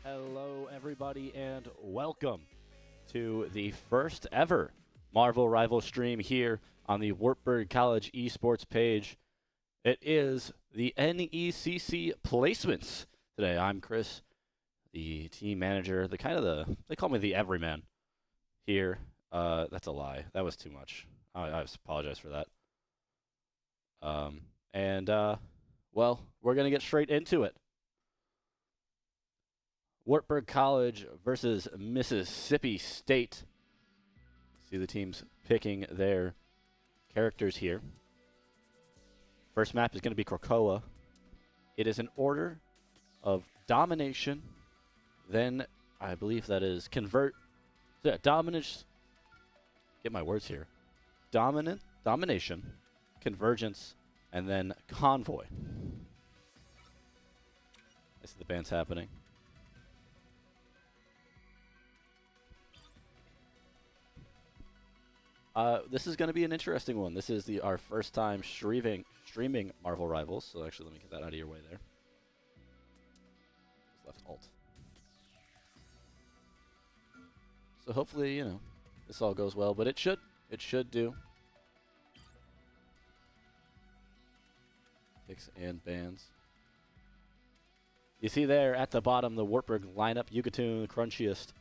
Hello, everybody, and welcome to the first ever Marvel Rival stream here on the Wartburg College esports page. It is the NECC placements today. I'm Chris, the team manager, they call me the everyman here. That's a lie. That was too much. I apologize for that. Well, we're gonna get straight into it. Wartburg College versus Mississippi State. See the teams picking their characters here. First map is going to be Krakoa. It is an order of domination. Then I believe that is dominance. Get my words here. Domination, convergence, and then convoy. I see the band's happening. This is going to be an interesting one. This is our first time streaming Marvel Rivals. So actually, let me get that out of your way there. Just left Alt. So hopefully, this all goes well, but it should do. Picks and bans. You see there at the bottom the Wartburg lineup: Yugatoon, Crunchiest,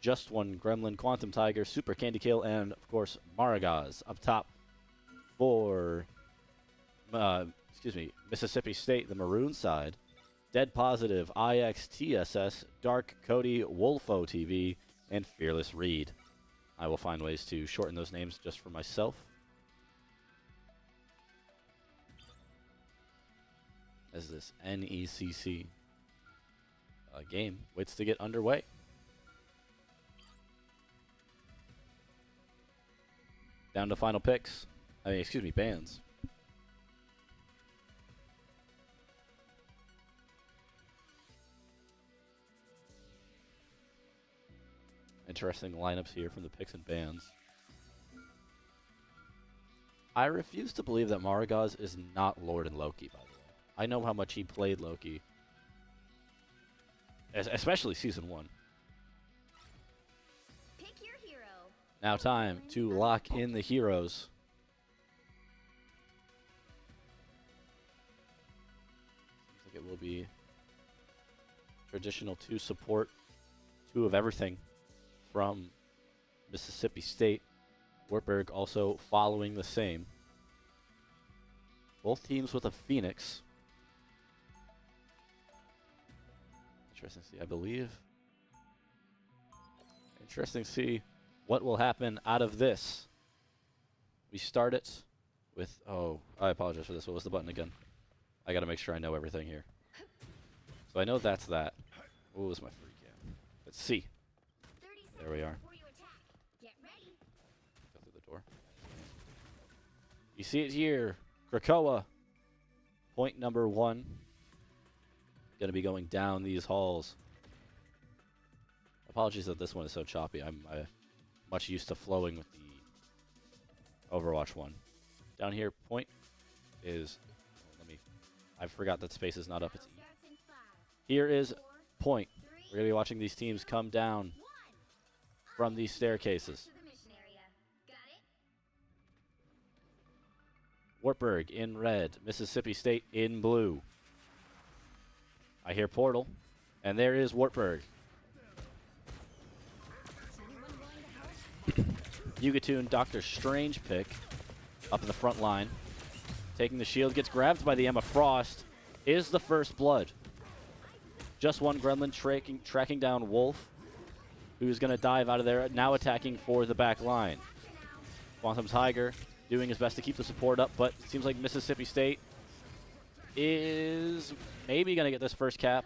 Just One, Gremlin, Quantum Tiger, Super Candy Kill, and of course Maragaz up top for Mississippi State, the maroon side. Dead Positive, IXTSS, Dark Cody, Wolfo TV, and Fearless Reed. I will find ways to shorten those names just for myself. As this NECC game waits to get underway. Down to final picks. Bans. Interesting lineups here from the picks and bans. I refuse to believe that Maragaz is not Lord in Loki, by the way. I know how much he played Loki, especially Season 1. Now time to lock in the heroes. Seems like it will be traditional 2 support, 2 of everything from Mississippi State. Wartburg also following the same. Both teams with a Phoenix. Interesting to see, I believe. Interesting to see what will happen out of this. We start it with, I apologize for this. What was the button again? I gotta make sure I know everything here. So I know that's that. What was my free cam? Let's see. There we are. Go through the door. You see it here. Krakoa. Point number 1. Gonna be going down these halls. Apologies that this one is so choppy. I'm much used to flowing with the Overwatch one. Down here, point is... I forgot that space is not up. It's E. Here is point. We're going to be watching these teams come down from these staircases. Wartburg in red. Mississippi State in blue. I hear Portal. And there is Wartburg. Yugatoon, Doctor Strange pick up in the front line. Taking the shield, gets grabbed by the Emma Frost. Is the first blood. Just One Gremlin tracking down Wolf, who's going to dive out of there, now attacking for the back line. Quantum Tiger doing his best to keep the support up, but it seems like Mississippi State is maybe going to get this first cap.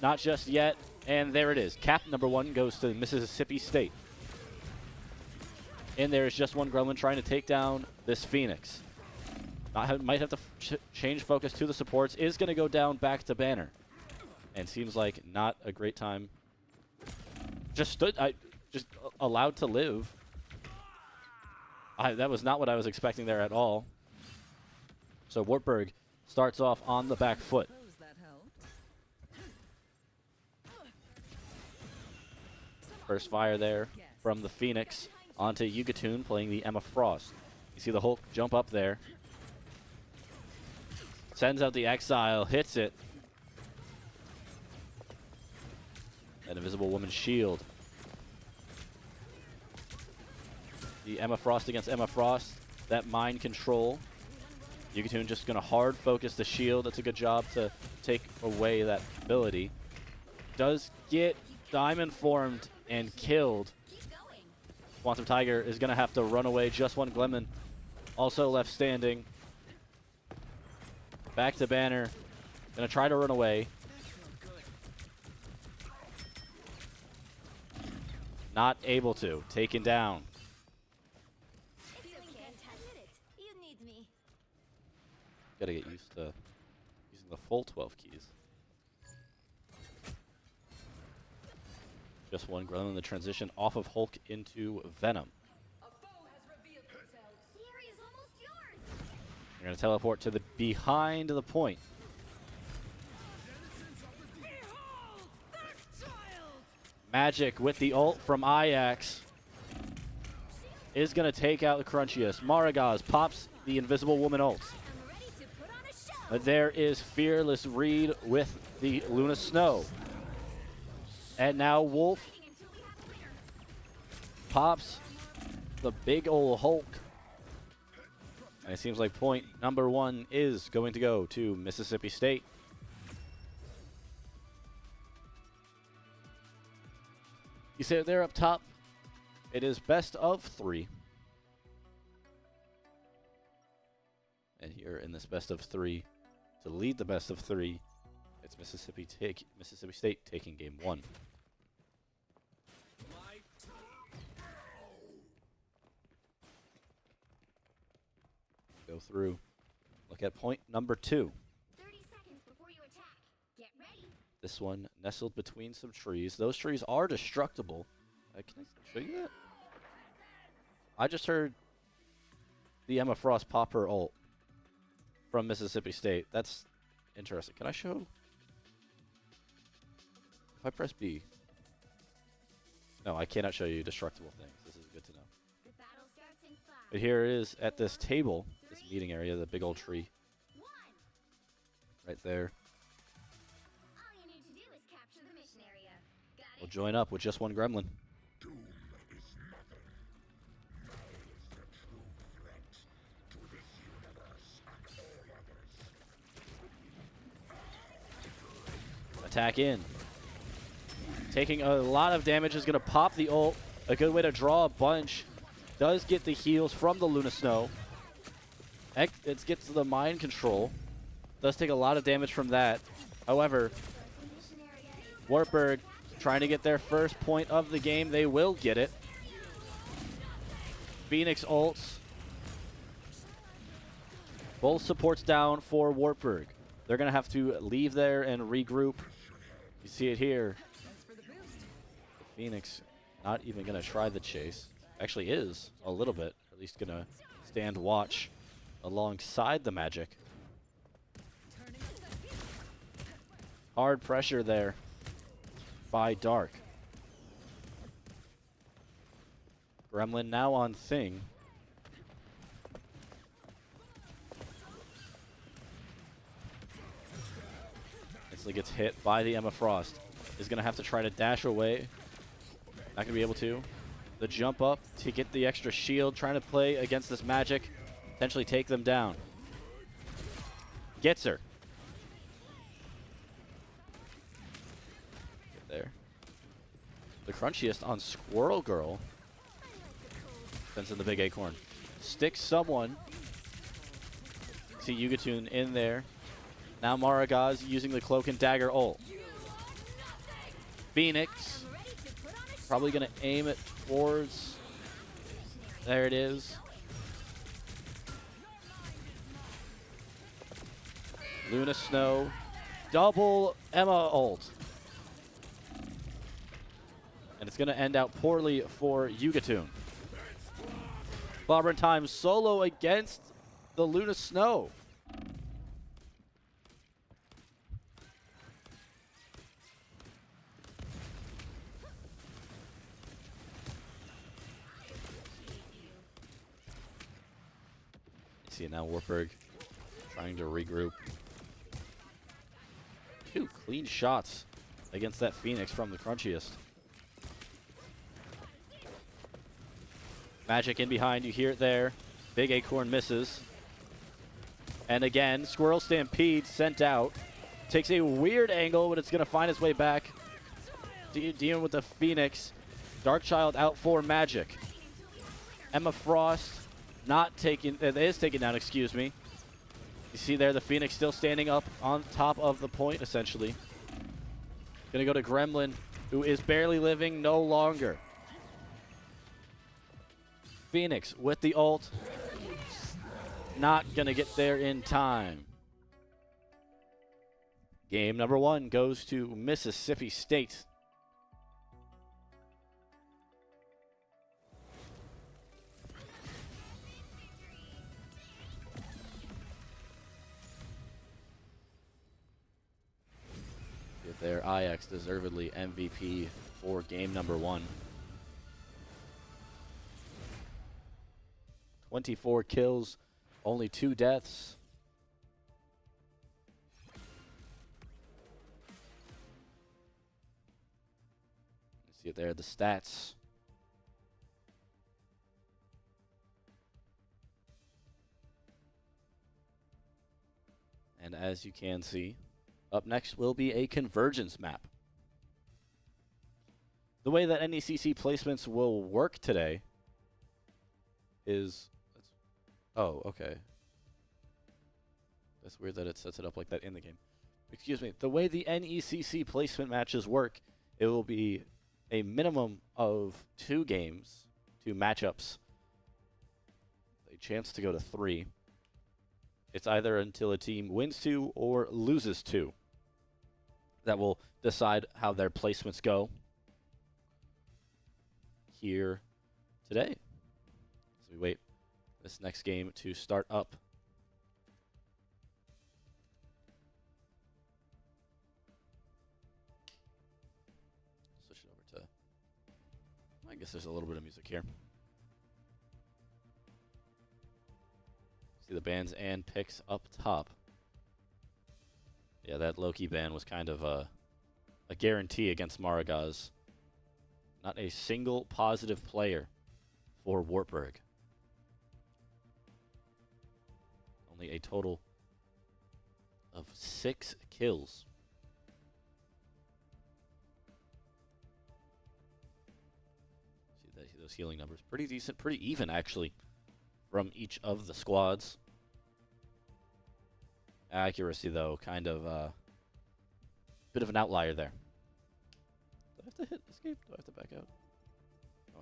Not just yet, and there it is. Cap number 1 goes to Mississippi State. And there is Just One Gremlin trying to take down this Phoenix. Might have to change focus to the supports. Is going to go down back to Banner. And seems like not a great time. Just allowed to live. That was not what I was expecting there at all. So Wartburg starts off on the back foot. First fire there from the Phoenix onto Yugatoon playing the Emma Frost. You see the Hulk jump up there. Sends out the Exile, hits it. That Invisible Woman's shield. The Emma Frost against Emma Frost. That mind control. Yugatoon just going to hard focus the shield. That's a good job to take away that ability. Does get Diamond formed and killed. Quantum Tiger is going to have to run away. Just one Gremlin also left standing. Back to Banner. Going to try to run away. Not able to. Taken down. Gotta get used to using the full 12 keys. Just one Gremlin, the transition off of Hulk into Venom. We're gonna teleport to the behind the point. Magic with the ult from Ajax is gonna take out the Crunchiest. Maragaz pops the Invisible Woman ult. But there is Fearless Reed with the Luna Snow. And now Wolf pops the big ol' Hulk. And it seems like point number 1 is going to go to Mississippi State. You see it there up top. It is best of 3. And here in this best of 3, to lead the best of 3, it's Mississippi State taking game 1. Go through. Look at point number 2. 30 seconds before you attack. Get ready. This one nestled between some trees. Those trees are destructible. Can I show you that? I just heard the Emma Frost pop her ult from Mississippi State. That's interesting. Can I show? If I press B. No, I cannot show you destructible things. This is good to know. The battle starts in 5. But here it is at this table, this meeting area, the big old tree. 1. Right there. All you need to do is capture the mission area. Got We'll it? join up with just one Gremlin. Doom is nothing. Now is the true threat to this universe and all others. Attack in. Taking a lot of damage, is going to pop the ult. A good way to draw a bunch. Does get the heals from the Luna Snow. It gets the mind control. Does take a lot of damage from that. However, Wartburg trying to get their first point of the game. They will get it. Phoenix ults. Both supports down for Wartburg. They're going to have to leave there and regroup. You see it here. The Phoenix not even going to try the chase. Actually is a little bit. At least going to stand watch alongside the Magic. Hard pressure there by Dark. Gremlin now on Thing. Instantly gets hit by the Emma Frost. Is going to have to try to dash away. Not going to be able to. The jump up to get the extra shield. Trying to play against this Magic. Potentially take them down. Gets her. Get there. The crunchiest on Squirrel Girl. Sends in the big acorn. Sticks someone. See Yugatoon in there. Now Maragaz using the Cloak and Dagger ult. Phoenix. Probably going to aim it towards. There it is. Luna Snow. Double Emma ult. And it's going to end out poorly for Yugatoon. Clobbering Time solo against the Luna Snow. see it now. Wartburg trying to regroup. 2 clean shots against that Phoenix from the crunchiest. Magic in behind, you hear it there. Big Acorn misses. And again, Squirrel Stampede sent out. Takes a weird angle, but it's going to find its way back. Dealing with the Phoenix. Darkchild out for Magic. Emma Frost not taking, is taken down, excuse me. You see there the Phoenix still standing up on top of the point, essentially. Gonna go to Gremlin, who is barely living no longer. Phoenix with the ult. Not gonna get there in time. Game number 1 goes to Mississippi State. There, IX deservedly MVP for game number 1. 24 kills, only 2 deaths. You see it there, the stats. And as you can see, up next will be a convergence map. The way that NECC placements will work today is... Oh, okay. That's weird that it sets it up like that in the game. Excuse me. The way the NECC placement matches work, it will be a minimum of 2 games, 2 matchups. A chance to go to 3. It's either until a team wins 2 or loses 2. That will decide how their placements go here today. So we wait this next game to start up. Switch it over to... I guess there's a little bit of music here. See the bans and picks up top. Yeah, that Loki ban was kind of a guarantee against Maragaz. Not a single positive player for Wartburg. Only a total of 6 kills. See those healing numbers. Pretty decent, pretty even actually from each of the squads. Accuracy, though, kind of a bit of an outlier there. Do I have to hit escape? Do I have to back out? No,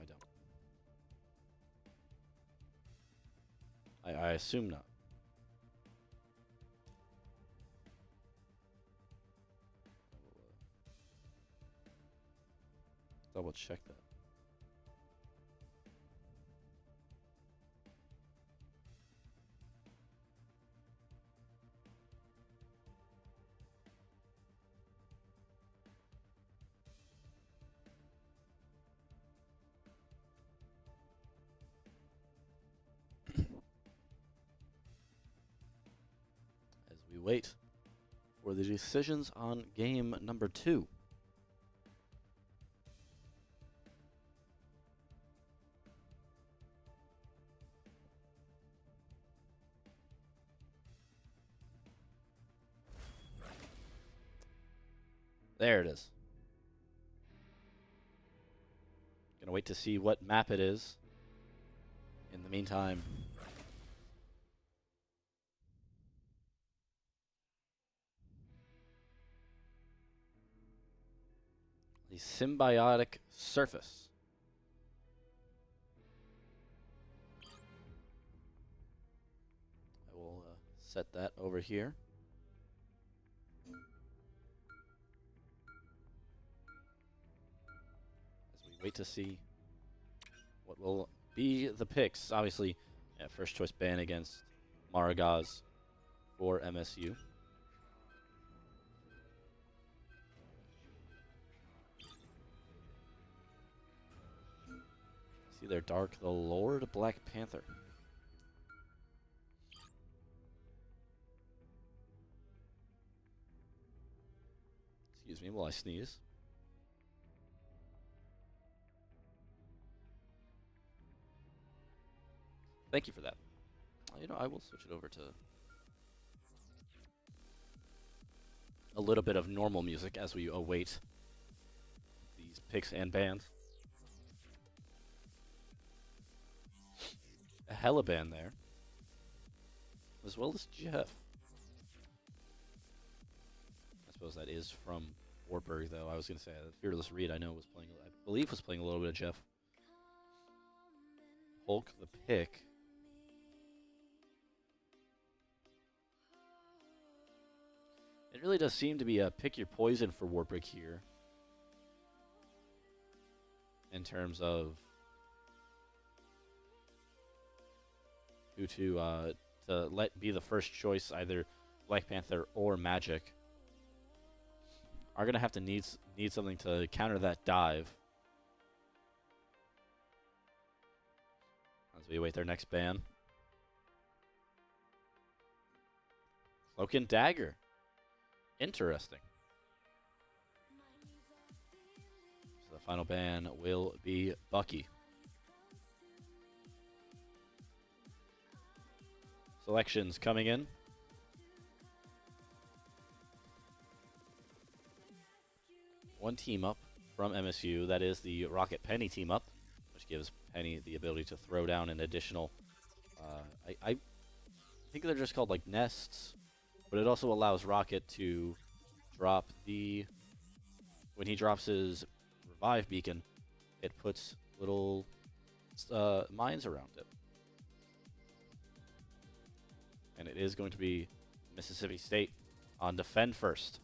I don't. I assume not. Double check that. We wait for the decisions on game number 2. There it is. Gonna wait to see what map it is. In the meantime, the symbiotic surface. I will set that over here. As we wait to see what will be the picks. Obviously, first choice ban against Maragaz for MSU. See there, Dark the Lord Black Panther. Excuse me while I sneeze. Thank you for that. You know, I will switch it over to a little bit of normal music as we await these picks and bans. A hella band there, as well as Jeff. I suppose that is from Wartburg, though. I was going to say Fearless Reed. I know was playing. I believe was playing a little bit of Jeff. Hulk the pick. It really does seem to be a pick your poison for Wartburg here. In terms of who to let be the first choice, either Black Panther or Magic, are going to have to need something to counter that dive. As we await their next ban. Cloak and Dagger. Interesting. So the final ban will be Bucky. Selections coming in. One team up from MSU. That is the Rocket Penny team up, which gives Penny the ability to throw down an additional. I think they're just called like nests, but it also allows Rocket to drop the. When he drops his revive beacon, it puts little mines around it. And it is going to be Mississippi State on defend first.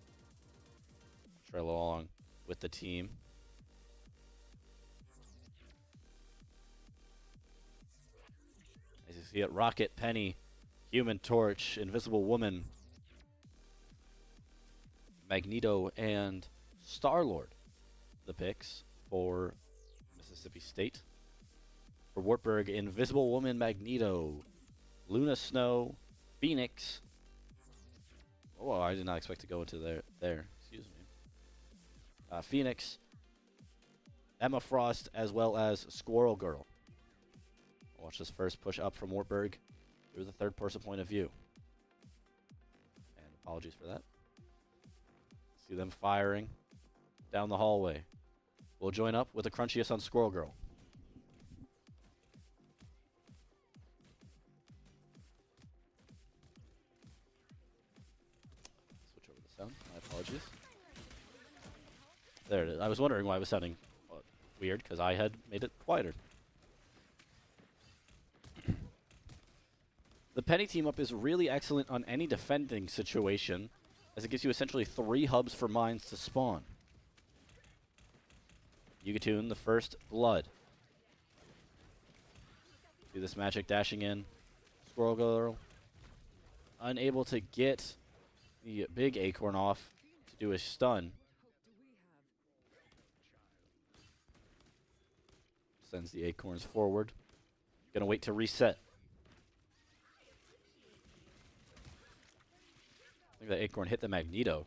Trail along with the team. As you see it, Rocket, Penny, Human Torch, Invisible Woman, Magneto, and Star-Lord. The picks for Mississippi State. For Wartburg, Invisible Woman, Magneto, Luna Snow, Phoenix. Oh, I did not expect to go into there. Excuse me. Phoenix, Emma Frost, as well as Squirrel Girl. Watch this first push up from Wartburg through the third person point of view. And apologies for that. See them firing down the hallway. We'll join up with the crunchiest on Squirrel Girl. Switch over the sound. My apologies. There it is. I was wondering why it was sounding weird, because I had made it quieter. The Penny team up is really excellent on any defending situation, as it gives you essentially 3 hubs for mines to spawn. Yugatoon, the first blood. See this magic dashing in. Squirrel Girl, unable to get the big acorn off to do a stun. Sends the acorns forward. Gonna wait to reset. I think that acorn hit the Magneto.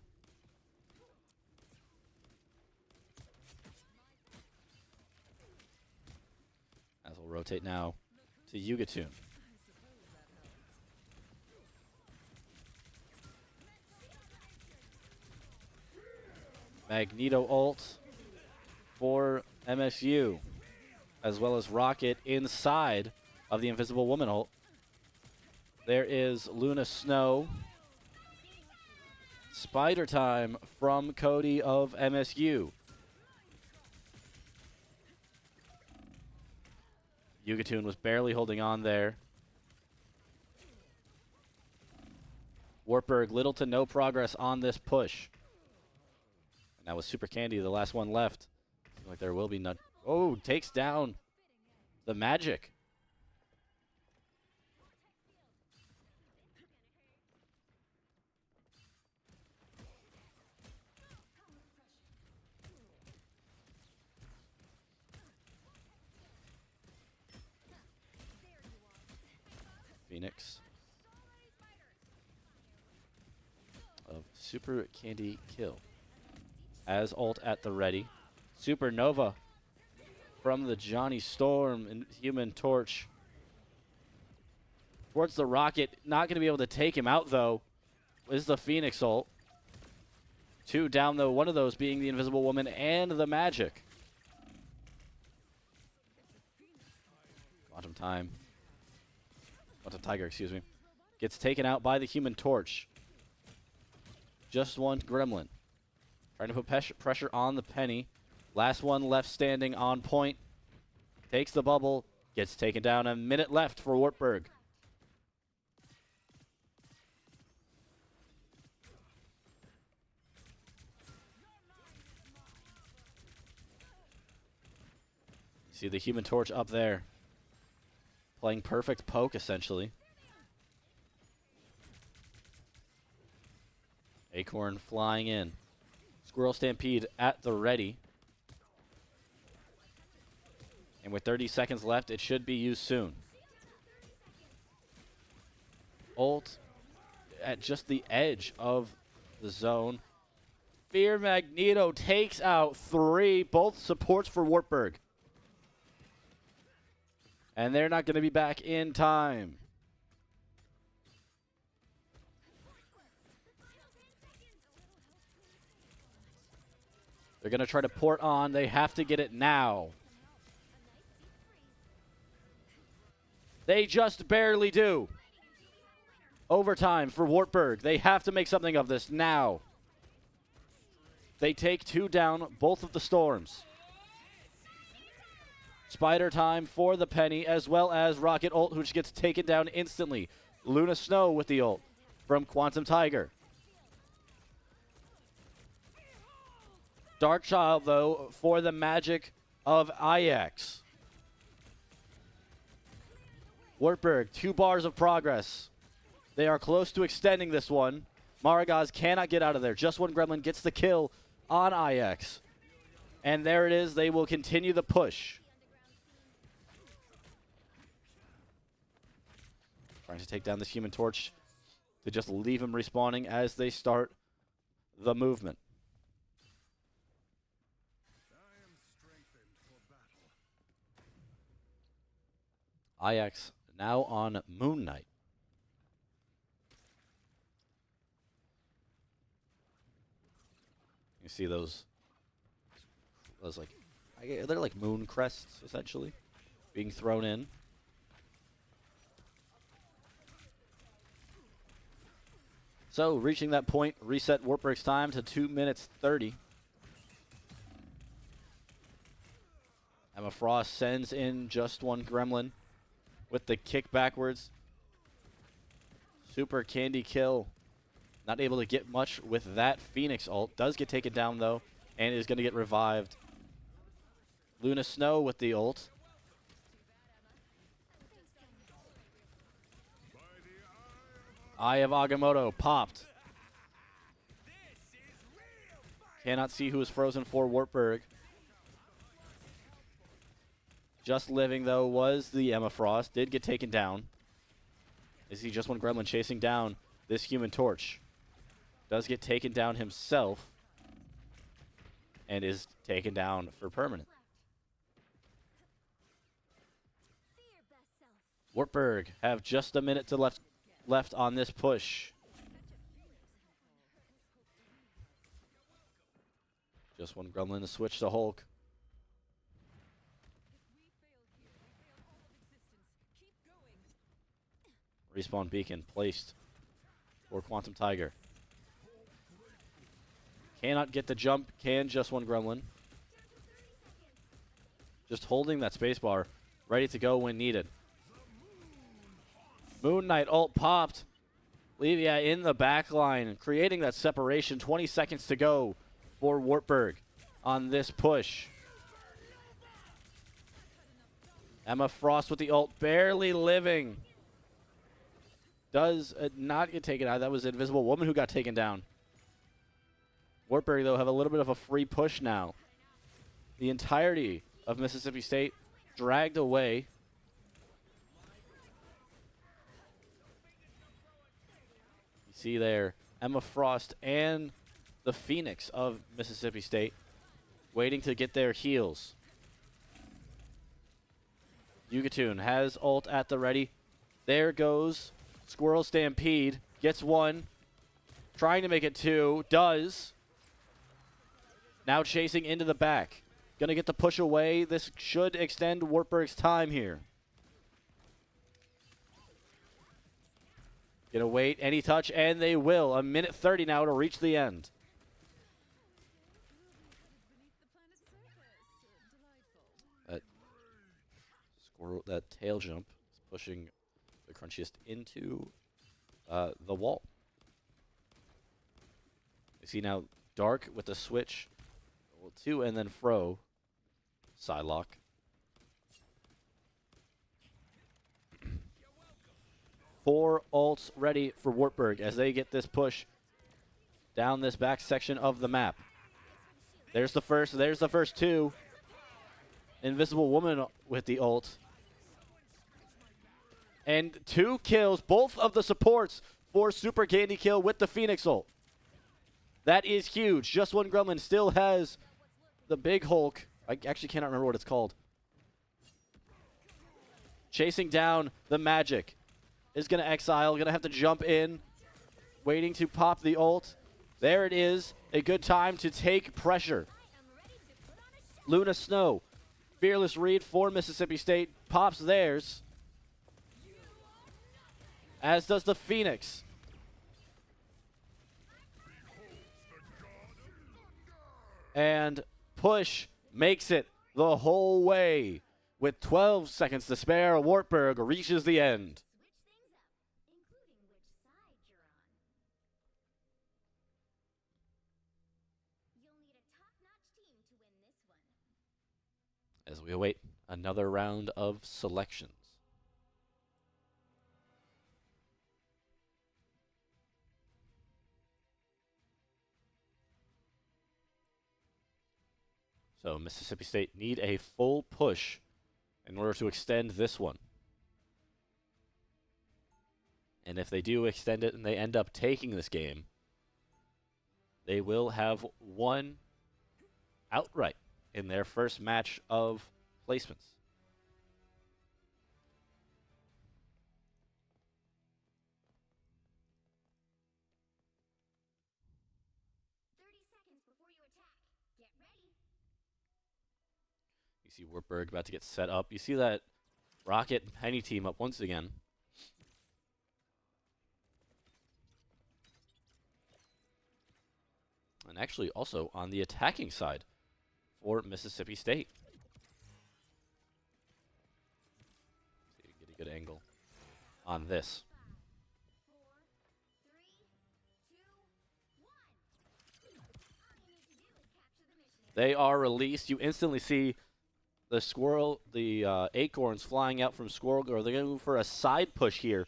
As we'll rotate now to Yugatoon. Magneto ult for MSU, as well as Rocket inside of the Invisible Woman ult. There is Luna Snow. Spider time from Cody of MSU. Yugatoon was barely holding on there. Wartburg, little to no progress on this push. And that was Super Candy, the last one left. Seems like there will be none. Oh, takes down the Magic. Phoenix of Super Candy kill. as ult at the ready. Supernova from the Johnny Storm and Human Torch towards the Rocket. Not going to be able to take him out, though, is the Phoenix ult. 2 down, though, one of those being the Invisible Woman and the Magic. Quantum Tiger, excuse me. Gets taken out by the Human Torch. Just one Gremlin. Trying to put pressure on the Penny. Last one left standing on point. Takes the bubble. Gets taken down. A minute left for Wartburg. See the Human Torch up there. Playing perfect poke, essentially. Acorn flying in. Squirrel Stampede at the ready. And with 30 seconds left, it should be used soon. Ult at just the edge of the zone. Fear Magneto takes out 3. Both supports for Wartburg. And they're not going to be back in time. They're going to try to port on. They have to get it now. They just barely do. Overtime for Wartburg. They have to make something of this now. They take 2 down, both of the Storms. Spider time for the Penny, as well as Rocket ult, which gets taken down instantly. Luna Snow with the ult from Quantum Tiger. Darkchild, though, for the magic of Ix. Wartburg, 2 bars of progress. They are close to extending this one. Maragaz cannot get out of there. Just one Gremlin gets the kill on Ix. And there it is. They will continue the push. Trying to take down this Human Torch to just leave him respawning as they start the movement. Ix now on Moon Knight. You see those like, they're like moon crests, essentially, being thrown in. So, reaching that point, reset Wartburg's time to 2 minutes 30. Emma Frost sends in just one Gremlin with the kick backwards. Super Candy kill. Not able to get much with that Phoenix ult. Does get taken down, though, and is going to get revived. Luna Snow with the ult. Eye of Agamotto popped. Cannot see who is frozen for Wartburg. Just living, though, was the Emma Frost. Did get taken down. Is he just one Gremlin chasing down this Human Torch? Does get taken down himself. And is taken down for permanent. Wartburg have just a minute to left on this push. Just one Gremlin to switch to Hulk. Respawn beacon placed for Quantum Tiger. Cannot get the jump. Can just one Gremlin. Just holding that spacebar, ready to go when needed. Moon Knight ult popped. Levia in the back line, creating that separation. 20 seconds to go for Wartburg on this push. Emma Frost with the ult, barely living. Does not get taken out. That was Invisible Woman who got taken down. Wartburg, though, have a little bit of a free push now. The entirety of Mississippi State dragged away. You see there, Emma Frost and the Phoenix of Mississippi State, waiting to get their heals. Yugatoon has ult at the ready. There goes Squirrel Stampede. Gets one. Trying to make it two. Does. Now chasing into the back. Gonna get the push away. This should extend Wartburg's time here. Gonna wait any touch, and they will. A minute 30 now to reach the end. That tail jump is pushing the crunchiest into the wall. You see now Dark with the switch. 2 and then Fro. Sidelock. Four ults ready for Wartburg as they get this push down this back section of the map. There's the first two. Invisible Woman with the ult. And 2 kills, both of the supports for Super Candy Kill with the Phoenix ult. That is huge. Just One Gremlin still has the big Hulk. I actually cannot remember what it's called. Chasing down the Magic. Is going to exile, going to have to jump in. Waiting to pop the ult. There it is. A good time to take pressure. Luna Snow. Fearless read for Mississippi State. Pops theirs. As does the Phoenix. And Push makes it the whole way. With 12 seconds to spare, Wartburg reaches the end. As we await another round of selections. So Mississippi State need a full push in order to extend this one. And if they do extend it and they end up taking this game, they will have won outright in their first match of placements. You see Wartburg about to get set up. You see that Rocket and Penny team up once again. And actually also on the attacking side for Mississippi State. See if we can get a good angle on this. They are released. You instantly see the squirrel, the acorns flying out from Squirrel Girl. They're going to move for a side push here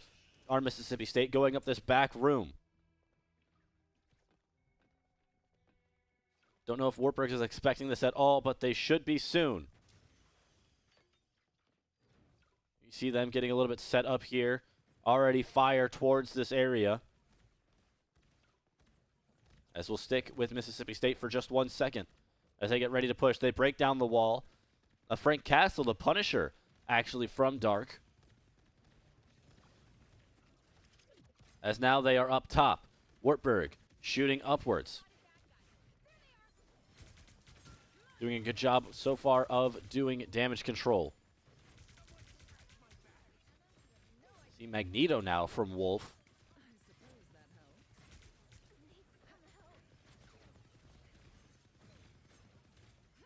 on Mississippi State, going up this back room. Don't know if Wartburg is expecting this at all, but they should be soon. You see them getting a little bit set up here. Already fire towards this area. As we'll stick with Mississippi State for just 1 second. As they get ready to push, they break down the wall. Frank Castle, the Punisher, actually from Dark. As now they are up top. Wartburg shooting upwards. Doing a good job so far of doing damage control. See Magneto now from Wolf.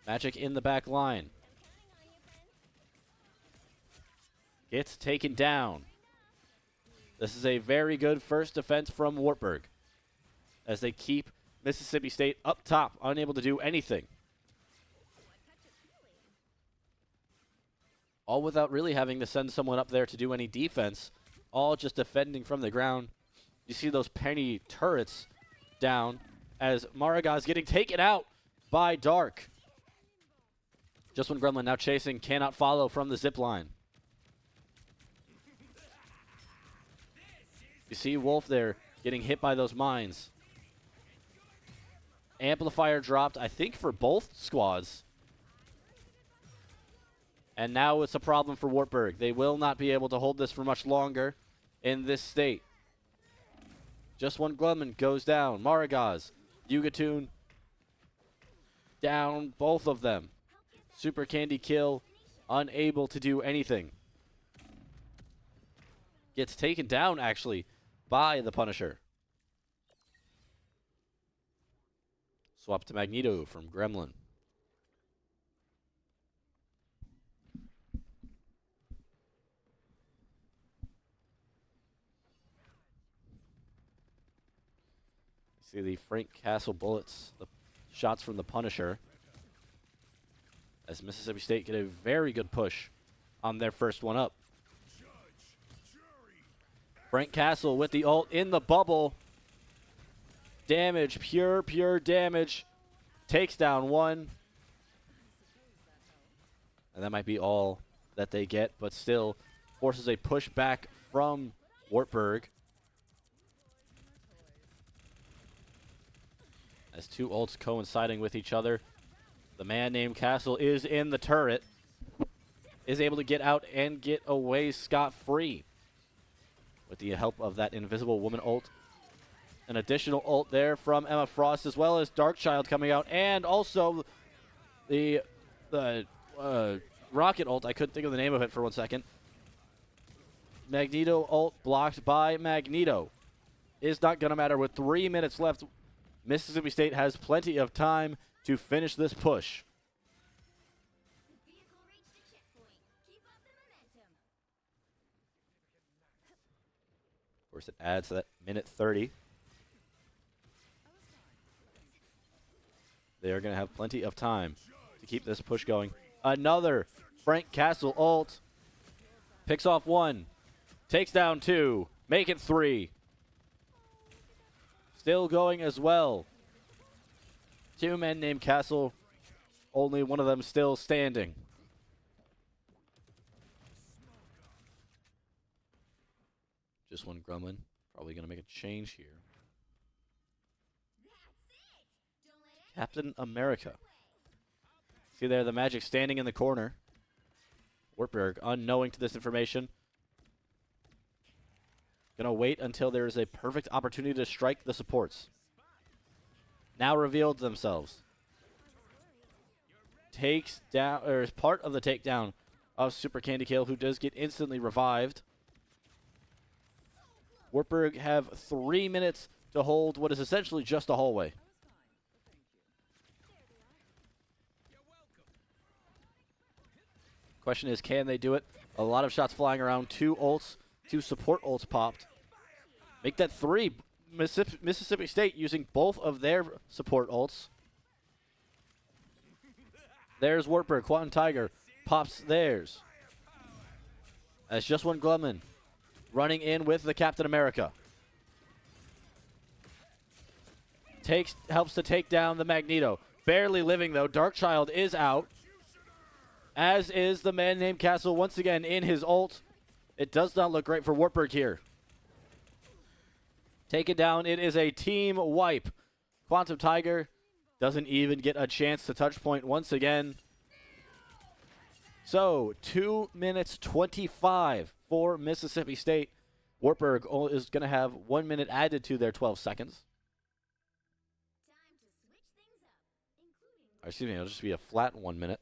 Magic in the back line. Gets taken down. This is a very good first defense from Wartburg. As they keep Mississippi State up top, unable to do anything. All without really having to send someone up there to do any defense. All just defending from the ground. You see those Penny turrets down as Maragaz getting taken out by Dark. Just One Gremlin now chasing, cannot follow from the zip line. You see Wolf there getting hit by those mines. Amplifier dropped, I think, for both squads. And now it's a problem for Wartburg. They will not be able to hold this for much longer in this state. Just one Glumman goes down. Maragaz, Yugatun, down both of them. Super Candy kill, unable to do anything. Gets taken down, actually, by the Punisher. Swap to Magneto from Gremlin. See the Frank Castle bullets, the shots from the Punisher. As Mississippi State get a very good push on their first one up. Frank Castle with the ult in the bubble. Damage, pure damage. Takes down one. And that might be all that they get, but still forces a push back from Wartburg. As two ults coinciding with each other. The man named Castle is in the turret. Is able to get out and get away scot-free. With the help of that Invisible Woman ult. An additional ult there from Emma Frost, as well as Darkchild coming out. And also the rocket ult. I couldn't think of the name of it for 1 second. Magneto ult blocked by Magneto. Is not going to matter with 3 minutes left. Mississippi State has plenty of time to finish this push. The vehicle reached a checkpoint. Keep up the momentum. Of course, it adds to that minute 30. They are going to have plenty of time to keep this push going. Another Frank Castle ult. Picks off one. Takes down two. Make it three. Still going as well. Two men named Castle. Only one of them still standing. Just one Gremlin. Probably going to make a change here. Captain America. See there, the Magic standing in the corner. Wartburg, unknowing to this information. Gonna wait until there is a perfect opportunity to strike the supports. Now revealed themselves. Takes down, or is part of the takedown of Super Candy Kill, who does get instantly revived. Wartburg have 3 minutes to hold what is essentially just a hallway. Question is, can they do it? A lot of shots flying around. Two ults, two support ults popped. Make that three. Mississippi State using both of their support ults. There's Wartburg. Quantum Tiger pops theirs. As just one Glumman running in with the Captain America. Helps to take down the Magneto. Barely living though. Darkchild is out. As is the man named Castle once again in his ult. It does not look great for Wartburg here. Taken down. It is a team wipe. Quantum Tiger doesn't even get a chance to touch point once again. So, 2 minutes 25 for Mississippi State. Wartburg is going to have 1 minute added to their 12 seconds. Time to switch things up, including Or excuse me, it'll just be a flat 1 minute.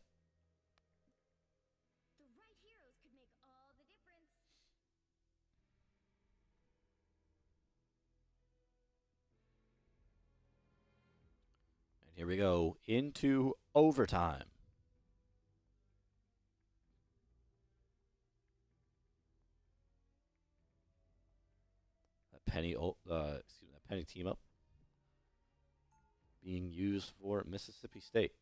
the right heroes could make all the difference. And here we go into overtime. That Penny team up being used for Mississippi State.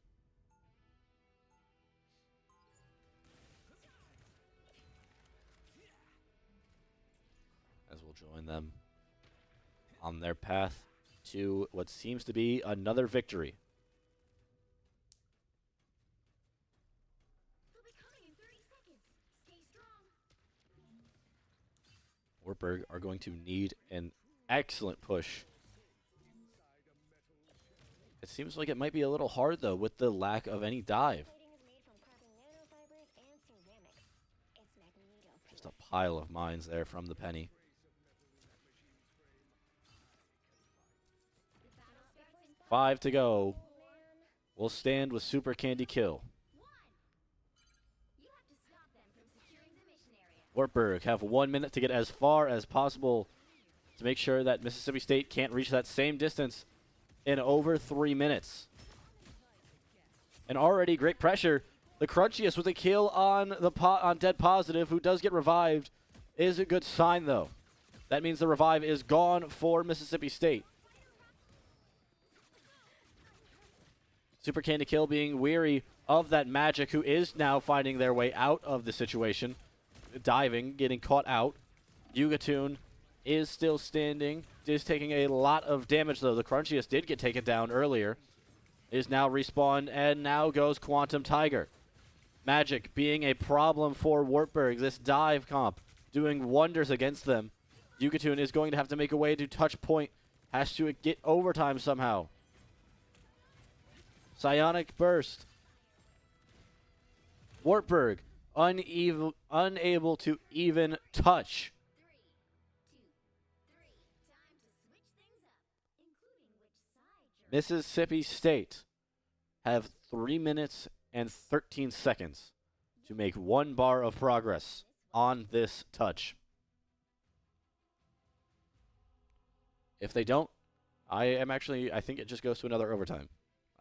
As we'll join them on their path to what seems to be another victory. They'll be coming in 30 seconds. Stay strong. Wartburg are going to need an excellent push. It seems like it might be a little hard, though, with the lack of any dive. Plating is made from carbon nanofibers and ceramics. It's magneto. Just a pile of mines there from the penny. The battle starts in 5 to go. man. We'll stand with Super Candy Kill. You have to stop them from securing the mission area. Wartburg have 1 minute to get as far as possible to make sure that Mississippi State can't reach that same distance in over 3 minutes. And already great pressure. The crunchiest with a kill on the on Dead Positive, who does get revived, is a good sign, though. That means the revive is gone for Mississippi State. Super Candy Kill being weary of that magic, who is now finding their way out of the situation. Diving, getting caught out. Yugatoon is still standing. Is taking a lot of damage, though. The crunchiest did get taken down earlier. Is now respawned, and now goes Quantum Tiger. Magic being a problem for Wartburg. This dive comp doing wonders against them. Yugatoon is going to have to make a way to touch point. Has to get overtime somehow. Psionic Burst. Wartburg unable to even touch. 3, 2, 3. Time to switch things up, including which side you're Mississippi State have 3 minutes and 13 seconds to make 1 bar of progress on this touch. If they don't, I think it just goes to another overtime.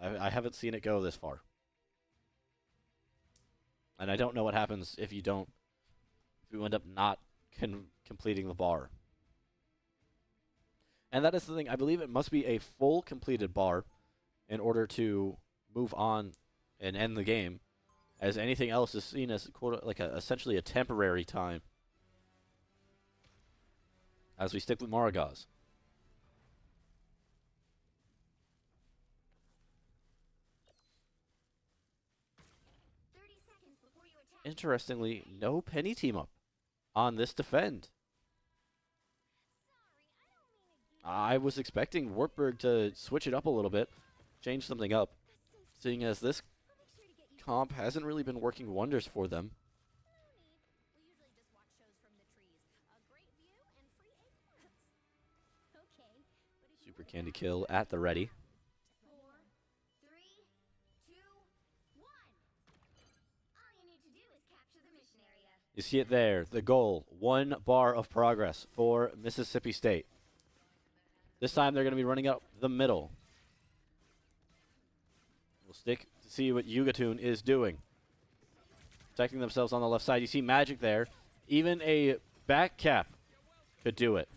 I haven't seen it go this far. And I don't know what happens if you end up not completing the bar. And that is the thing. I believe it must be a full completed bar in order to move on and end the game, as anything else is seen as essentially a temporary time. As we stick with Maragaz. 30 seconds before you attack. Interestingly, no penny team up on this defend. I was expecting Wartburg to switch it up a little bit, change something up, seeing as this comp hasn't really been working wonders for them. We usually just watch shows from the trees. A great view and free acorns. Okay, but if you Super Candy Kill at the ready. 4, 3, 2, 1. All you need to do is capture the mission area. You see it there, the goal, 1 bar of progress for Mississippi State. This time they're going to be running up the middle. We'll stick to see what Yugatoon is doing. Protecting themselves on the left side. You see Magic there. Even a back cap could do it.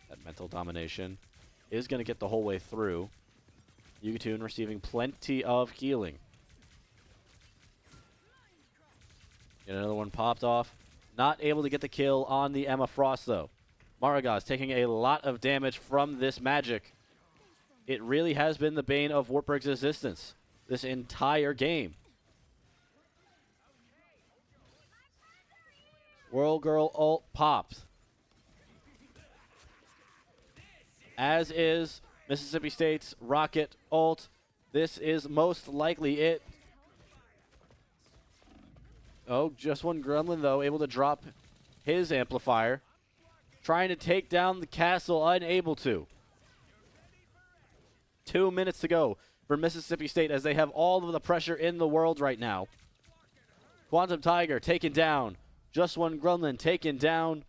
That mental domination is going to get the whole way through. Yugatoon receiving plenty of healing. Get another one popped off. Not able to get the kill on the Emma Frost, though. Maragaz taking a lot of damage from this magic. It really has been the bane of Wartburg's existence this entire game. Whirl Girl ult popped. As is Mississippi State's Rocket ult. This is most likely it. Oh, just one Gremlin, though, able to drop his amplifier. Trying to take down the castle, unable to. 2 minutes to go for Mississippi State as they have all of the pressure in the world right now. Quantum Tiger taken down. Just one Gremlin taken down.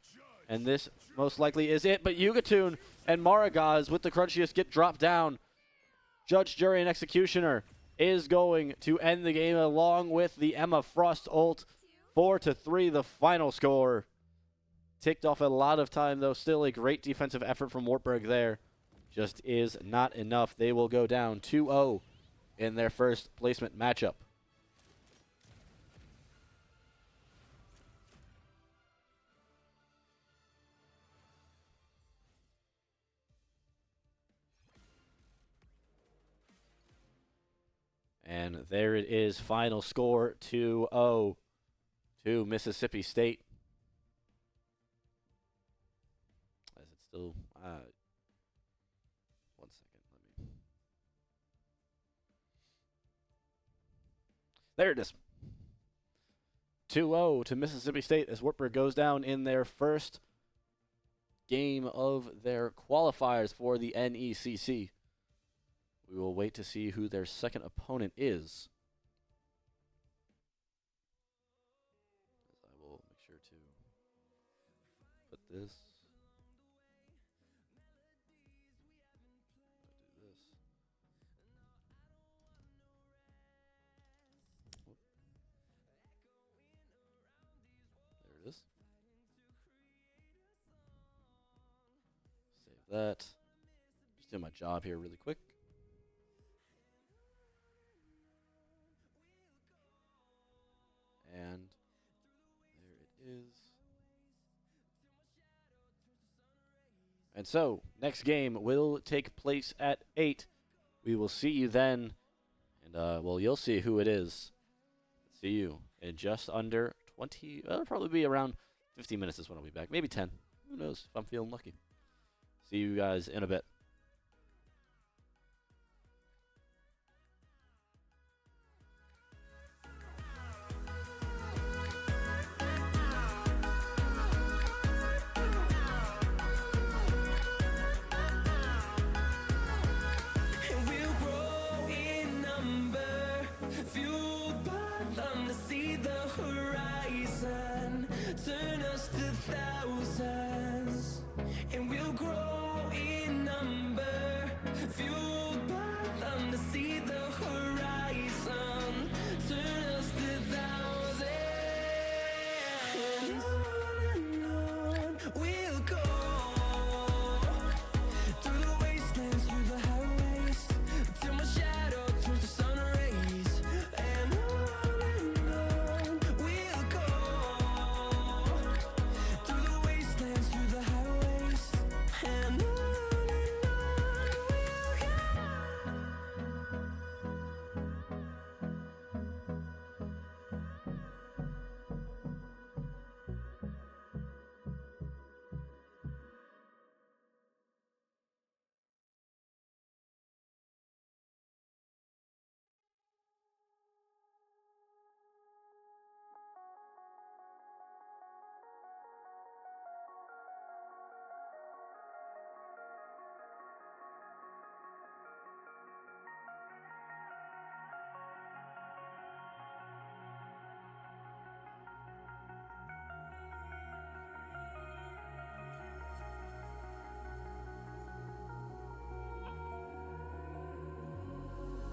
And this most likely is it. But Yugatoon and Maragaz with the crunchiest get dropped down. Judge, Jury, and Executioner is going to end the game along with the Emma Frost ult. 4-3 the final score. Ticked off a lot of time, though. Still a great defensive effort from Wartburg there. Just is not enough. They will go down 2-0 in their first placement matchup. And there it is, final score 2-0 to Mississippi State. As it's still 1 second. Let me. There it is. 2-0 to Mississippi State as Wartburg goes down in their first game of their qualifiers for the NECC. We will wait to see who their second opponent is. I will make sure to put this. Do this. There it is. Save that. Just do my job here really quick. And there it is. And so, next game will take place at 8. We will see you then. And, well, you'll see who it is. See you in just under 20. It'll probably be around 15 minutes is when I'll be back. Maybe 10. Who knows if I'm feeling lucky. See you guys in a bit.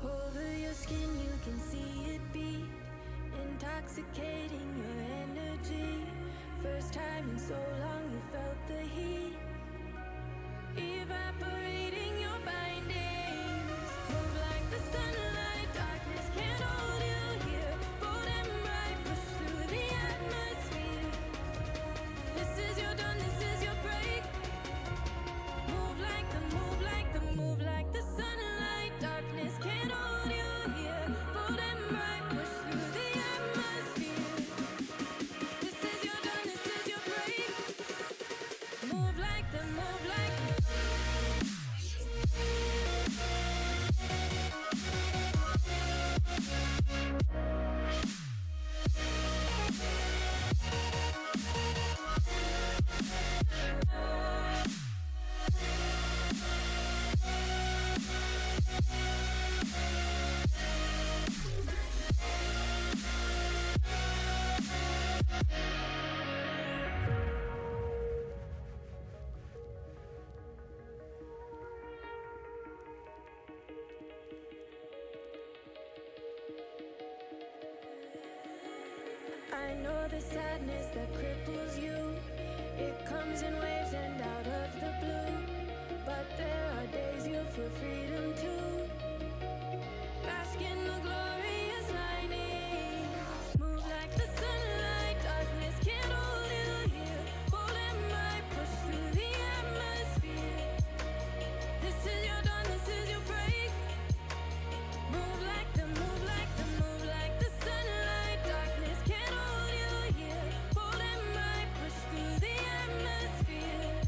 Over your skin you can see it beat, intoxicating your energy. First time in so long you felt the heat, evaporating your bindings. Move like the sunlight, darkness can't hold you here. Bold and bright, push through the atmosphere. This is your dawn, this is your break. Move like the, move like the, move like the sunlight. Darkness can't hold you here. Bold and bright, push through the atmosphere. This is your dawn, this is your break. Move like the, move like the. I know the sadness that cripples you. It comes in waves and out of the blue. But there are days you feel freedom too. Bask in the glorious lightning. Move like the sunlight. Darkness can't hold you here. Bold and bright, push through the atmosphere. This is your dawn, this is your break. Move like the, move like the, move like the sunlight. Darkness can't hold you here. Bold and bright, push through the atmosphere.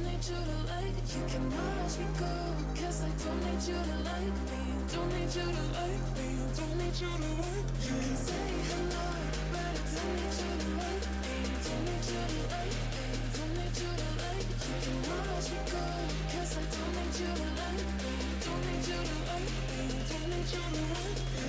need you to like. You can watch me go, 'cause I don't need you to like me. Don't need you to like me. Don't need you to like me. You can say hello, but I don't need you to like me. Don't need you to like me. Don't need you to like. You can watch me go, 'cause I don't need you to like me. Don't need you to like me. Don't need you to like me.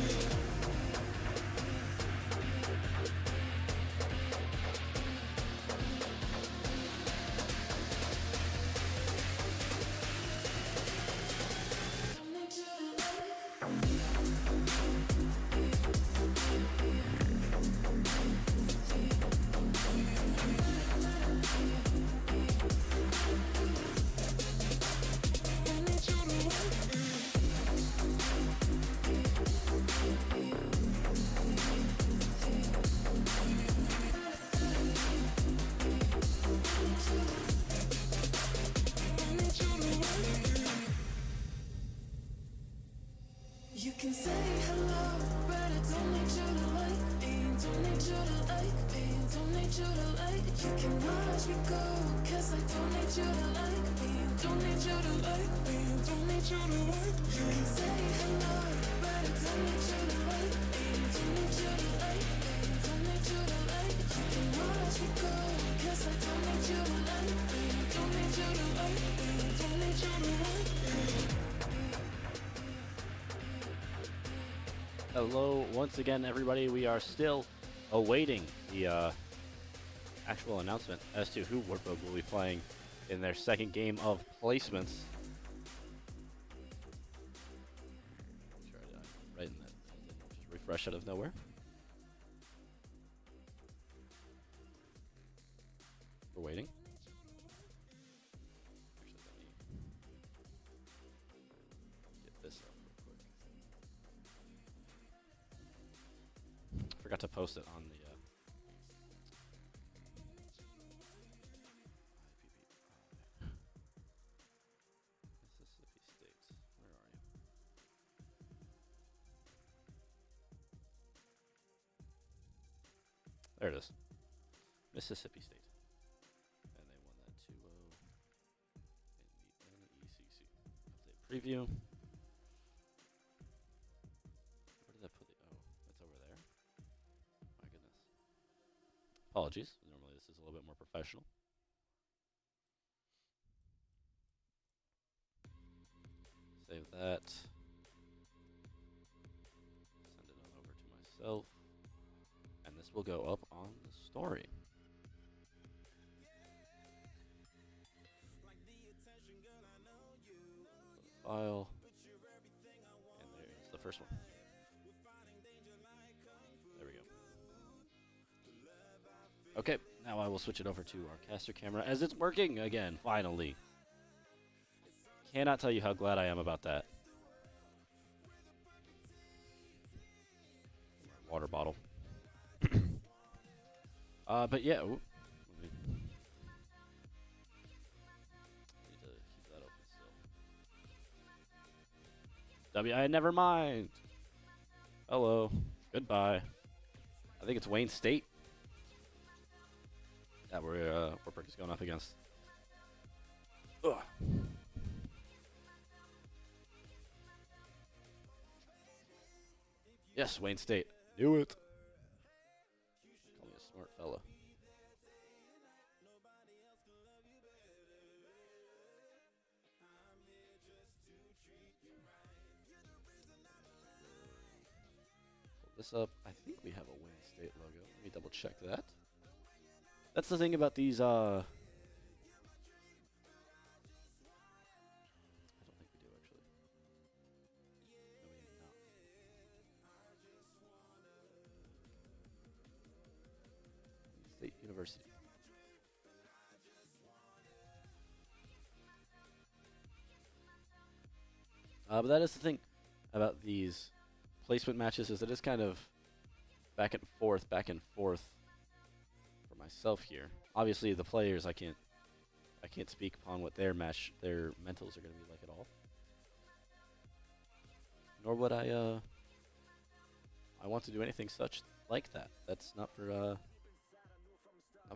You can say hello, but I don't need you to like me. Don't need you to like me. Don't need you to like. You can watch me go, 'cause I don't need you to like me. Don't need you to like me. Don't need you to like. You can say hello, but I don't need you to like me. Don't need you to like me. Don't need you to like. You can watch me go, 'cause I don't need you to like me. Don't need you to like me. Don't need you to like me. Hello, once again, everybody. We are still awaiting the actual announcement as to who Wartburg will be playing in their second game of placements. Sure, right in that. Just refresh out of nowhere. We're waiting. Actually, let me get this up real quick. Forgot to post it on the Mississippi State. Where are you? There it is. Mississippi State. And they won that 2-0 in the NECC. Update preview. Where did I put the it's over there. My goodness. Apologies. Normally this is a little bit more professional. Save that. Send it on over to myself. And this will go up on the story. File. And there's the first one. There we go. Okay, now I will switch it over to our caster camera as it's working again, finally. Cannot tell you how glad I am about that. Water bottle. But yeah. Ooh, need to keep that open still. Never mind. Hello. Goodbye. I think it's Wayne State that Wartburg is going up against. Ugh. Yes, Wayne State. Knew it. Call me a smart fella. Pull this up. I think we have a Wayne State logo. Let me double check that. That's the thing about these, I don't think we do, actually. No, we do not. State University. But that is the thing about these placement matches, is it is kind of back and forth for myself here. Obviously, the players, I can't speak upon what their mentals are going to be like at all. Nor would I want to do anything such like that. That's not for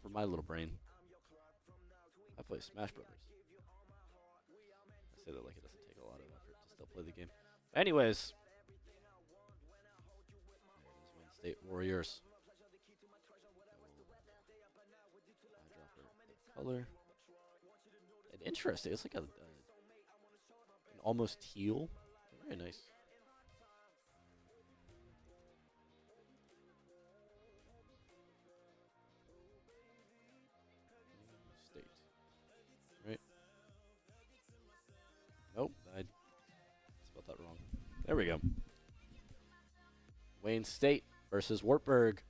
my little brain. I play Smash Brothers. say that like it doesn't take a lot of effort to still play the game. Anyways, Wayne State Warriors. Color. And interesting. It's like an almost teal. Very nice. State. Right? Nope. I spelled that wrong. There we go. Wayne State versus Wartburg.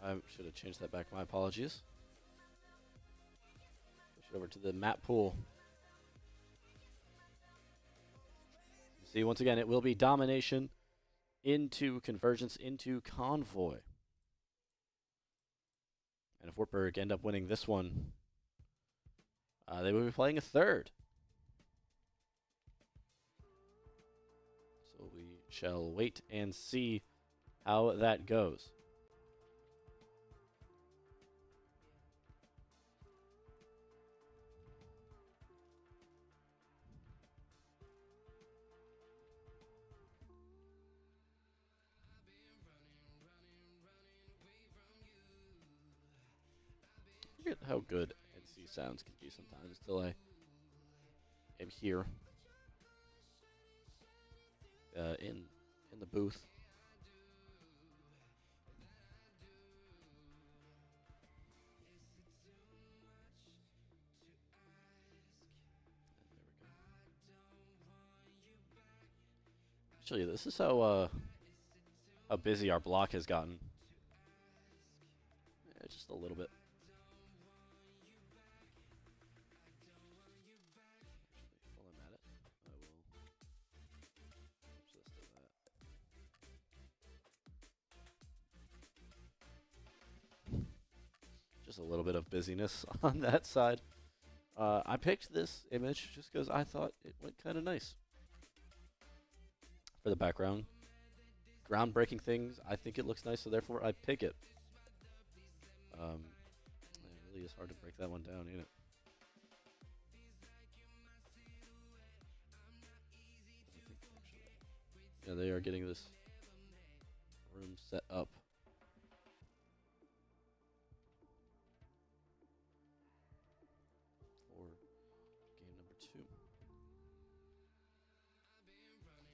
I should have changed that back. My apologies. Push it over to the map pool. See, once again, it will be domination into convergence into convoy. And if Wartburg end up winning this one, they will be playing a third. So we shall wait and see how that goes. I forget how good NC sounds can be sometimes until I am here in the booth. Actually, this is how busy our block has gotten. Yeah, just a little bit. While I'm at it, I will switch this to that. Just a little bit of busyness on that side. I picked this image just because I thought it went kind of nice. For the background. Groundbreaking things. I think it looks nice, so therefore I pick it. It really is hard to break that one down, ain't it? Yeah, they are getting this room set up. For game number 2.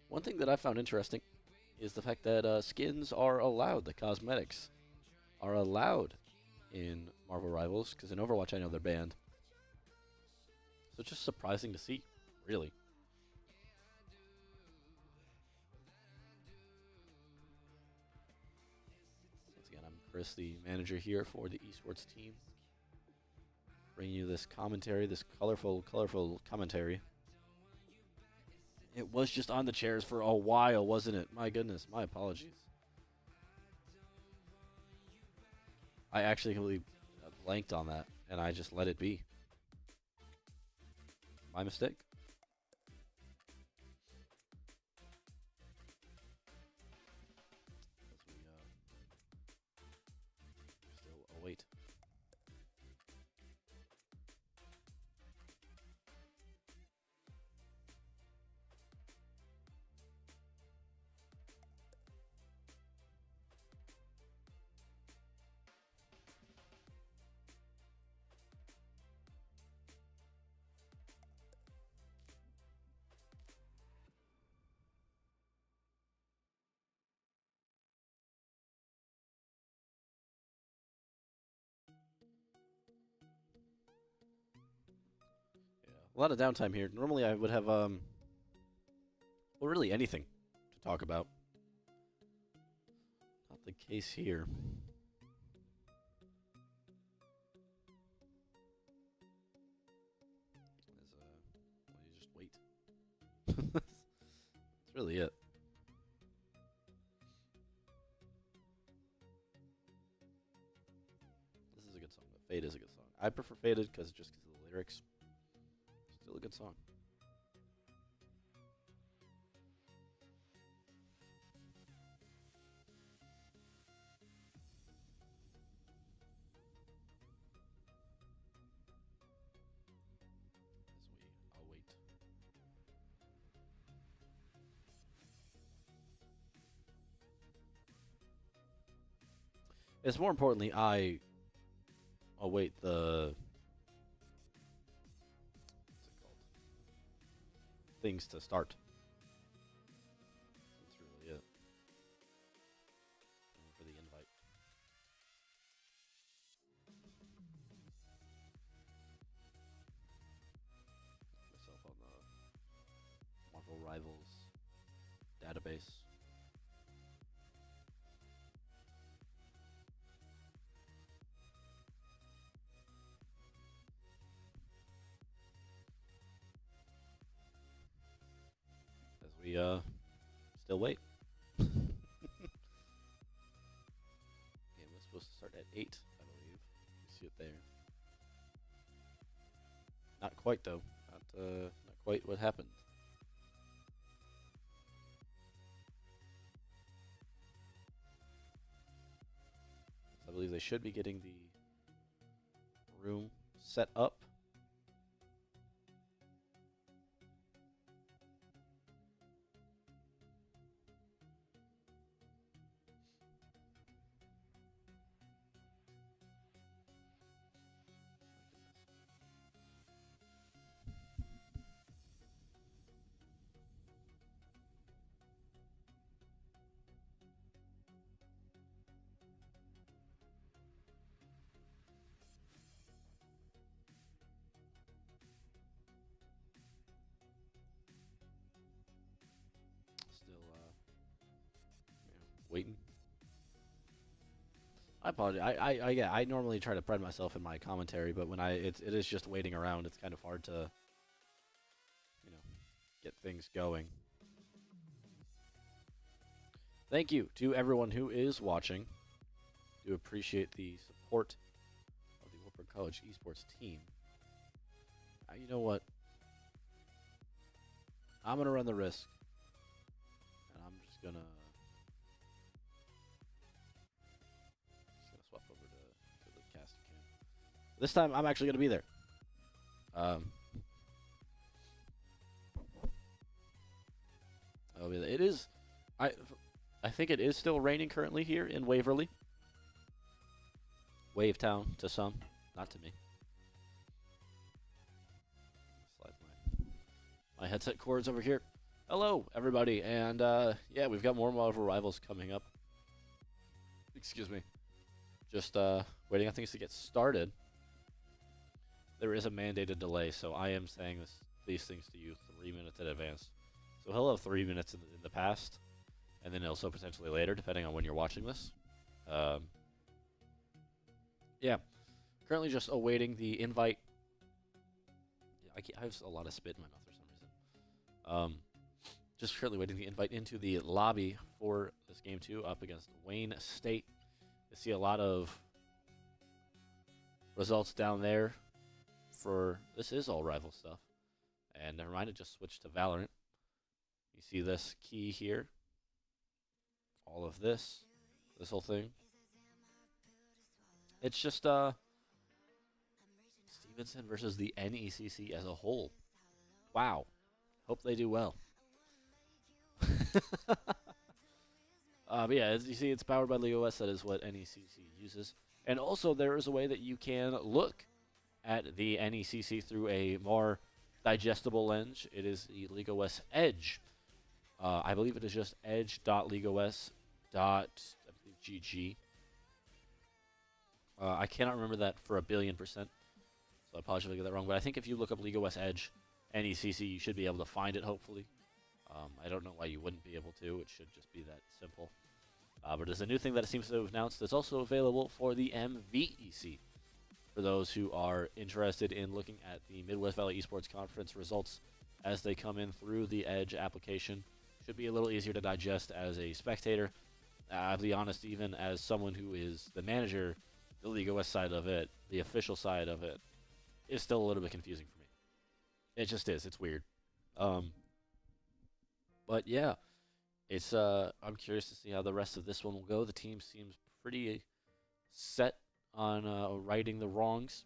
One thing that I found interesting is the fact that skins are allowed. The cosmetics are allowed in Marvel Rivals, because in Overwatch I know they're banned. So it's just surprising to see, really. Once again, I'm Chris, the manager here for the esports team, bringing you this commentary, this colorful commentary. It was just on the chairs for a while, wasn't it? My goodness, my apologies. I actually completely blanked on that, and I just let it be. My mistake. As we still await. A lot of downtime here. Normally I would have, well, really anything to talk about. Not the case here. Well, you just wait. That's really it. This is a good song. Fade is a good song. I prefer Faded just because of the lyrics. Still a good song. It's more importantly, I await the what's it called? Things to start. That's really it. For the invite. Myself on the Marvel Rivals database. As we still wait. Game was supposed to start at 8, I believe. You see it there. Not quite though. Not quite what happened. I believe they should be getting the room set up. Still, waiting. I apologize. I normally try to pride myself in my commentary, but when it is just waiting around, it's kind of hard to, get things going. Thank you to everyone who is watching. Do appreciate the support of the Wartburg College esports team. You know what? I'm gonna run the risk, and I'm just gonna swap over to the cast cam. This time, I'm actually gonna be there. It is. I think it is still raining currently here in Waverly. Wavetown to some, not to me. Slide my headset cords over here. Hello, everybody, and yeah, we've got more Marvel Rivals coming up. Excuse me. Just waiting on things to get started. There is a mandated delay, so I am saying these things to you 3 minutes in advance. So he'll have 3 minutes in the past, and then also potentially later, depending on when you're watching this. Yeah, currently just awaiting the invite. I have a lot of spit in my mouth for some reason. Just currently waiting the invite into the lobby for this game 2 up against Wayne State. You see a lot of results down there for this is all rival stuff. And never mind, it just switched to Valorant. You see this key here. All of this whole thing. It's just Stevenson versus the NECC as a whole. Wow. Hope they do well. But yeah, as you see, it's powered by LeagueOS. That is what NECC uses. And also, there is a way that you can look at the NECC through a more digestible lens. It is the LeagueOS Edge. I believe it is just edge.leagueos.gg. I cannot remember that for 1,000,000,000%, so I apologize if I get that wrong. But I think if you look up LeagueOS Edge, NECC, you should be able to find it, hopefully. I don't know why you wouldn't be able to. It should just be that simple. But there's a new thing that it seems to have announced that's also available for the MVEC. For those who are interested in looking at the Midwest Valley Esports Conference results as they come in through the Edge application. Should be a little easier to digest as a spectator. I'll be honest, even as someone who is the manager, the LeagueOS side of it, the official side of it, is still a little bit confusing for me. It just is. It's weird. But yeah, it's I'm curious to see how the rest of this one will go. The team seems pretty set on righting the wrongs.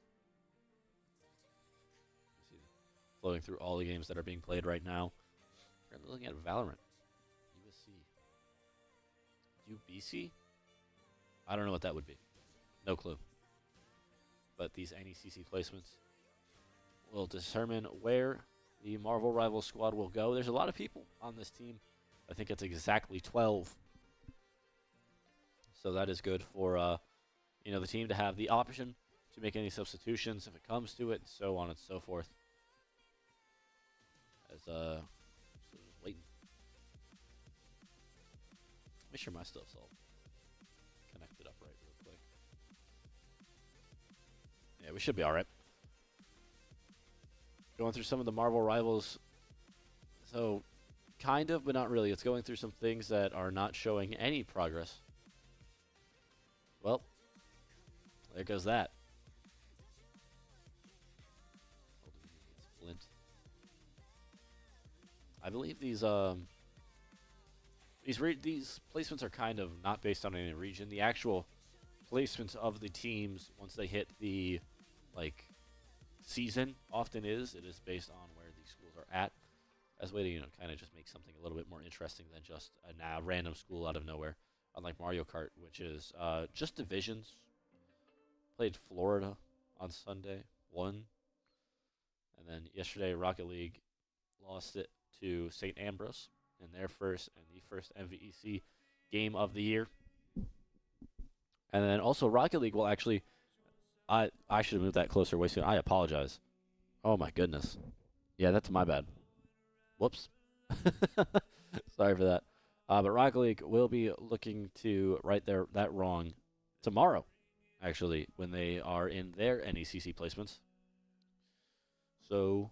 Flowing through all the games that are being played right now. We're looking at Valorant. USC. UBC? I don't know what that would be. No clue. But these NECC placements will determine where the Marvel Rivals squad will go. There's a lot of people on this team. I think it's exactly 12. So that is good for the team to have the option to make any substitutions if it comes to it, and so on and so forth. As so just waiting. Make sure my stuff's all connected up right real quick. Yeah, we should be all right. Going through some of the Marvel Rivals. So, kind of, but not really. It's going through some things that are not showing any progress. Well, there goes that. Flint. I believe these placements are kind of not based on any region. The actual placements of the teams once they hit the season often is based on where the schools are at, as a way to kind of just make something a little bit more interesting than just a random school out of nowhere. Unlike Mario Kart, which is just divisions. Played Florida on Sunday, won, and then yesterday Rocket League lost it to St. Ambrose in their first MVEC game of the year. And then also Rocket League will actually, I should have moved that closer way soon. I apologize. Oh my goodness. Yeah, that's my bad. Whoops. Sorry for that. But Rocket League will be looking to right that wrong tomorrow, actually, when they are in their NECC placements. So,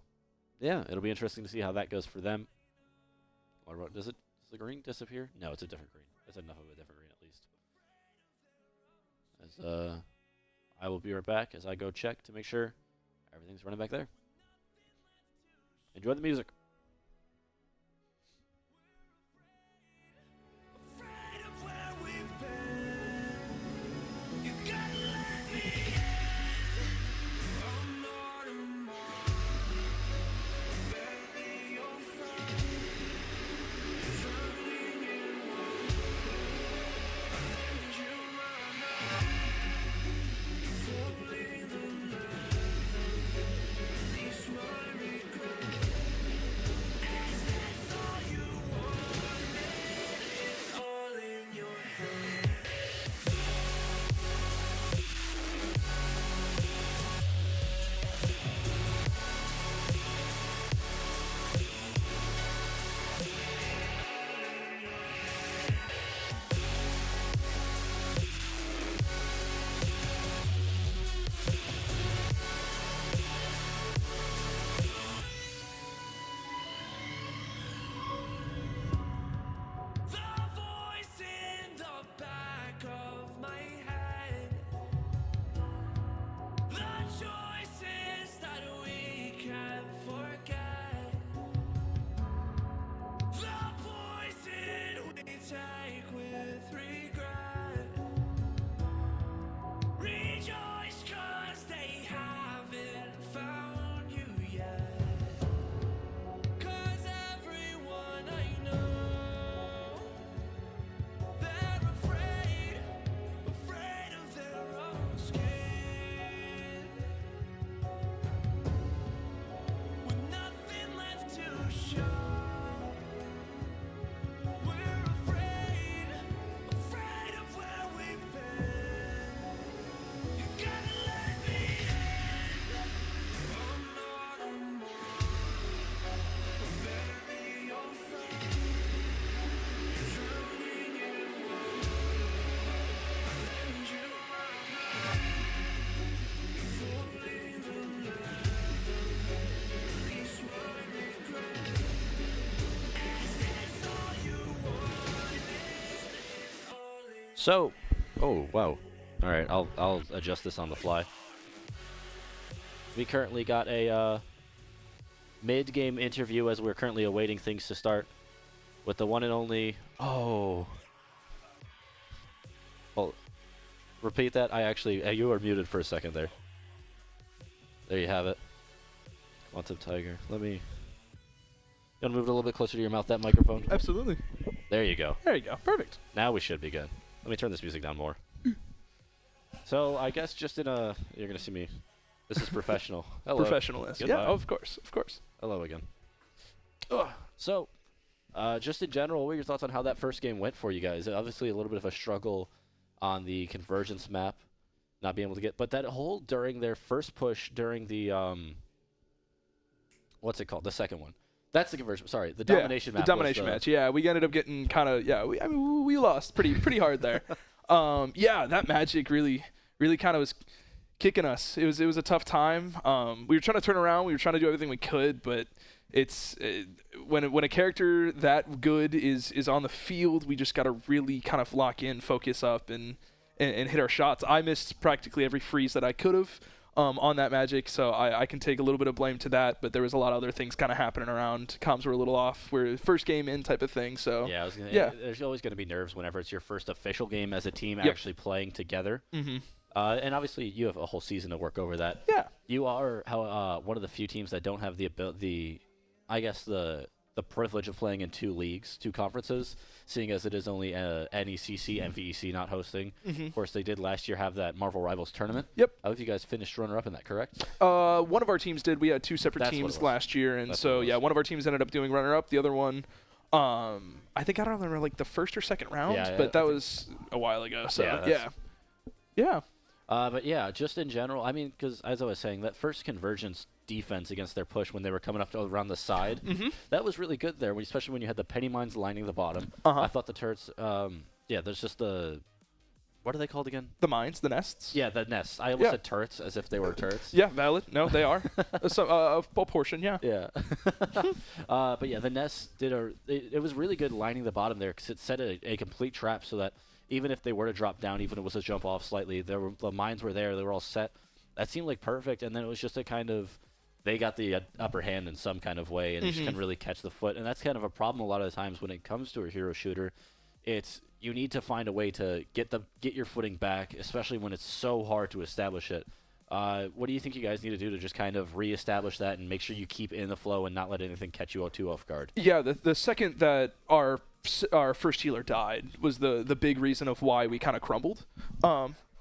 yeah, it'll be interesting to see how that goes for them. What about, does the green disappear? No, it's a different green. It's enough of a different green, at least. As I will be right back as I go check to make sure everything's running back there. Enjoy the music. So, oh wow, all right, I'll adjust this on the fly. We currently got a mid-game interview as we're currently awaiting things to start with the one and only. Oh, well, repeat that. I actually, you were muted for a second there. There you have it. Quantum Tiger. Let me. You want to move it a little bit closer to your mouth, that microphone? Absolutely. There you go. There you go. Perfect. Now we should be good. Let me turn this music down more. So I guess just in a, you're gonna see me. This is professional. Hello. Professionalness. Goodbye. Yeah, of course, of course. Hello again. Ugh. So, just in general, what are your thoughts on how that first game went for you guys? Obviously, a little bit of a struggle on the convergence map, not being able to get, but that whole during their first push during the what's it called? The second one. That's the conversion. Sorry, the domination map. The domination match. Yeah, we ended up getting kind of we lost pretty hard there. Yeah, that magic really kind of was kicking us. It was a tough time. We were trying to turn around. We were trying to do everything we could, but when a character that good is on the field, we just got to really kind of lock in, focus up, and hit our shots. I missed practically every freeze that I could have. On that magic, so I can take a little bit of blame to that, but there was a lot of other things kind of happening around. Comms were a little off. We're first game in type of thing, so yeah, there's always going to be nerves whenever it's your first official game as a team actually playing together. Mm-hmm. And obviously you have a whole season to work over that. Yeah. You are one of the few teams that don't have the privilege of playing in two leagues, two conferences, seeing as it is only NECC and VEC not hosting. Mm-hmm. Of course, they did last year have that Marvel Rivals tournament. Yep. I believe you guys finished runner-up in that, correct? One of our teams did. We had two separate That's what it teams was. last year, and That's so what it yeah, was. one of our teams ended up doing runner-up. The other one, I think I don't remember like the first or second rounds, Yeah, but that was a while ago. So Yeah, yeah. But yeah, just in general, I mean, because as I was saying, that first convergence defense against their push when they were coming up to around the side, that was really good there, especially when you had the penny mines lining the bottom. I thought the turrets, there's just the, what are they called again? The mines, the nests. Yeah, the nests. I almost said turrets as if they were turrets. Yeah, valid. No, they are. A portion, yeah. Yeah. But yeah, the nests it was really good lining the bottom there because it set a complete trap so that even if they were to drop down, even if it was a jump off slightly, the mines were there. They were all set. That seemed like perfect. And then it was just a kind of, they got the upper hand in some kind of way, and you just couldn't really catch the foot. And that's kind of a problem a lot of the times when it comes to a hero shooter. It's you need to find a way to get your footing back, especially when it's so hard to establish it. What do you think you guys need to do to just kind of reestablish that and make sure you keep in the flow and not let anything catch you too off guard? Yeah, the second that our first healer died was the big reason of why we kind of crumbled.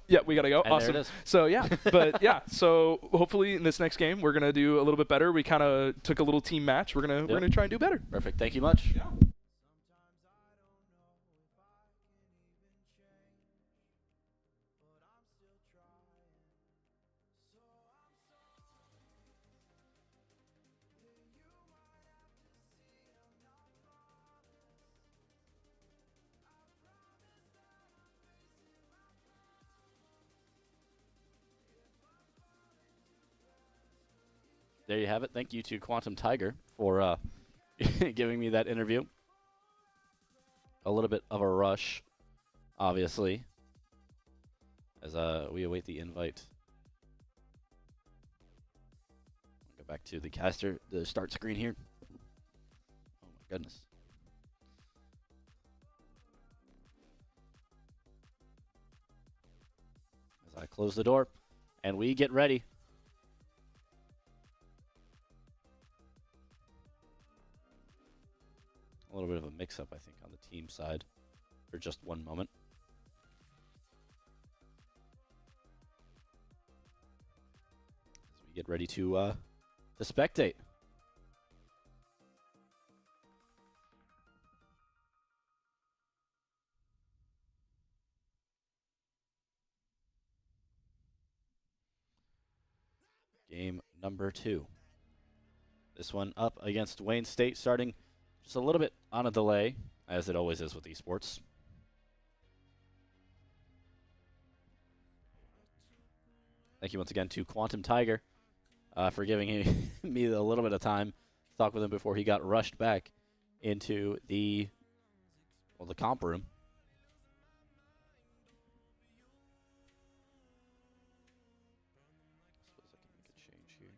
Yeah, we gotta go. And awesome. there it is. So yeah, but yeah, so hopefully in this next game we're gonna do a little bit better. We kind of took a little team match. We're gonna try and do better. Perfect. Thank you much. Yeah. There you have it. Thank you to Quantum Tiger for giving me that interview. A little bit of a rush, obviously, as we await the invite. Go back to the start screen here. Oh my goodness. As I close the door, and we get ready. A little bit of a mix-up, I think, on the team side for just one moment. As we get ready to spectate. Game number 2. This one up against Wayne State, starting just a little bit on a delay, as it always is with esports. Thank you once again to Quantum Tiger for giving me a little bit of time to talk with him before he got rushed back into the comp room. Suppose I can make a change here.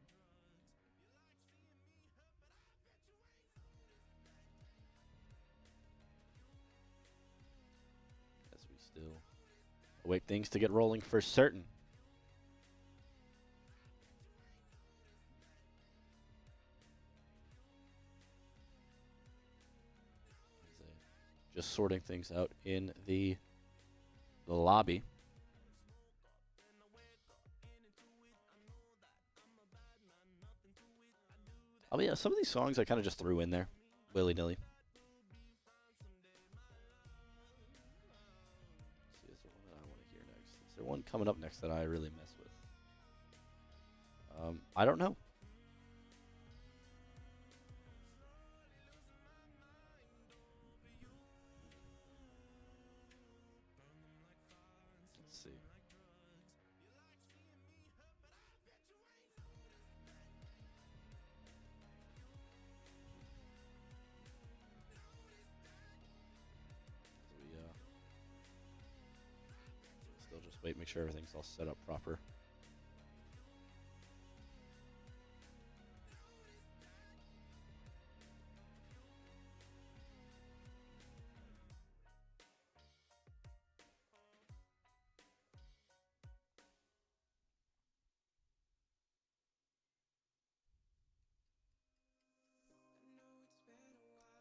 As we still await things to get rolling for certain. Just sorting things out in the lobby. I mean, some of these songs I kind of just threw in there, willy-nilly. See, is there one that I want to hear next? Is there one coming up next that I really mess with? I don't know. Let's see. Still just wait, make sure everything's all set up proper.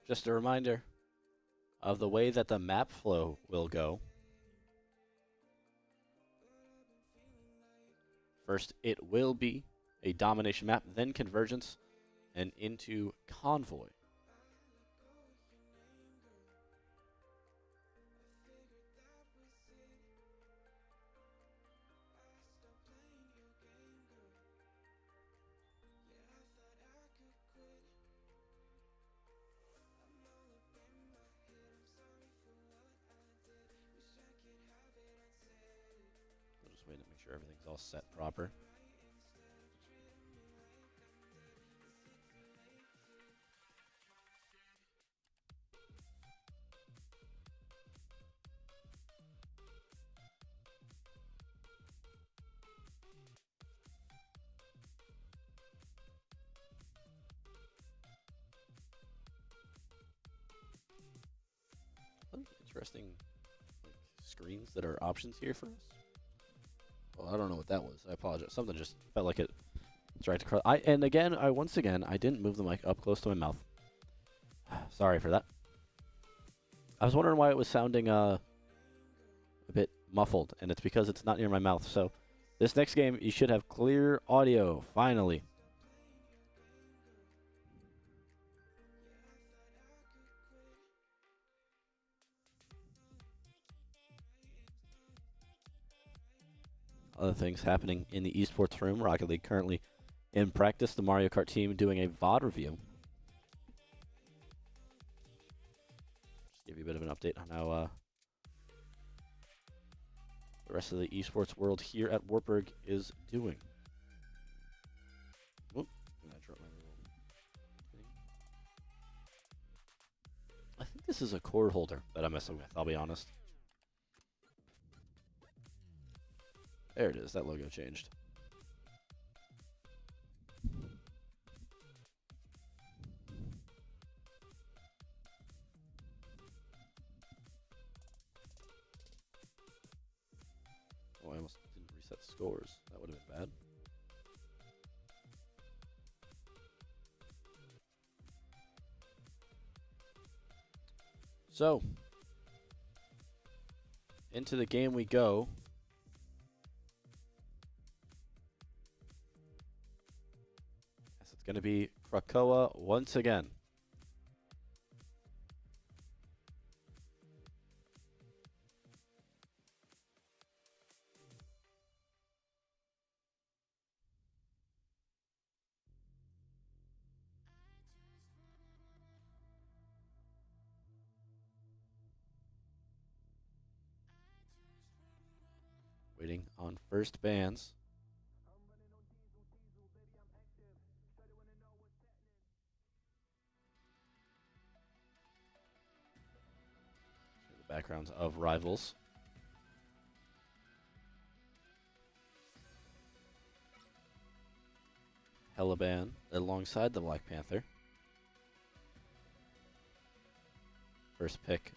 Just a reminder of the way that the map flow will go. First, it will be a domination map, then convergence, and into convoy. We'll just wait to make sure everything's all set proper. Interesting screens that are options here for us. Well, I don't know what that was. I apologize. Something just felt like it dragged across. And again, once again, I didn't move the mic up close to my mouth. Sorry for that. I was wondering why it was sounding a bit muffled, and it's because it's not near my mouth. So this next game, you should have clear audio, finally. Other things happening in the esports room. Rocket League currently in practice. The Mario Kart team doing a VOD review. Just give you a bit of an update on how the rest of the esports world here at Wartburg is doing. Whoop, I dropped my little thing. I think this is a cord holder that I'm messing with, I'll be honest. There it is. That logo changed. Oh, I almost didn't reset scores. That would have been bad. So, into the game we go. Going to be Krakoa once again. Waiting on first bans. Backgrounds of rivals. Helaban alongside the Black Panther. First pick.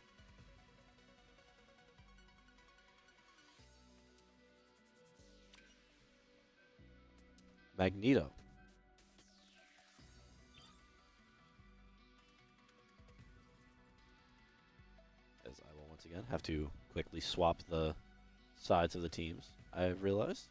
Magneto. As I will once again have to quickly swap the sides of the teams, I've realized.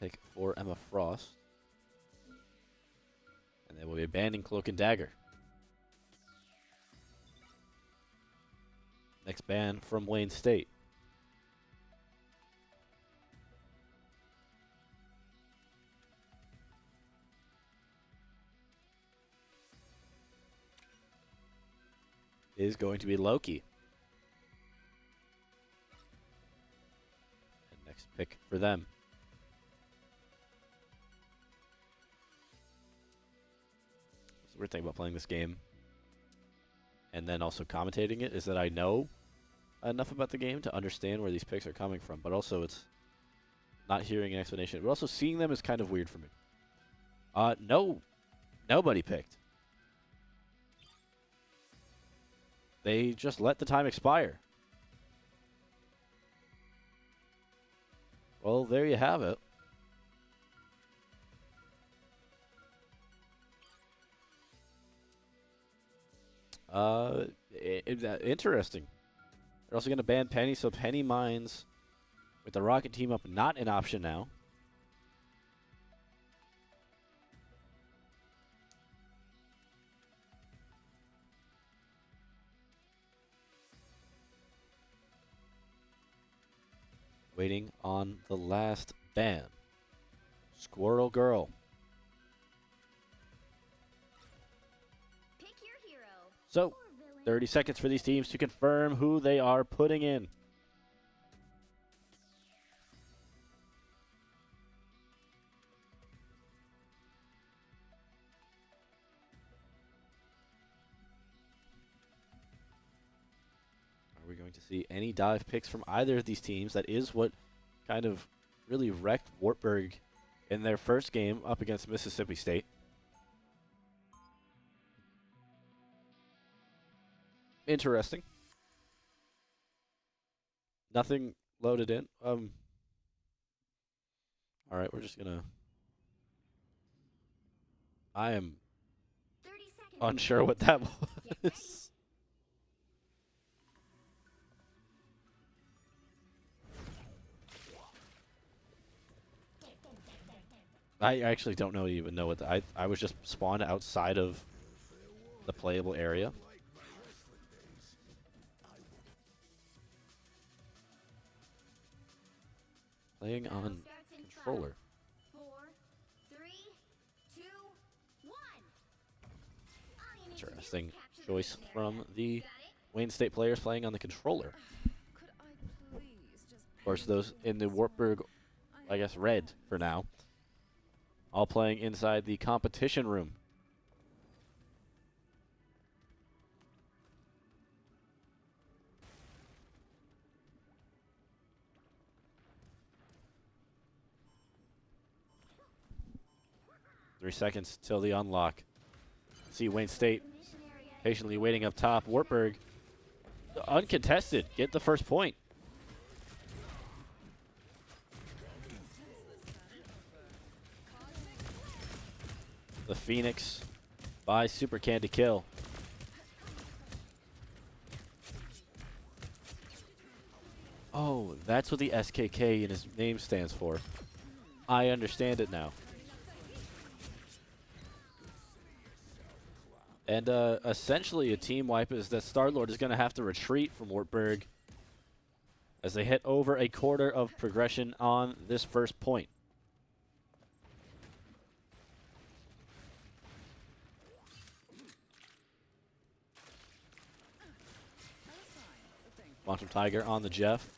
pick for Emma Frost. And they will be banning Cloak and Dagger. Next ban from Wayne State. Is going to be Loki. And next pick for them. The weird thing about playing this game and then also commentating it is that I know enough about the game to understand where these picks are coming from, but also it's not hearing an explanation. But also seeing them is kind of weird for me. Nobody picked. They just let the time expire. Well, there you have it. Interesting. They're also going to ban Penny, so Penny Mines with the Rocket team up not an option now. Waiting on the last ban. Squirrel Girl. Pick your hero. So, Or villain. 30 seconds for these teams to confirm who they are putting in. Are we going to see any dive picks from either of these teams? That is what kind of really wrecked Wartburg in their first game up against Mississippi State. Interesting. Nothing loaded in. All right, we're just gonna. I am 30 seconds. unsure what that Get ready. was. I actually don't even know what I was just spawned outside of the playable area. Playing on Starts in controller. 5, 4, 3, 2, 1. All you need to do is Interesting capture the choice mission from area. the Got it? Wayne State players playing on the controller. Could I please just Of course, those in the Wartburg, I guess, red for now, all playing inside the competition room. Three seconds till the unlock. See Wayne State The mission area is patiently waiting up top. Wartburg, uncontested, get the first point. The Phoenix by Super Candy kill. Oh, that's what the SKK in his name stands for. I understand it now. And essentially a team wipe is that Star-Lord is going to have to retreat from Wartburg as they hit over a quarter of progression on this first point. Quantum Tiger on the Jeff,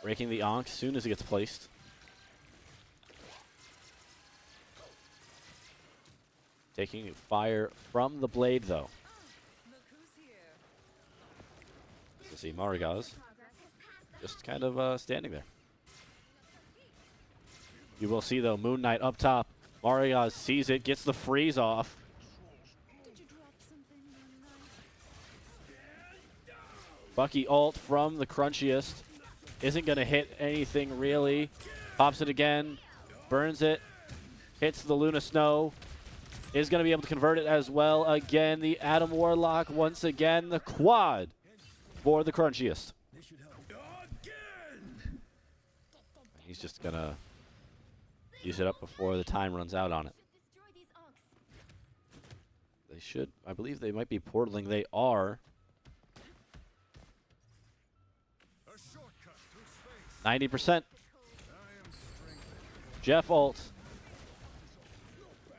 breaking the Onk as soon as it gets placed. Taking fire from the blade, though. look who's here. To see Marigaz progress has passed the just kind of standing there. You will see, though, Moon Knight up top. Marigaz sees it, gets the freeze off. Did you drop something, Moonlight? Bucky ult from the crunchiest. Isn't going to hit anything, really. Pops it again. Burns it. Hits the Luna Snow. Is going to be able to convert it as well. Again, the Adam Warlock. Once again, the quad for the crunchiest. Again! He's just going to use it up before the time runs out on it. Destroy these unks. They should. I believe they might be portaling. They are. 90%. Jeff ult.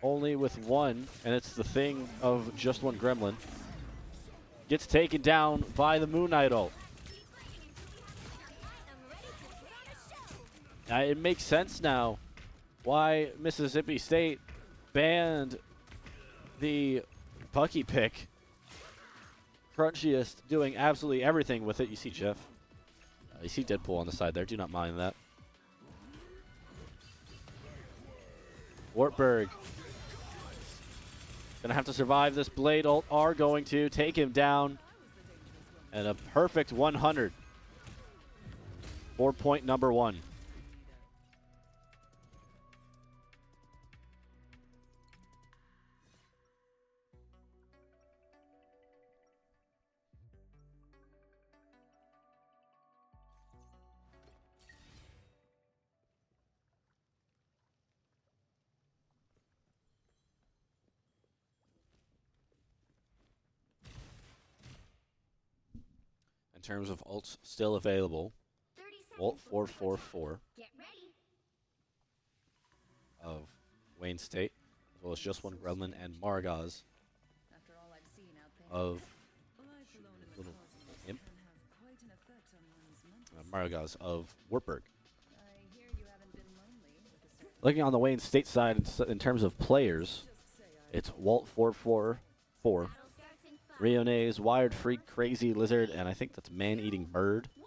Only with one, and it's the thing of just one gremlin. Gets taken down by the Moon Knight ult. It makes sense now why Mississippi State banned the Pucky pick. Crunchiest doing absolutely everything with it. You see Jeff. You see Deadpool on the side there. Do not mind that. Wartburg gonna have to survive this blade ult. Are going to take him down. And a perfect 100 for point number 1. In terms of ults still available, 30 seconds Ult before 444 Get ready. of Wayne State, as well as just one Gremlin and Maragaz After all I've seen out there, of life alone in the little cosmos imp. can have quite an effect on one's mental. Maragaz of Wartburg. I hear you haven't been lonely with a certain Looking on the Wayne State side in terms of players, just say it's Walt 444, Battle starts in 5. Riones, Wired Freak, Crazy Lizard, and I think that's Man-Eating Bird, 1.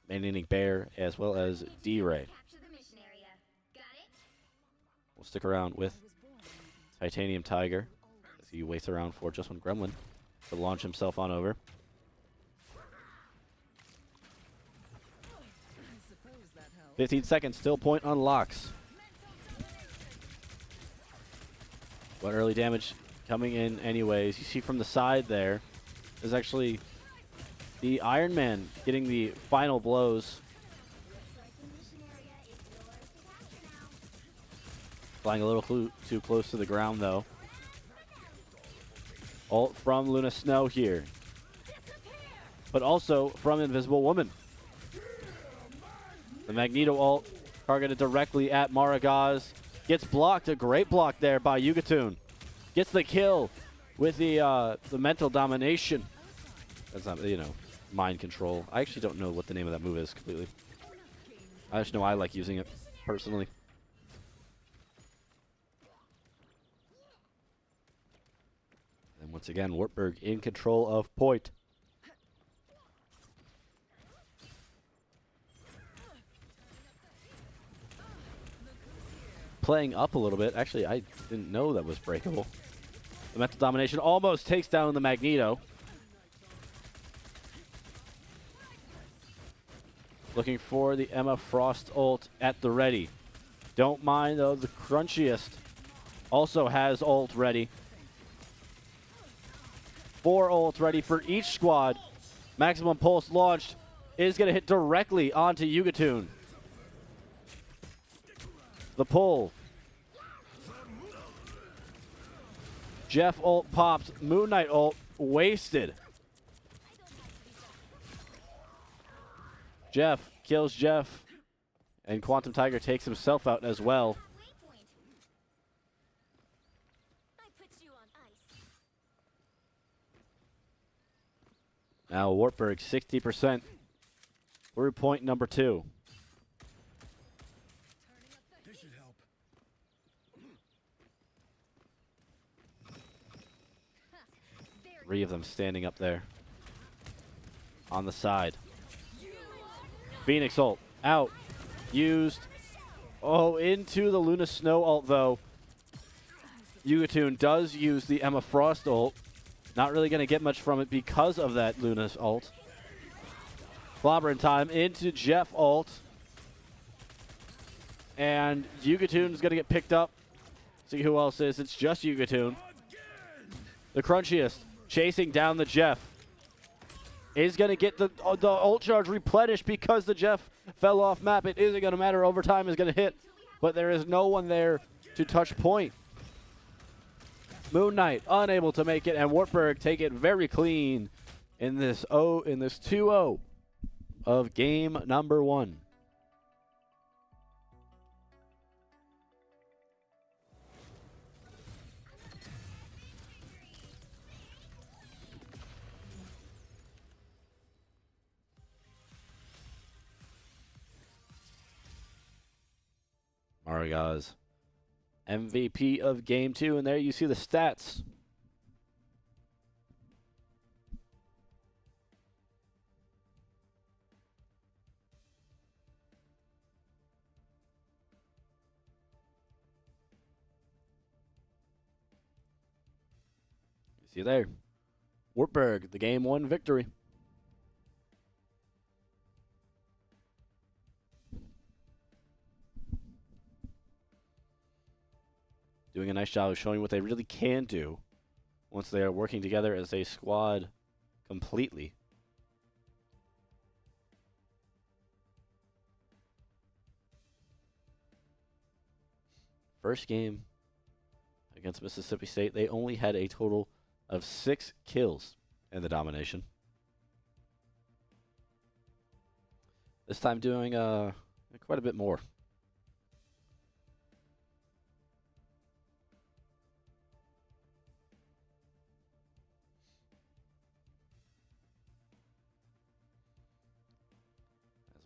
Man-Eating Bear, as well as D-Ray. Capture the mission area. Got it? We'll stick around with Titanium Tiger as he waits around for just one Gremlin to launch himself on over. I suppose that helps. 15 seconds, still point unlocks. But early damage coming in anyways. You see from the side there is actually the Iron Man getting the final blows. Looks like the mission area is yours to capture now. Flying a little too close to the ground though. Ult from Luna Snow here. But also from Invisible Woman. The Magneto ult targeted directly at Maragaz. Gets blocked. A great block there by Yugatoon. Gets the kill with the mental domination. That's not, mind control. I actually don't know what the name of that move is completely. I just know I like using it personally. And once again, Wartburg in control of point. Playing up a little bit. Actually, I didn't know that was breakable. The mental domination almost takes down the Magneto. Looking for the Emma Frost ult at the ready. Don't mind though, the Crunchiest also has ult ready. 4 ults ready for each squad. Maximum Pulse launched is going to hit directly onto Yugatoon. The pull. Jeff ult popped. Moon Knight ult wasted. Jeff kills Jeff. And Quantum Tiger takes himself out as well. Waypoint. I put you on ice. Now Wartburg 60%. Through point number 2. This should help. 3 of them standing up there. On the side. Phoenix ult out. Used. Oh, into the Luna Snow ult though. Yugatoon does use the Emma Frost ult. Not really going to get much from it because of that Luna's ult. Clobbering time into Jeff ult. And Yugatoon's going to get picked up. See who else is. It's just Yugatoon. The Crunchiest chasing down the Jeff. Is going to get the ult charge replenished because the Jeff fell off map. It isn't going to matter. Overtime is going to hit. but there is no one there to touch point. Moon Knight unable to make it, and Wartburg take it very clean in this 2-0 of game number 1. Maragaz, MVP of game 2, and there you see the stats. You see there, Wartburg, the game 1 victory. Doing a nice job of showing what they really can do once they are working together as a squad completely. First game against Mississippi State, they only had a total of 6 kills in the domination. This time doing quite a bit more.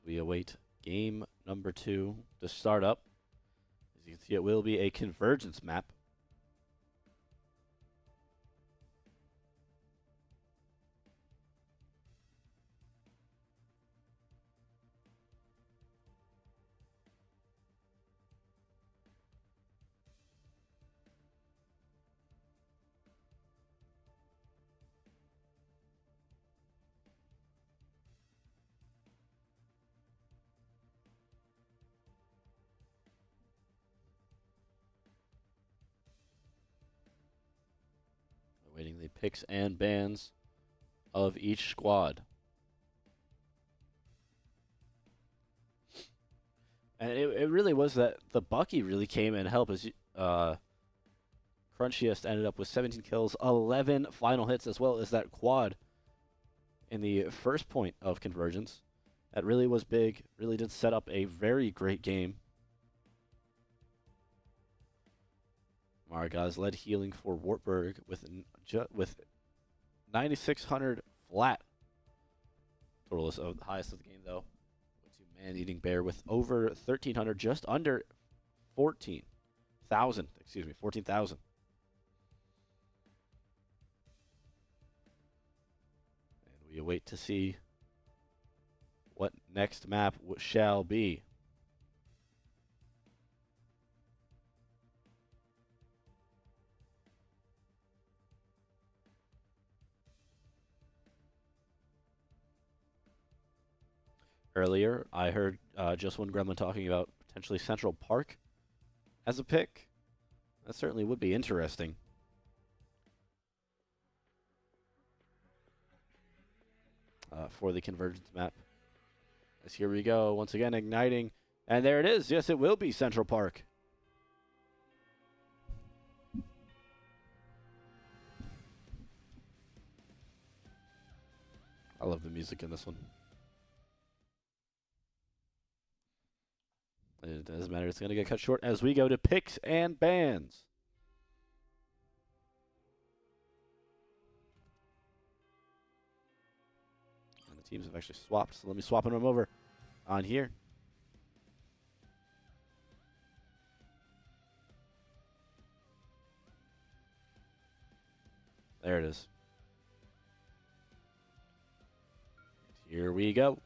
We await game number 2 to start up. As you can see, it will be a convergence map. Awaiting the picks and bans of each squad. And it really was that the Bucky really came and helped as Crunchiest ended up with 17 kills, 11 final hits, as well as that quad in the first point of convergence. That really was big, really did set up a very great game. Maragaz led healing for Wartburg with 9,600 flat. Total is the highest of the game, though. To Man-Eating Bear with over 1,300, just under 14,000. Excuse me, 14,000. And we await to see what next map shall be. Earlier, I heard Just One Gremlin talking about potentially Central Park as a pick. That certainly would be interesting. For the convergence map. As here we go, once again igniting. And there it is. Yes, it will be Central Park. I love the music in this one. It doesn't matter. It's going to get cut short as we go to picks and bans. And the teams have actually swapped, so let me swap them over on here. There it is. Here we go.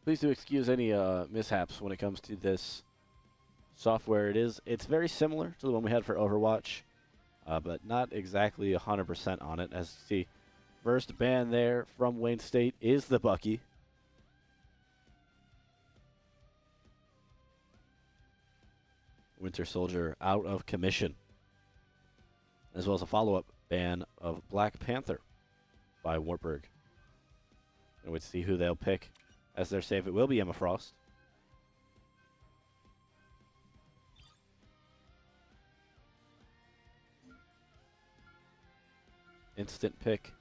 Please do excuse any mishaps when it comes to this software. It's very similar to the one we had for Overwatch, but not exactly 100% on it. As you see, first ban there from Wayne State is the Bucky. Winter Soldier out of commission, as well as a follow-up ban of Black Panther by Wartburg. And we'll see who they'll pick As their save, it will be Emma Frost. Instant pick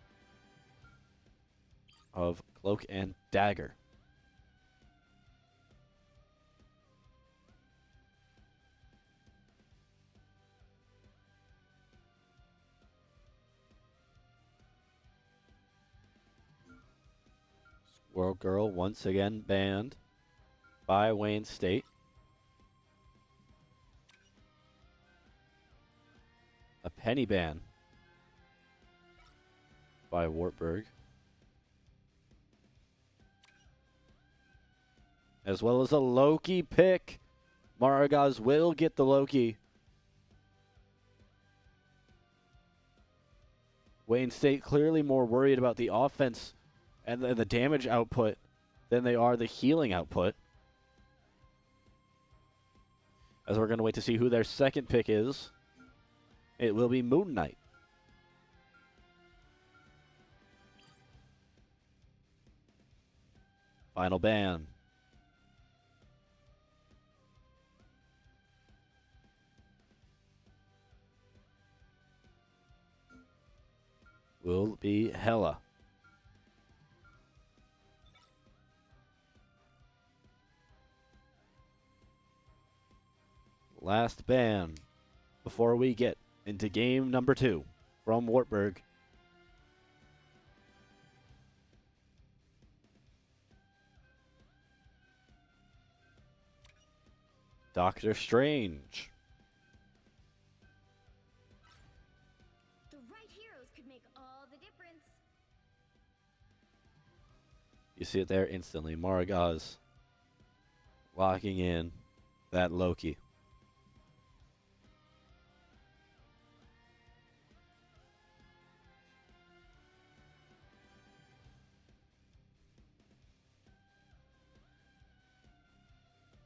of Cloak and Dagger. Squirrel Girl once again banned by Wayne State. A penny ban by Wartburg. As well as a Loki pick. Maragaz will get the Loki. Wayne State clearly more worried about the offense and the damage output than they are the healing output. As we're going to wait to see who their second pick is. It will be Moon Knight. Final ban. Will be Hela. Last ban before we get into game number 2 from Wartburg. Doctor Strange. The right heroes could make all the difference. You see it there instantly. Maragaz locking in that Loki.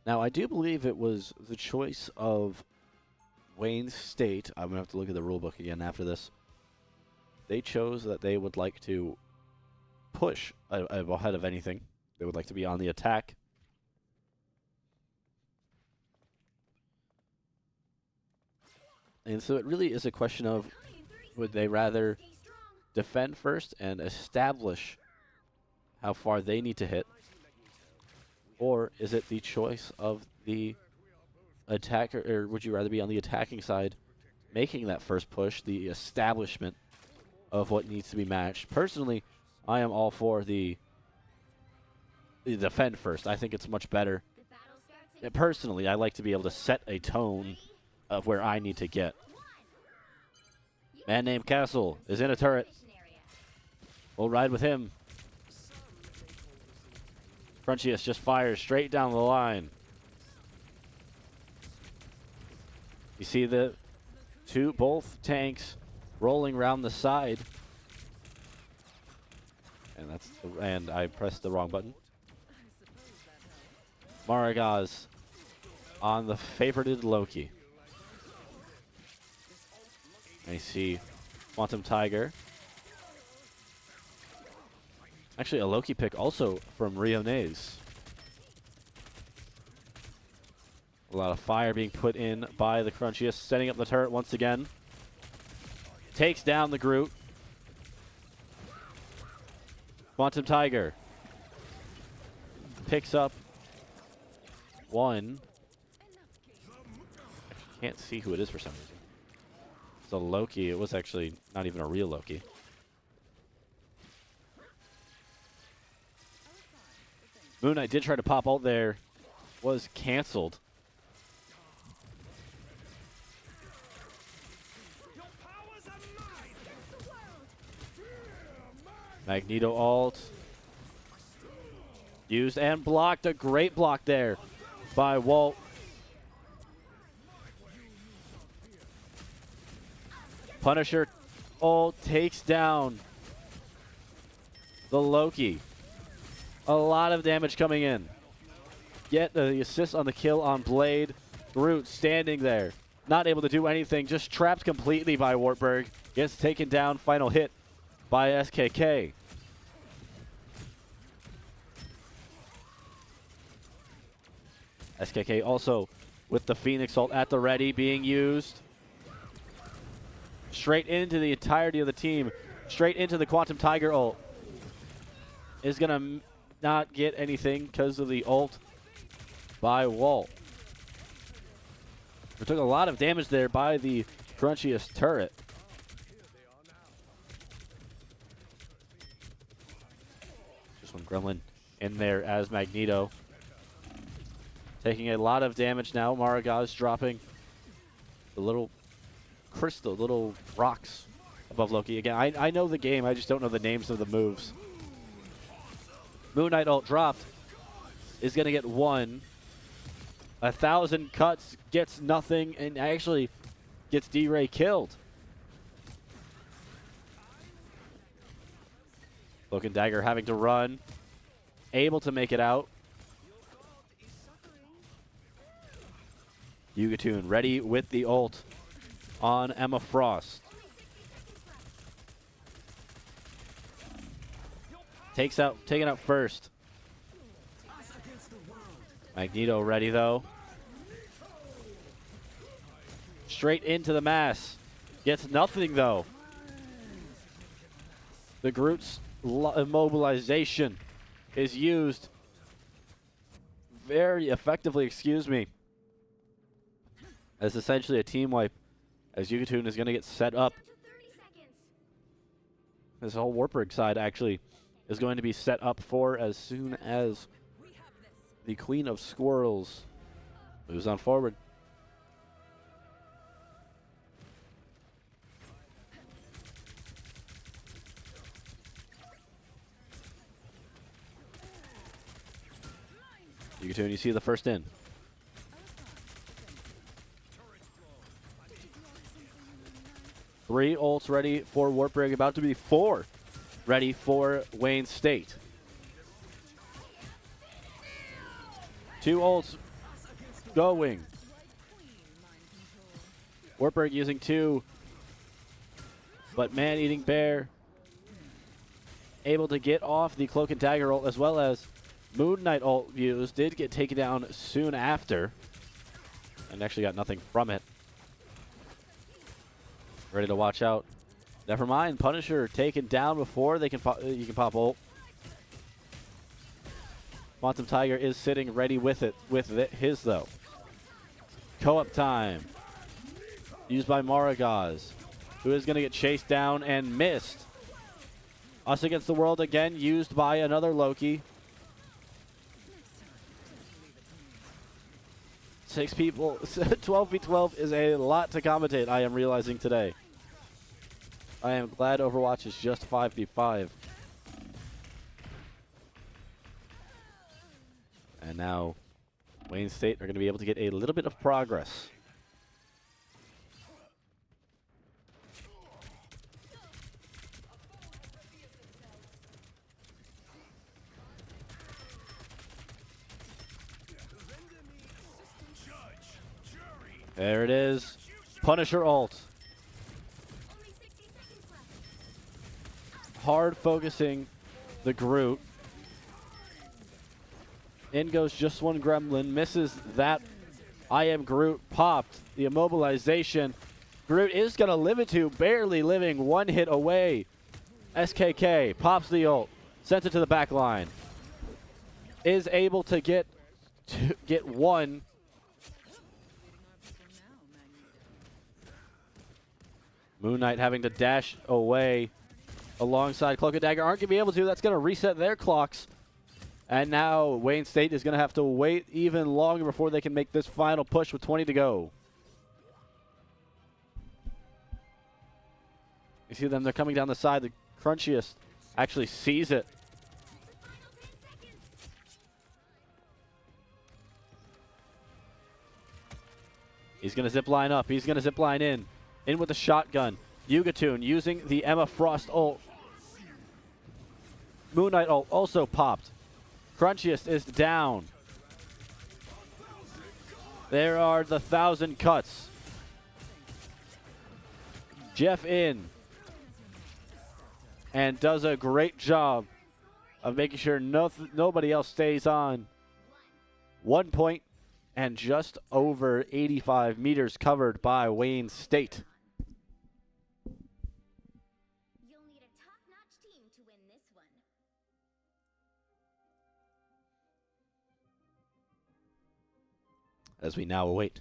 Now, I do believe it was the choice of Wayne State. I'm going to have to look at the rulebook again after this. They chose that they would like to push ahead of anything. They would like to be on the attack. And so it really is a question of, would they rather defend first and establish how far they need to hit? Or is it the choice of the attacker, or would you rather be on the attacking side, making that first push, the establishment of what needs to be matched? Personally, I am all for the defend first. I think it's much better. And personally, I like to be able to set a tone of where I need to get. Man named Castle is in a turret. We'll ride with him. Crunchiest just fires straight down the line. You see the both tanks rolling around the side. And I pressed the wrong button. Maragaz on the favorited Loki. I see Quantum Tiger. Actually, a Loki pick also from Rio Nays. A lot of fire being put in by the Crunchiest, setting up the turret once again. Takes down the Groot. Quantum Tiger picks up one. I can't see who it is for some reason. It's a Loki. It was actually not even a real Loki. Moon Knight did try to pop ult there. Was canceled. Magneto ult. Used and blocked. A great block there by Walt. Punisher ult takes down the Loki. A lot of damage coming in. Yet the assist on the kill on Blade. Groot standing there. Not able to do anything. Just trapped completely by Wartburg. Gets taken down. Final hit by SKK. SKK also with the Phoenix ult at the ready being used. Straight into the entirety of the team. Straight into the Quantum Tiger ult. Is going to not get anything because of the ult by Walt. We took a lot of damage there by the crunchiest turret. Just one Gremlin in there as Magneto. Taking a lot of damage now. Maragaz dropping the little crystal, little rocks above Loki. Again, I know the game, I just don't know the names of the moves. Moon Knight ult dropped. Is going to get one. 1,000 cuts, gets nothing, and actually gets D-Ray killed. Cloak and Dagger having to run. Able to make it out. Yugatoon ready with the ult on Emma Frost. Taken out first. Magneto ready though. Straight into the mass. Gets nothing though. The Groot's immobilization is used very effectively, excuse me. As essentially a team wipe. As Yugatoon is going to get set up. This whole Wartburg side actually is going to be set up for as soon as the Queen of Squirrels moves on forward. Yugatoon, you see the first in. Three ults ready for Wartburg, about to be 4 ready for Wayne State. 2 ults going. Wartburg using 2, but Man-Eating Bear able to get off the Cloak and Dagger ult, as well as Moon Knight ult used. Did get taken down soon after, and actually got nothing from it. Ready to watch out. Never mind, Punisher taken down before they can you can pop ult. Quantum Tiger is sitting ready with it, his though. Co-op time. Used by Maragaz, who is going to get chased down and missed. Us Against the World again, used by another Loki. 6 people, 12v12 is a lot to commentate, I am realizing today. I am glad Overwatch is just 5v5. And now, Wayne State are going to be able to get a little bit of progress. There it is. Punisher ult. Hard focusing the Groot. In goes just one Gremlin. Misses that. I am Groot. Popped. The immobilization. Groot is going to live it to. Barely living. 1 hit away. SKK pops the ult. Sends it to the back line. Is able to get one. Moon Knight having to dash away alongside Cloak and Dagger. Aren't going to be able to. That's going to reset their clocks. And now Wayne State is going to have to wait even longer before they can make this final push with 20 to go. You see them, they're coming down the side. The crunchiest actually sees it. He's going to zip line up. He's going to zip line in. In with the shotgun. Yugatoon using the Emma Frost ult. Moon Knight ult also popped. Crunchiest is down. There are the 1,000 cuts. Jeff in. And does a great job of making sure nobody else stays on. 1 point and just over 85 meters covered by Wayne State. You'll need a top-notch team to win this one. As we now await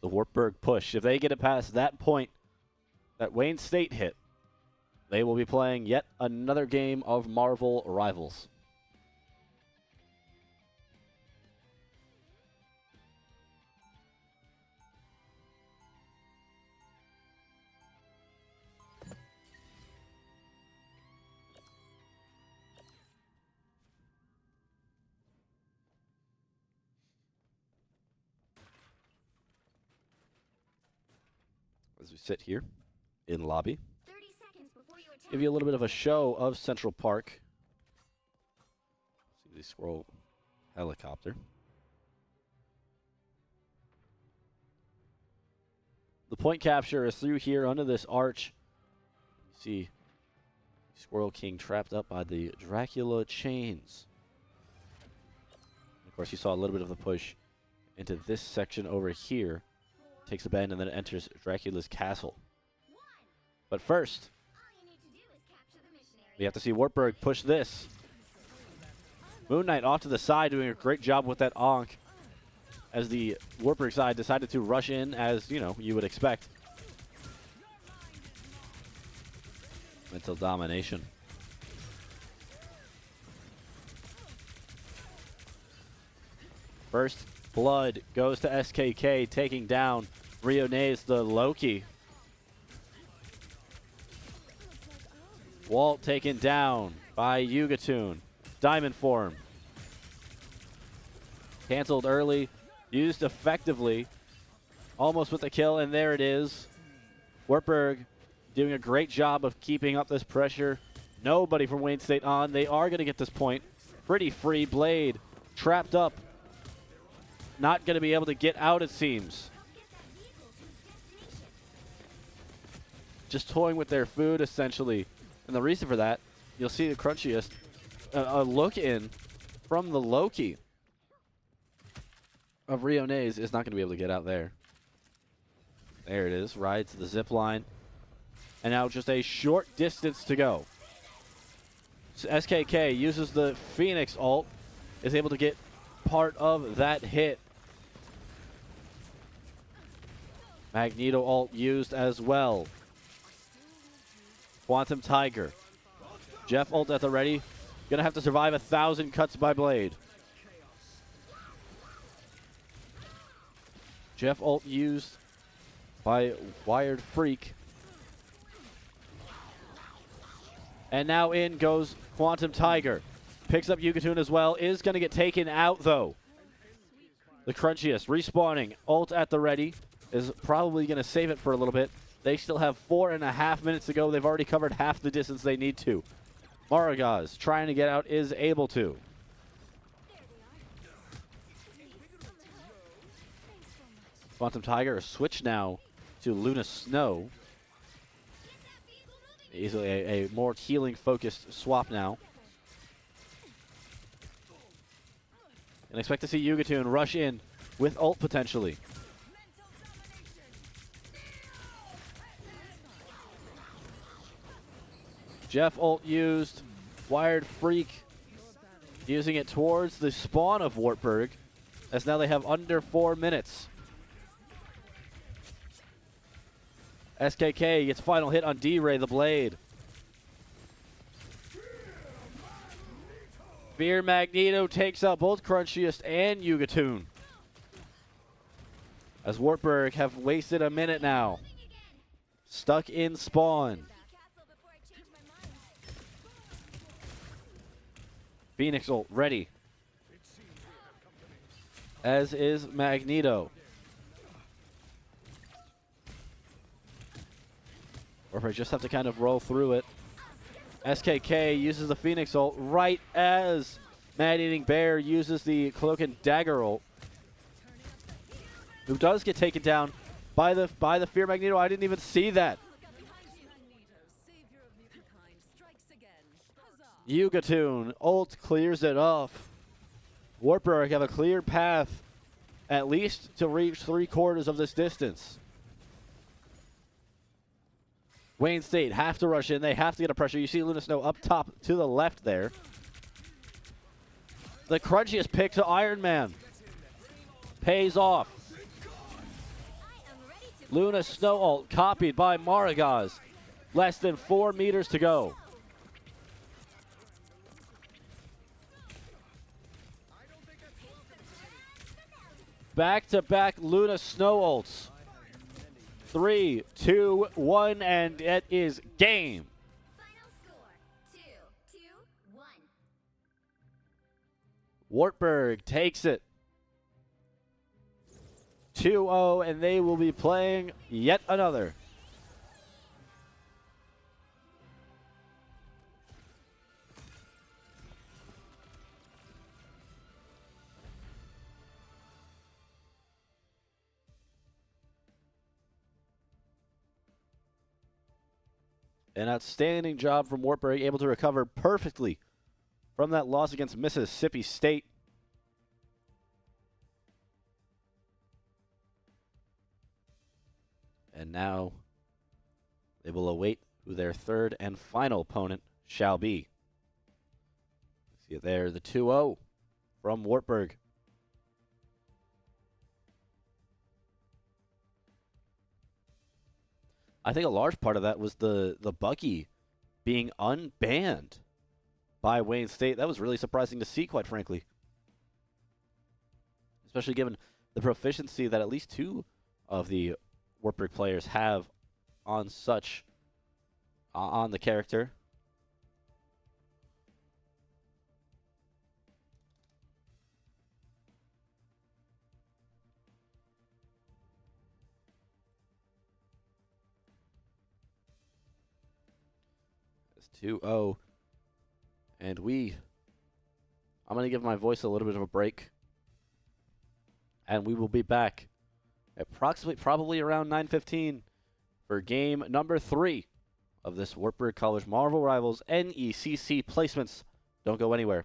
the Wartburg push. If they get it past that point that Wayne State hit, they will be playing yet another game of Marvel Rivals. As we sit here in lobby, 30 seconds before you attack. give you a little bit of a show of Central Park. See the squirrel helicopter. The point capture is through here under this arch. You see Squirrel King trapped up by the Dracula chains. Of course, you saw a little bit of the push into this section over here. Takes a bend and then it enters Dracula's castle. But first, All you need to do is capture the missionary. we have to see Wartburg push this. Moon Knight off to the side doing a great job with that Ankh as the Wartburg side decided to rush in as, you know, you would expect. Mental domination. First blood goes to SKK, taking down Riones the Loki. Walt taken down by Yugatoon. Diamond form. Canceled early, used effectively. Almost with the kill, and there it is. Wartburg doing a great job of keeping up this pressure. Nobody from Wayne State on. They are going to get this point. Pretty free. Blade trapped up. Not going to be able to get out, it seems. Just toying with their food, essentially. And the reason for that, you'll see the crunchiest. A look in from the Loki of Riones is not going to be able to get out there. There it is. Rides the zip line. And now just a short distance to go. So SKK uses the Phoenix ult. Is able to get part of that hit. Magneto ult used as well. Quantum Tiger. Jeff ult at the ready. Gonna have to survive 1,000 cuts by Blade. Jeff ult used by Wired Freak. And now in goes Quantum Tiger. Picks up Yugatoon as well. Is going to get taken out, though. The crunchiest respawning. Ult at the ready. Is probably going to save it for a little bit. They still have 4.5 minutes to go. They've already covered half the distance they need to. Maragaz trying to get out, is able to. Quantum Tiger switch now to Luna Snow. Easily a more healing focused swap now. And expect to see Yugatoon rush in with ult potentially. Jeff ult used. Wired Freak using it towards the spawn of Wartburg, as now they have under 4 minutes. SKK gets final hit on D-Ray the Blade. Fear Magneto takes out both Crunchiest and Yugatoon. As Wartburg have wasted a minute now. Stuck in spawn. Phoenix ult ready. As is Magneto. Wartburg just have to kind of roll through it. SKK uses the Phoenix ult right as Mad Eating Bear uses the Cloak and Dagger ult. Who does get taken down by the Fear Magneto. I didn't even see that. Yugatoon ult clears it off. Wartburg have a clear path at least to reach 3/4 of this distance. Wayne State have to rush in. They have to get a pressure. You see Luna Snow up top to the left there. The crunchiest pick to Iron Man. Pays off. Luna Snow ult copied by Maragaz. Less than 4 meters to go. Back-to-back Luna Snow ults. 3, 2, 1, and it is game. Final score 2-1. Wartburg takes it 2-0, and they will be playing yet another. An outstanding job from Wartburg, able to recover perfectly from that loss against Mississippi State. And now they will await who their third and final opponent shall be. See it there, the 2-0 from Wartburg. I think a large part of that was the Bucky being unbanned by Wayne State. That was really surprising to see, quite frankly. Especially given the proficiency that at least 2 of the Wartburg players have on such, on the character. It's 2-0. And I'm going to give my voice a little bit of a break. And we will be back approximately probably around 9:15 for game number 3 of this Wartburg College Marvel Rivals NECC placements. Don't go anywhere.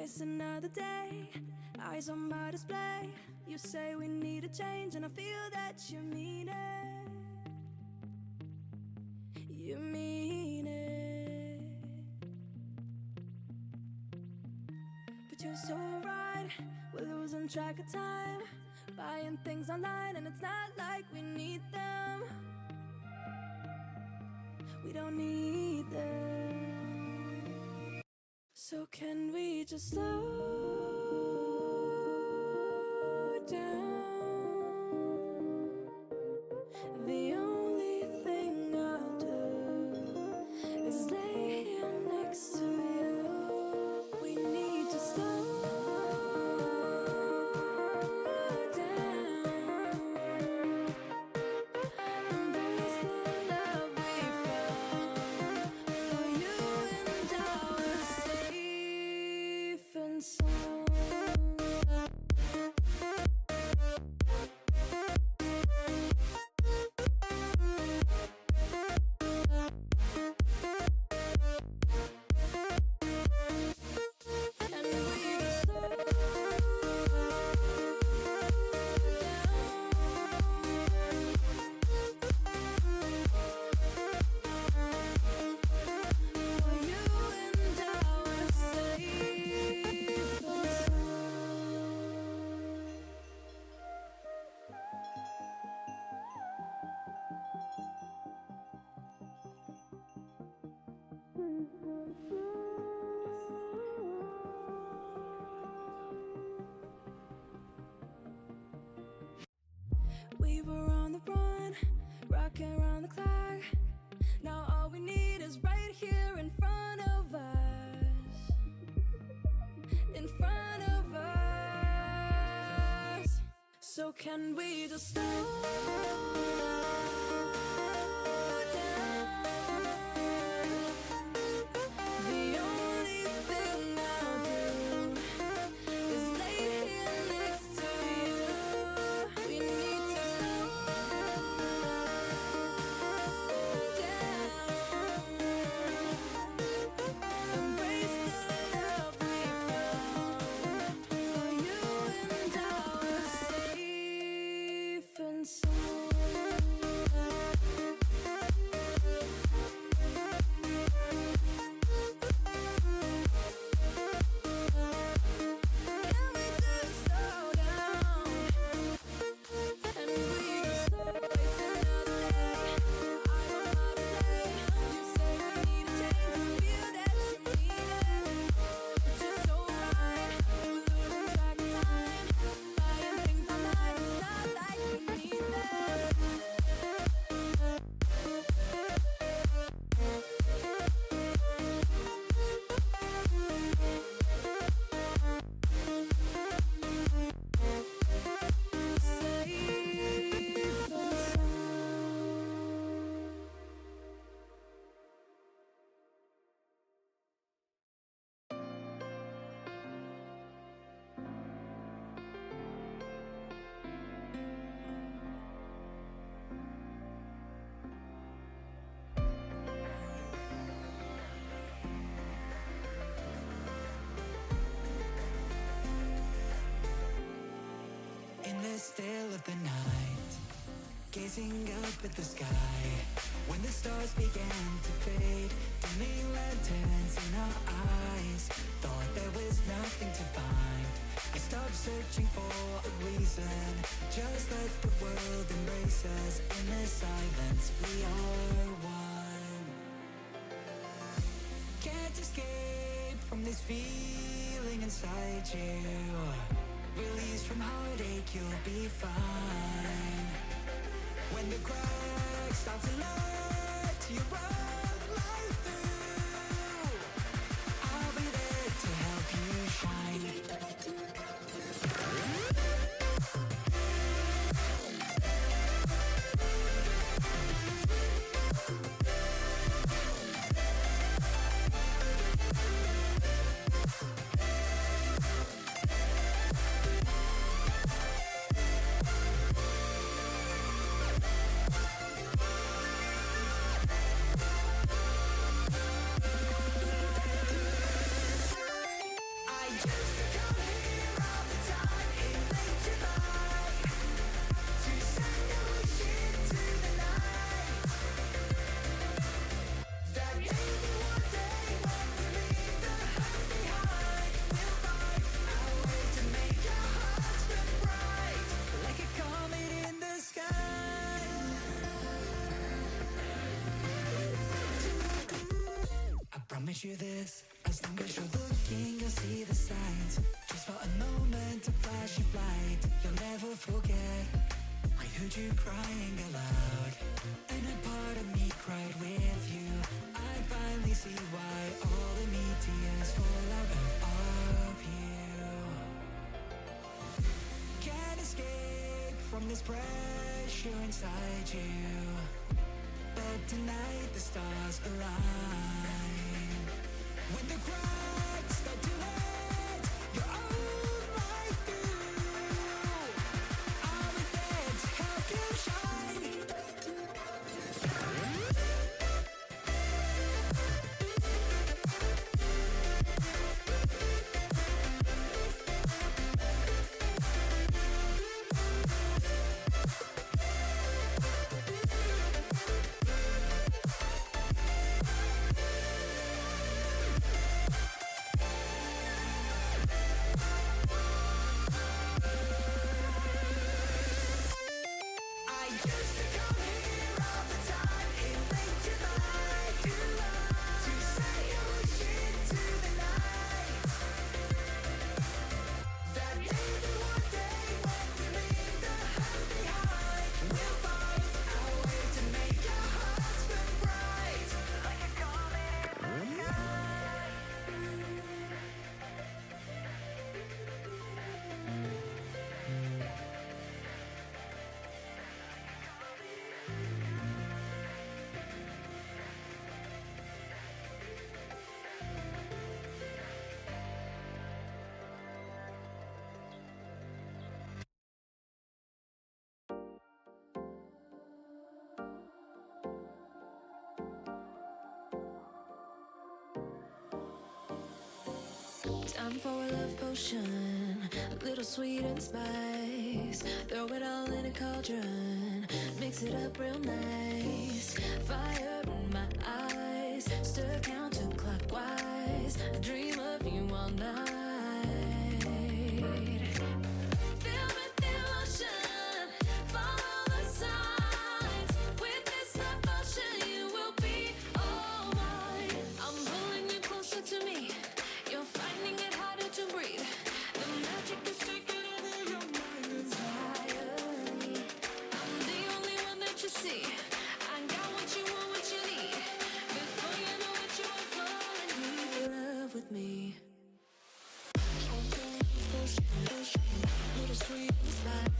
waste another day. Eyes on my display. You say we need a change, and I feel that you mean it. You mean it. But you're so right, we're losing track of time. Buying things online, and it's not like we need them. We don't need them. So can we just slow down? The only thing I'll do is lay here next to you. We need to slow down. Embrace the love we found. For you and I are safe and sound. And we just slow down. For you and I are safe and sound. We were on the run, rocking around the clock. Now all we need is right here in front of us. In front of us. So can we just slow down? The only thing I'll do is lay here next to you. We need to slow down. Embrace the love we found. For you and I are safe and sound. Can we just slow down? And we just slow waste another day. Eyes on my display. You say we need a change, and I feel that you mean it. But you're so right, we're losing track of time. Buying things online, it's not like we need them. Safe and sound. In the still of the night, gazing up at the sky, when the stars began to fade, dimming lanterns in our eyes, thought there was nothing to find. I stopped searching for a reason, just let the world embrace us. In the silence, we are one. Can't escape from this feeling inside you. Release from heartache, you'll be fine. When the cracks start to let you run light through, I'll be there to help you shine. promise you this. As long as you're looking, you'll see the signs. Just for a moment, a flash of light. You'll never forget. I heard you crying aloud, and a part of me cried with you. I finally see why all the meteors fall out of you. Can't escape from this pressure inside you, but tonight the stars align. When the cracks start to let your own light through, I'll be there to help you shine. Time for a love potion, a little sweet and spice. Throw it all in a cauldron, mix it up real nice. Fire in my eyes, stir counterclockwise. I dream of you all night. Feel with emotion, follow the signs. With this love potion, you will be all mine. I'm pulling you closer to me. You're finding it harder to breathe. The magic is taking over your mind entirely. I'm the only one that you see. I got what you want, what you need. Before you know it, you are falling deep in love with me. Little sweet spice.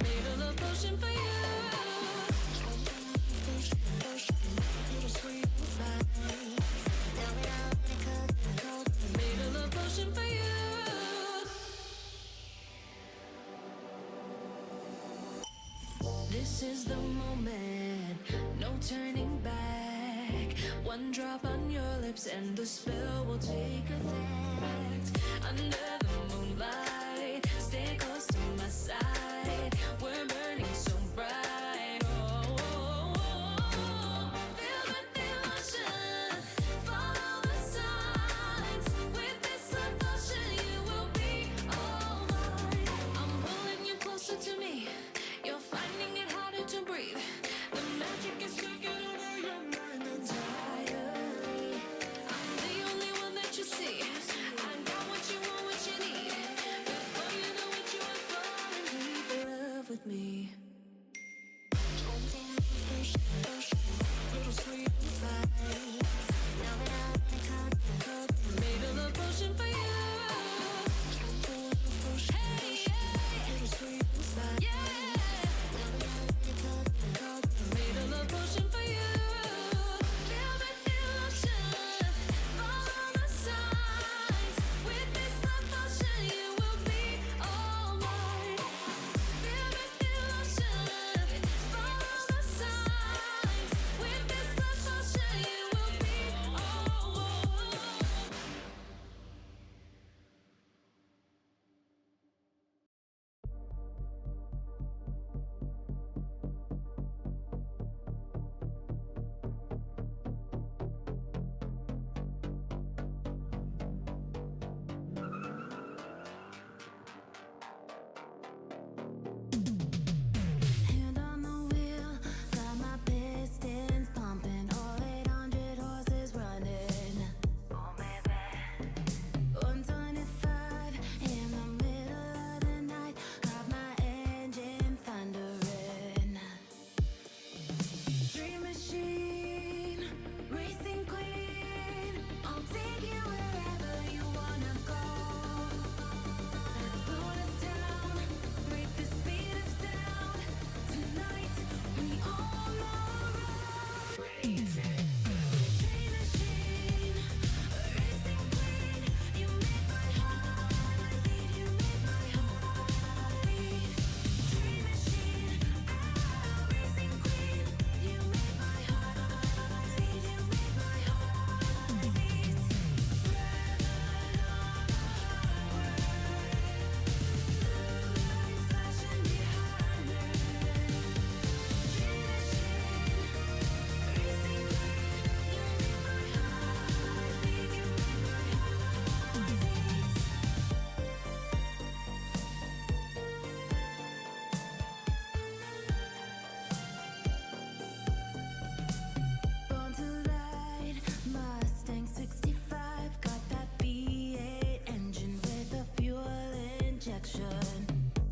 Made a love potion for you. Little sweet spice. Made a love potion for you. This is the moment, no turning back. One drop on your lips and the spell will take effect. Under the moonlight, stay close to my side. We're burning so bright. Oh, oh, oh. Feel the emotion, follow the signs. With this love potion, you will be all mine. I'm pulling you closer to me. You're finding it harder to breathe. The magic is taking over your mind entirely. I'm the only one that you see. I got what you want, what you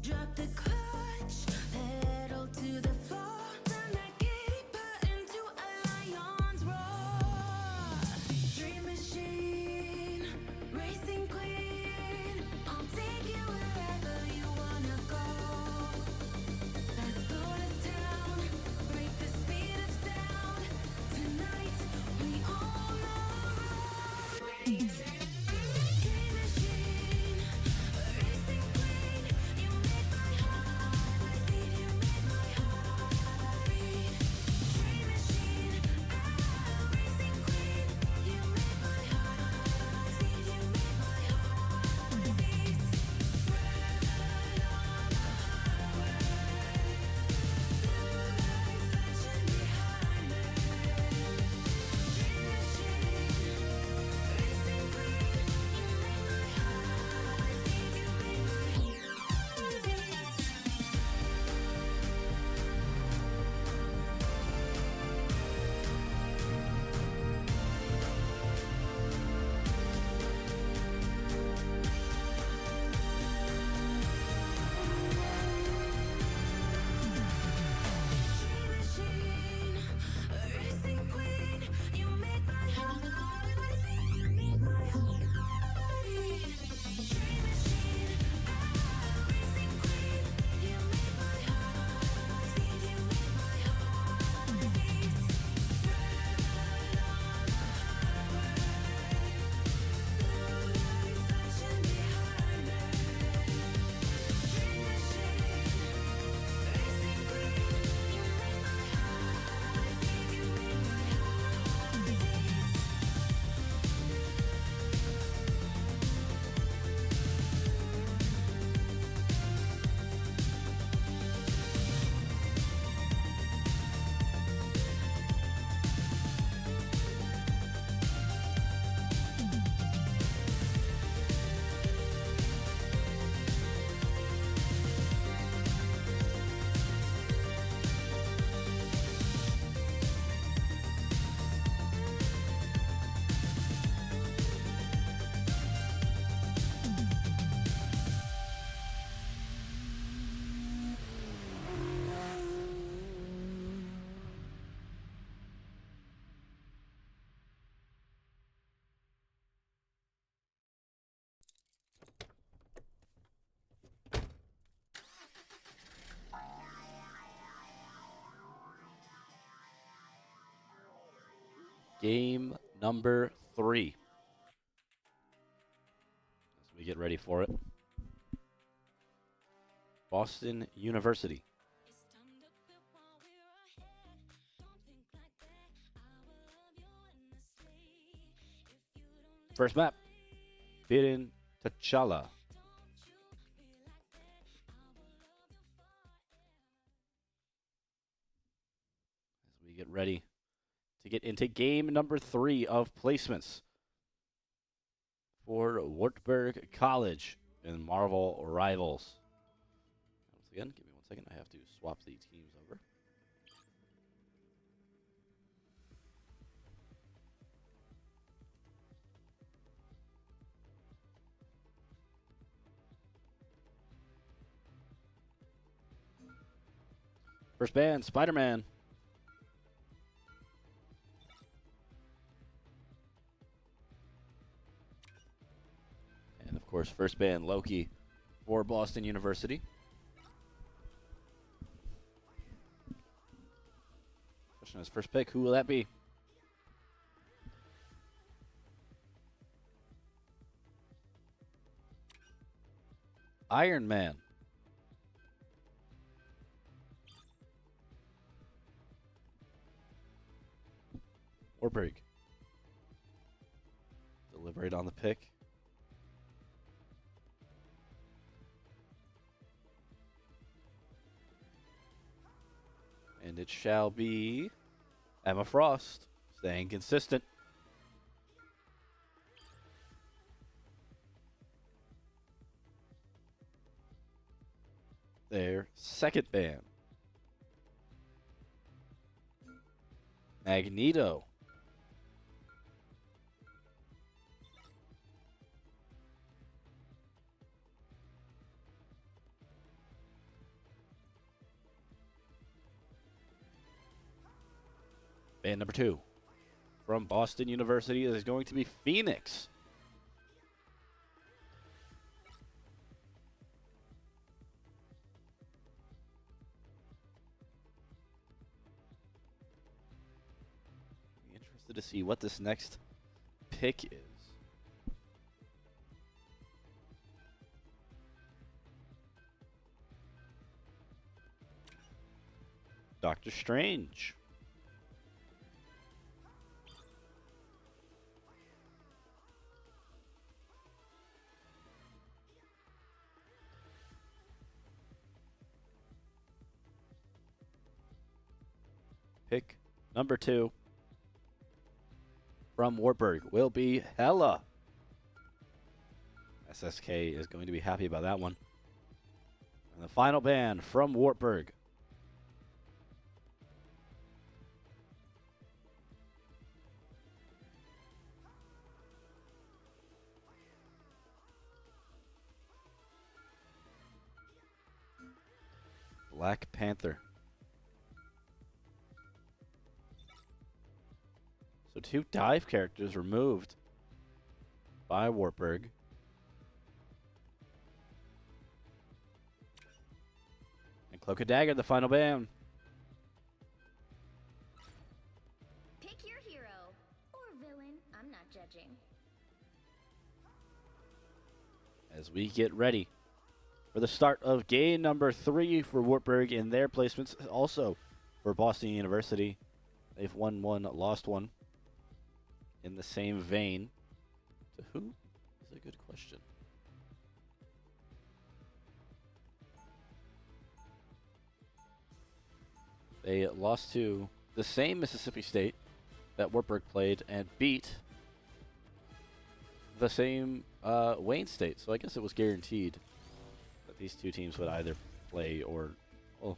Drop the clutch, pedal to the floor. Turn that giddy button to a lion's roar. Dream machine, racing queen. I'll take you wherever you wanna go. Let's blow this town, break the speed of sound. Tonight we all know. Dream machine, racing queen. You make my heart beat. You make my heart beat. Dream machine, racing queen. You make my heart beat. You make my heart beat. Red on the highway, blue lights flashing behind me. Dream machine, racing queen. You make my heart beat. You make my heart beat. Dream machine, racing queen. You make my heart beat. You make my heart beat. Dream machine, racing queen. You make my heart beat. You make my heart beat. Red on the highway, blue lights flashing behind me. Dream machine, racing queen. You make my heart beat. You make my heart beat. Game number 3. As we get ready for it. Boston University. It's time to quit while we're ahead. Don't think like that. I will love you endlessly. If you don't First map. Birin T'Challa. don't you be like that. I will love you forever. As we get ready to get into game number 3 of placements for Wartburg College in Marvel Rivals. Once again, give me 1 second. I have to swap the teams over. First band, Spider-Man. And of course, first band, Loki for Boston University. Question is, first pick, who will that be? Iron Man. Wartburg. Deliberate on the pick. And it shall be Emma Frost, staying consistent. Their second band. Magneto. And number 2 from Boston University is going to be Phoenix. Be interested to see what this next pick is. Doctor Strange. Pick number 2 from Wartburg will be Hella. SSK is going to be happy about that one. And the final band from Wartburg. Black Panther. So 2 dive characters removed by Wartburg. And Cloak and Dagger, the final band. Pick your hero or villain. I'm not judging. As we get ready for the start of game number 3 for Wartburg in their placements, also for Boston University. They've won 1, lost 1. In the same vein. To who is a good question. They lost to the same Mississippi State that Wartburg played and beat the same Wayne State. So I guess it was guaranteed that these 2 teams would either play or, well,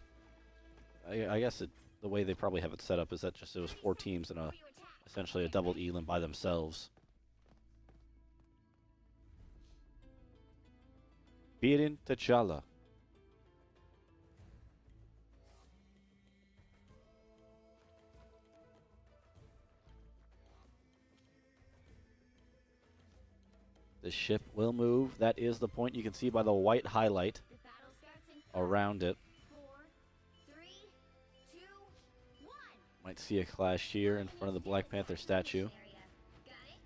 I guess the way they probably have it set up is that just it was 4 teams in a essentially a double elim by themselves. Birin T'Challa. The ship will move. That is the point you can see by the white highlight The battle starts in around it. 4, 3, 2, 1. Might see a clash here in front of the Black Panther statue. Got it?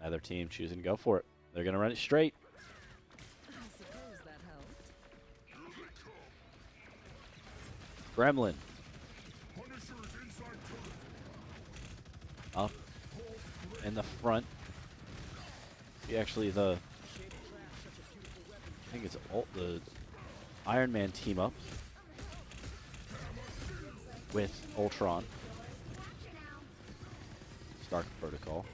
Neither team choosing to go for it. They're going to run it straight. I suppose that helped. Gremlin Punisher's inside turret. up in the front. See, actually, I think it's the Iron Man team up with Ultron. Stark Protocol.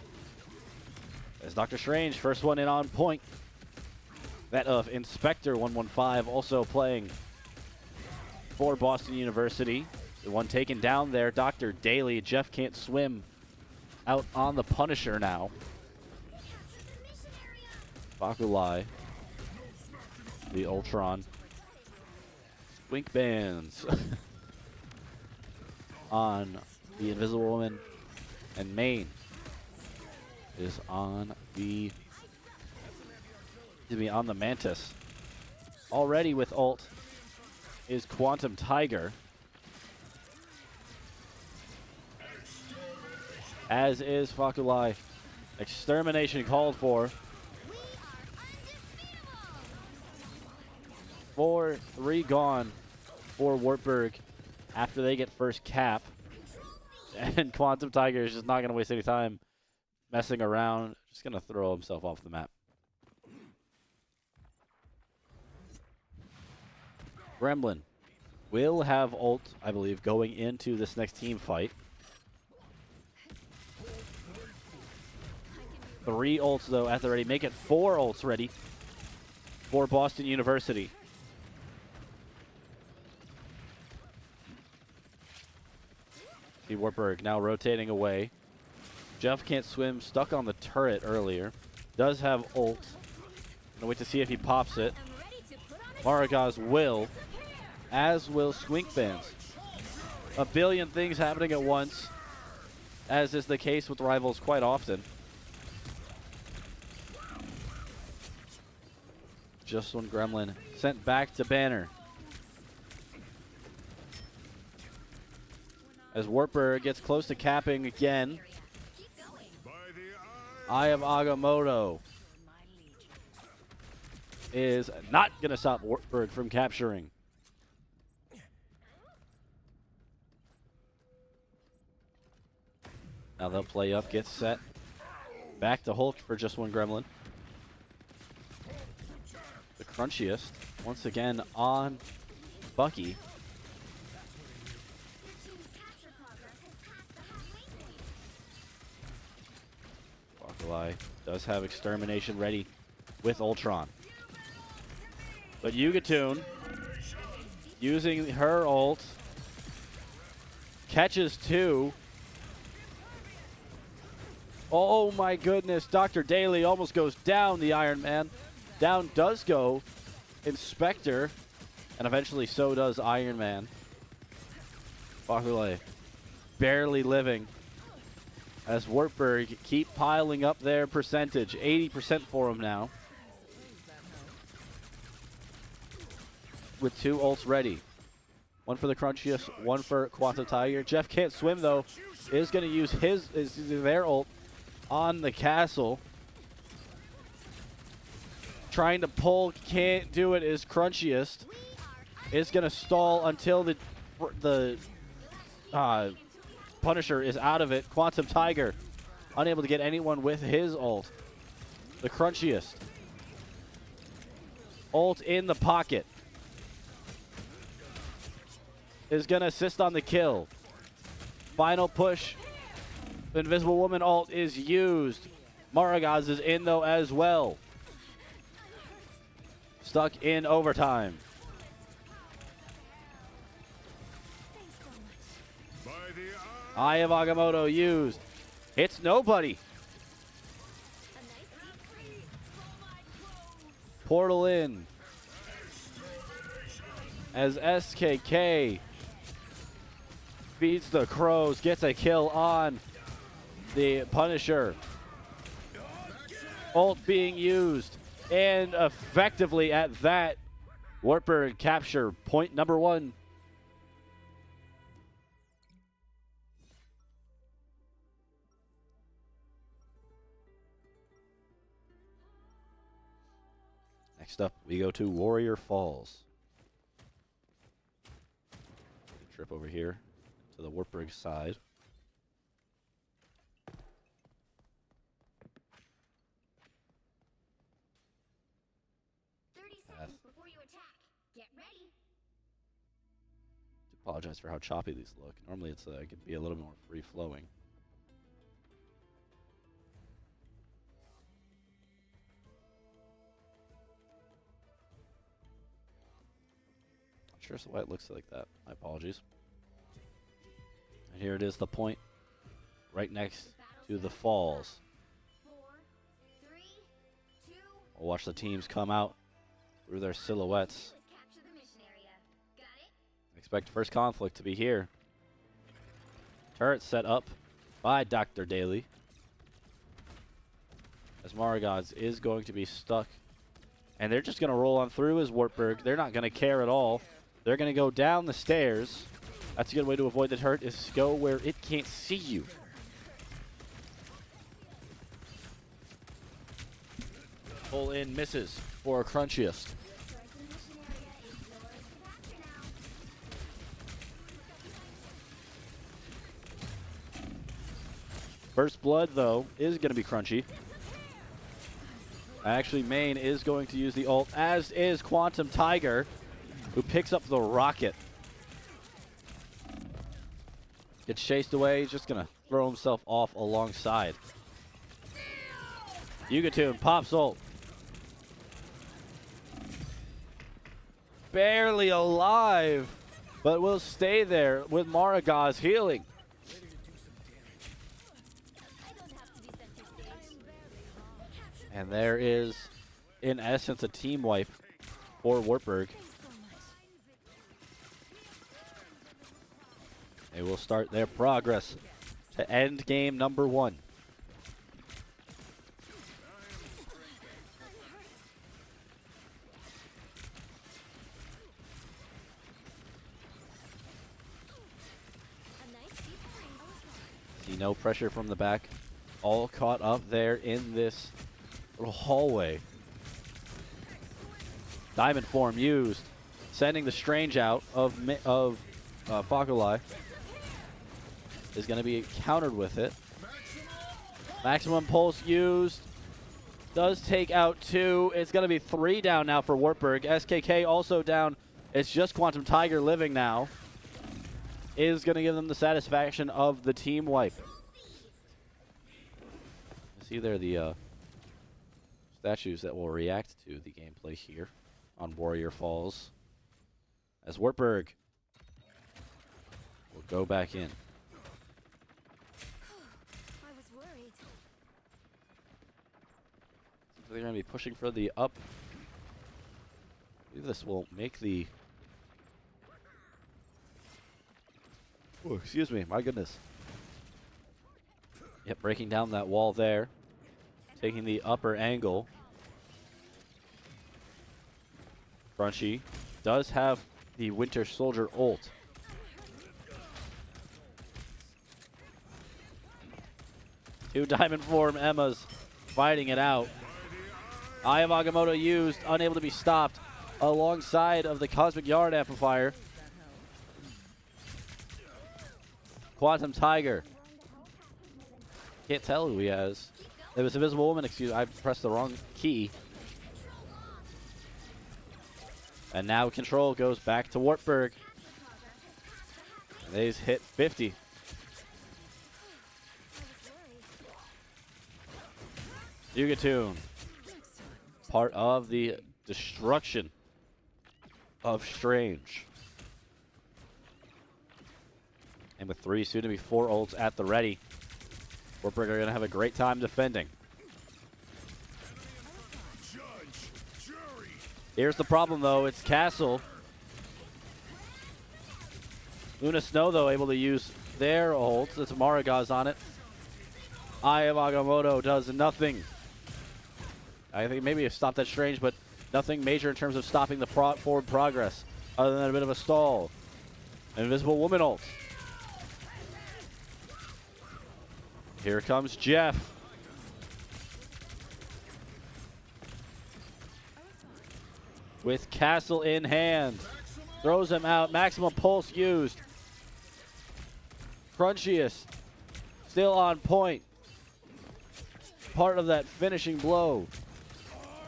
As Doctor Strange, first one in on point. That of Inspector 115 also playing for Boston University. The one taken down there, Dr. Daly. Jeff can't swim out on the Punisher now. Bakulai. The Ultron. Wink bands on the Invisible Woman, and Main is on the Mantis. Already with ult is Quantum Tiger, as is Fakulai. Extermination called for. 4-3 gone for Wartburg after they get first cap. And Quantum Tiger is just not going to waste any time messing around. Just going to throw himself off the map. Gremlin will have ult, I believe, going into this next team fight. 3 ults, though, at the ready. Make it 4 ults ready for Boston University. See Wartburg now rotating away. Jeff can't swim, stuck on the turret earlier. Does have ult. Gonna wait to see if he pops it. Maragaz will, as will Squinkbands. a billion things happening at once, as is the case with rivals quite often. Just one gremlin sent back to Banner. As Wartburg gets close to capping again. Eye of Agamotto is not going to stop Wartburg from capturing. Now they'll play up, get set. Back to Hulk for just one gremlin. The crunchiest, once again on Bucky. Bakalai does have extermination ready with Ultron. But Yugatun, using her ult, catches two. Oh my goodness, Dr. Daly almost goes down the Iron Man. Down does go Inspector, and eventually so does Iron Man. Bakalai barely living as Wartburg keep piling up their percentage. 80% for him now. With two ults ready. One for the crunchiest, one for Quantum Tiger. Jeff can't swim though. Is going to use their ult on the castle. Trying to pull, can't do it, is crunchiest. Is going to stall until the Punisher is out of it. Quantum Tiger unable to get anyone with his ult. The crunchiest. Ult in the pocket. Is going to assist on the kill. Final push. Invisible Woman ult is used. Maragaz is in though as well. Stuck in overtime. Eye of Agamotto used. Hits nobody. Portal in. As SKK beats the Crows, gets a kill on the Punisher. Ult being used. And effectively at that, Wartburg capture point number 1. Next up, we go to Warrior Falls. Trip over here to the Wartburg side. Before you attack, get ready. Apologize for how choppy these look. Normally it can be a little more free flowing. Not sure why it looks like that. My apologies. And here it is, the point right next to the falls. 4, 3, 2, We'll watch the teams come out through their silhouettes. capture the mission area. Got it? Expect first conflict to be here. Turret set up by Dr. Daly. As Maragods is going to be stuck. And they're just going to roll on through as Wartburg. They're not going to care at all. They're going to go down the stairs. That's a good way to avoid the turret, is go where it can't see you. Pull in misses for crunchiest. First blood, though, is going to be crunchy. Actually, Main is going to use the ult, as is Quantum Tiger, who picks up the rocket. Gets chased away. He's just going to throw himself off alongside. Yugatun pops ult. Barely alive, but will stay there with Maragaz healing. And there is, in essence, a team wipe for Wartburg. They will start their progress to end game number 1. A nice deep freeze. See no pressure from the back. All caught up there in this little hallway. Diamond form used, sending the Strange out of Fakulai. Is going to be countered with it. Maximum pulse used. Does take out 2. It's going to be 3 down now for Wartburg. SKK also down. It's just Quantum Tiger living now. Is going to give them the satisfaction of the team wipe. See there the statues that will react to the gameplay here on Warrior Falls. As Wartburg will go back in. I was worried. They're going to be pushing for the up. I believe this will make the... Oh, excuse me, my goodness. Yep, breaking down that wall there. Taking the upper angle. Crunchy does have the Winter Soldier ult. Two diamond form Emmas fighting it out. Eye of Agamotto used, unable to be stopped alongside of the Cosmic Yard Amplifier. Quantum Tiger. Can't tell who he has. It was Invisible Woman, excuse me, I pressed the wrong key. And now control goes back to Wartburg. And they've hit 50. Yugatune. Part of the destruction of Strange. And with 3, soon to be 4 ults at the ready. Wartburg are going to have a great time defending. Here's the problem, though. It's Castle. Luna Snow, though, able to use their ult. It's Maragaz on it. Eye of Agamotto does nothing. I think maybe it stopped that Strange, but nothing major in terms of stopping the forward progress, other than a bit of a stall. Invisible Woman ult. Here comes Jeff. With Castle in hand. Throws him out. Maximum pulse used. Crunchiest still on point. Part of that finishing blow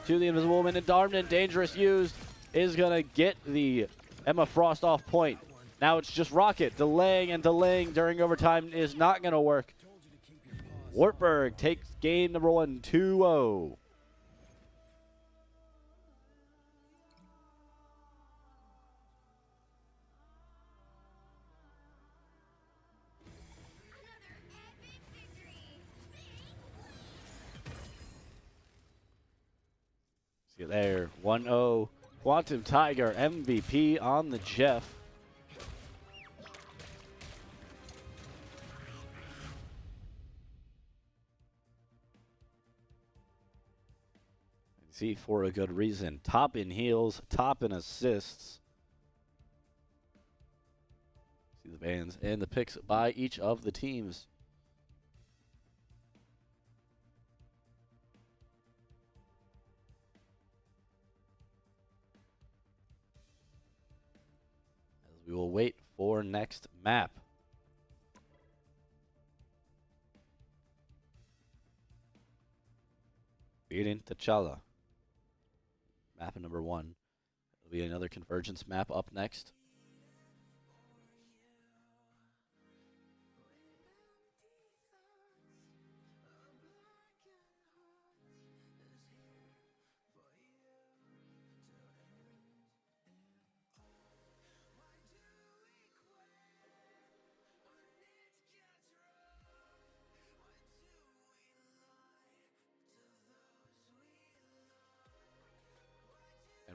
to the Invisible Woman. And Darmden, dangerous used, is going to get the Emma Frost off point. Now it's just Rocket. Delaying and delaying during overtime is not going to work. Wartburg takes game number 1, 2-0. See you there, 1-0. Quantum Tiger MVP on the Jeff. See, for a good reason. Top in heals, top in assists. See the bans and the picks by each of the teams. As we will wait for next map. Beating T'Challa. Map number 1. It'll be another convergence map up next.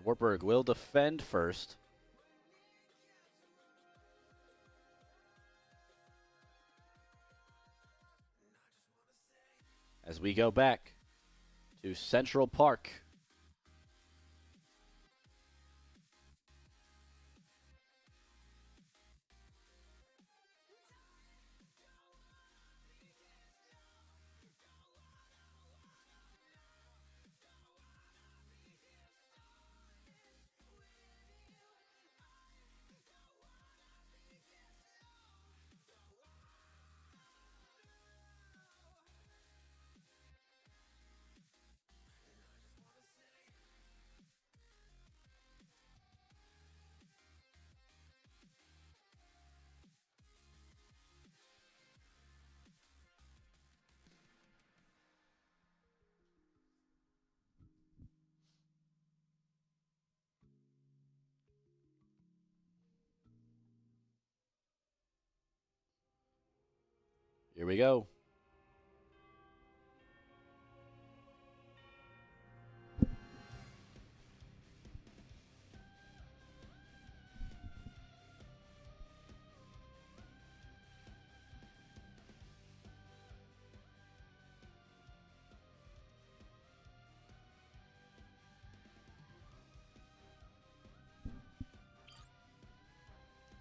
Wartburg will defend first. as we go back to Central Park. Here we go.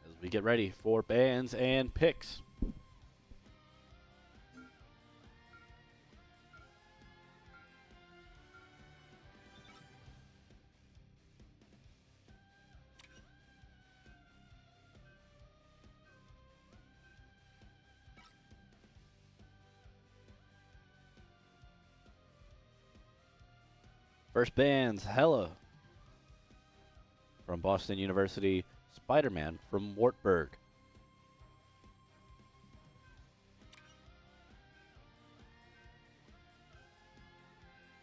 As we get ready for bans and picks. First bands, Hella from Boston University, Spider-Man from Wartburg.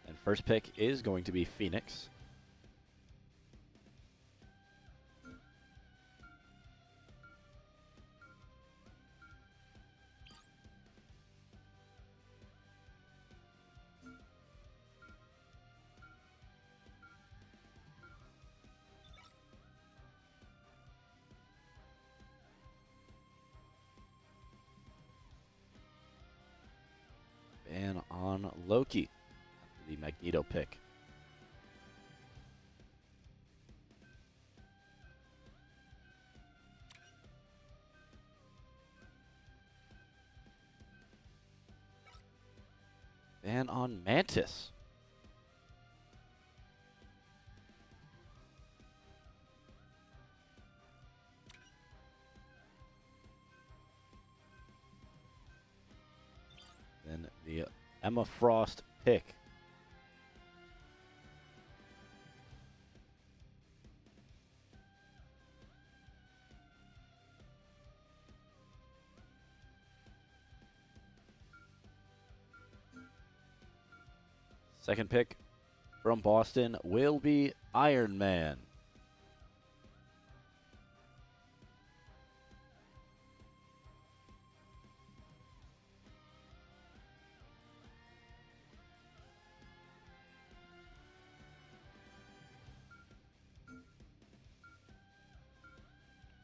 And first pick is going to be Phoenix. Ban on Loki, the Magneto pick. Ban on Mantis. Then the Emma Frost pick. Second pick from Boston will be Iron Man.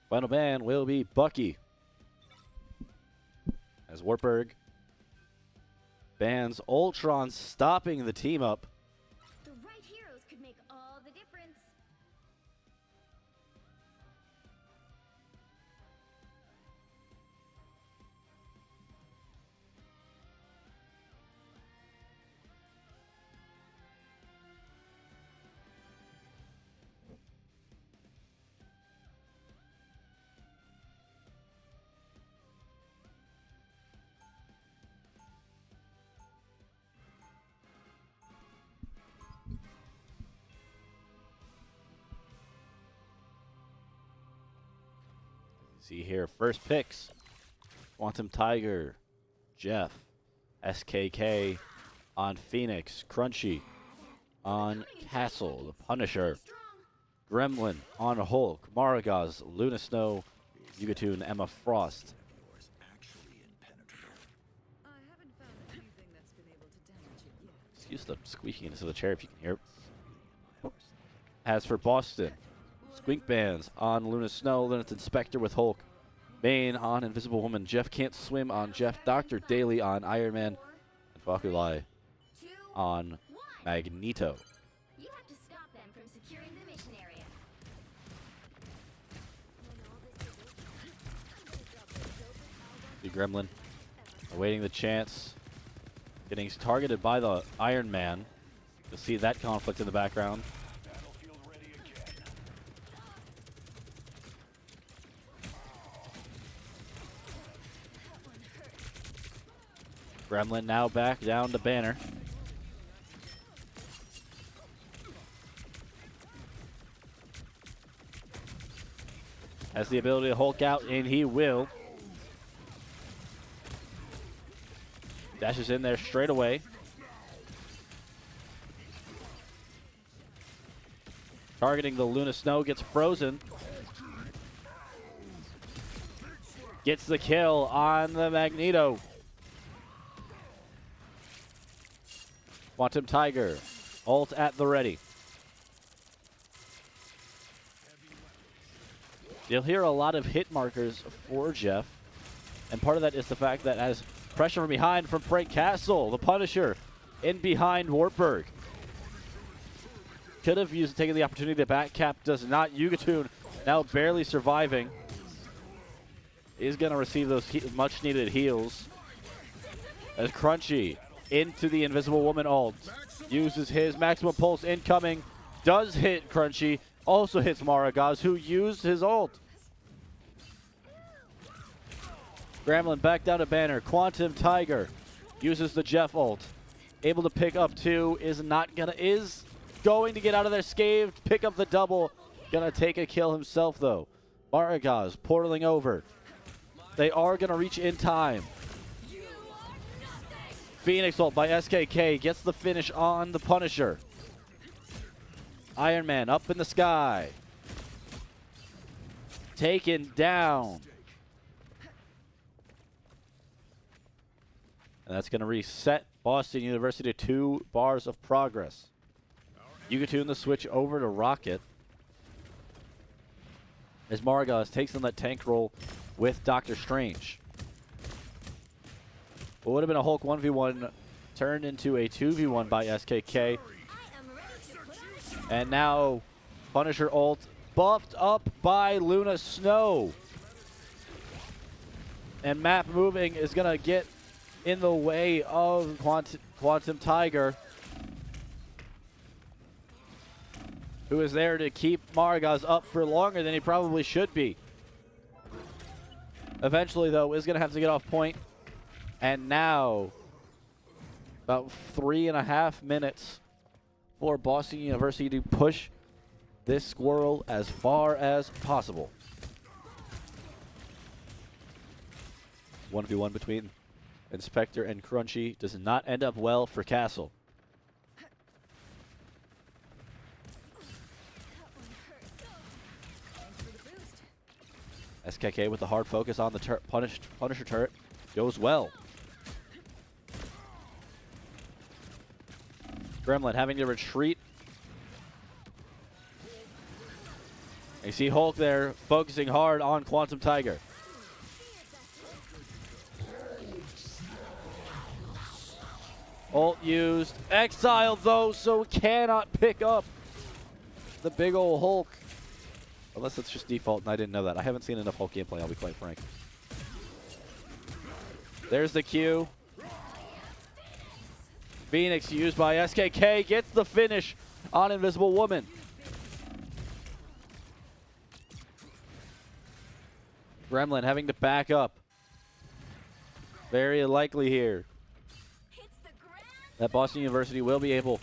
Final ban will be Bucky, as Wartburg bans Ultron, stopping the team up. The right heroes could make all the difference. See here, first picks. Quantum Tiger, Jeff, SKK on Phoenix, Crunchy on Castle, the Punisher, Gremlin on Hulk, Maragaz, Luna Snow, Yugatun, Emma Frost. I haven't found anything that's been able to damage it yet. Excuse the squeakiness of the chair if you can hear it. As for Boston, Squink Bands on Luna Snow, Lunatic Spectre with Hulk, Bane on Invisible Woman, Jeff Can't Swim on Jeff, Dr. Daly on Iron Man, and Fakulai on Magneto. You have to stop them from securing the mission area. The Gremlin awaiting the chance. Getting targeted by the Iron Man. You'll see that conflict in the background. Gremlin now back down to Banner. Has the ability to Hulk out, and he will. Dashes in there straight away. Targeting the Luna Snow, gets frozen. Gets the kill on the Magneto. Quantum Tiger, ult at the ready. You'll hear a lot of hit markers for Jeff, and part of that is the fact that as pressure from behind from Frank Castle, the Punisher, in behind Wartburg. Could have taken the opportunity. The back cap does not. Yugatoon now barely surviving. Is going to receive those much needed heals. As Crunchy into the Invisible Woman ult. Uses his maximum pulse incoming. Does hit Crunchy. Also hits Maragaz, who used his ult. Gremlin back down to Banner. Quantum Tiger uses the Jeff ult. Able to pick up two. Is going to get out of there scathed. Pick up the double. Gonna take a kill himself though. Maragaz portaling over. They are gonna reach in time. Phoenix ult by SKK gets the finish on the Punisher. Iron Man up in the sky. Taken down. And that's going to reset Boston University to 2 bars of progress. Yugatoon the switch over to Rocket. As Maragaz takes on that tank role with Doctor Strange. What would have been a Hulk 1v1 turned into a 2v1 by SKK. And now Punisher ult buffed up by Luna Snow. And map moving is going to get in the way of Quantum Tiger, who is there to keep Maragaz up for longer than he probably should be. Eventually, though, is going to have to get off point. And now, about 3.5 minutes for Boston University to push this squirrel as far as possible. 1v1 between Inspector and Crunchy does not end up well for Castle. SKK with the hard focus on the Punisher turret goes well. Gremlin having to retreat. You see Hulk there focusing hard on Quantum Tiger. Ult used. Exiled though, so cannot pick up the big old Hulk. Unless it's just default and I didn't know that. I haven't seen enough Hulk gameplay, I'll be quite frank. There's the Q. Phoenix used by SKK gets the finish on Invisible Woman. Gremlin having to back up. Very likely here that Boston University will be able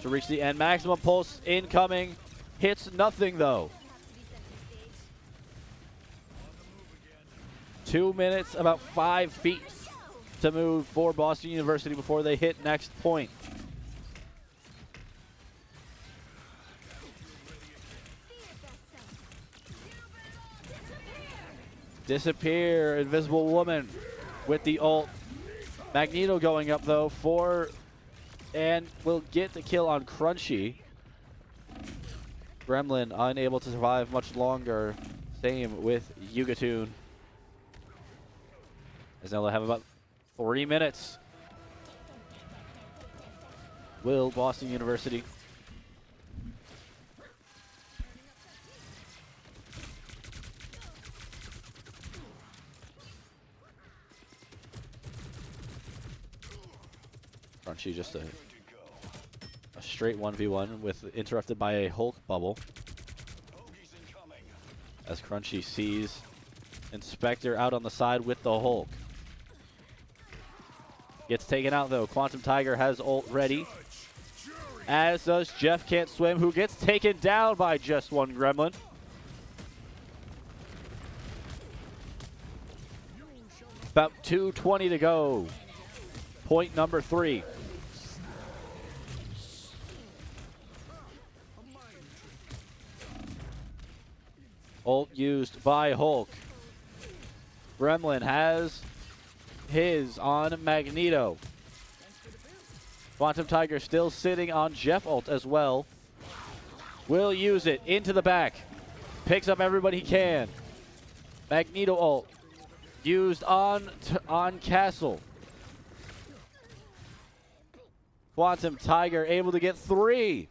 to reach the end. Maximum pulse incoming. Hits nothing though. 2 minutes, about 5 feet to move for Boston University before they hit next point. Disappear, Invisible Woman with the ult. Magneto going up though and will get the kill on Crunchy. Gremlin unable to survive much longer. Same with Yugatoon. As now they have about 3 minutes. will Boston University. Crunchy just a straight 1v1 with interrupted by a Hulk bubble. As Crunchy sees Inspector out on the side with the Hulk. Gets taken out though. Quantum Tiger has ult ready. As does Jeff Can't Swim, who gets taken down by just one gremlin. About 2:20 to go. Point number 3. Ult used by Hulk. Gremlin has his on Magneto. Quantum Tiger still sitting on Jeff ult as well. Will use it into the back. Picks up everybody he can. Magneto ult used on Castle. Quantum Tiger able to get 3.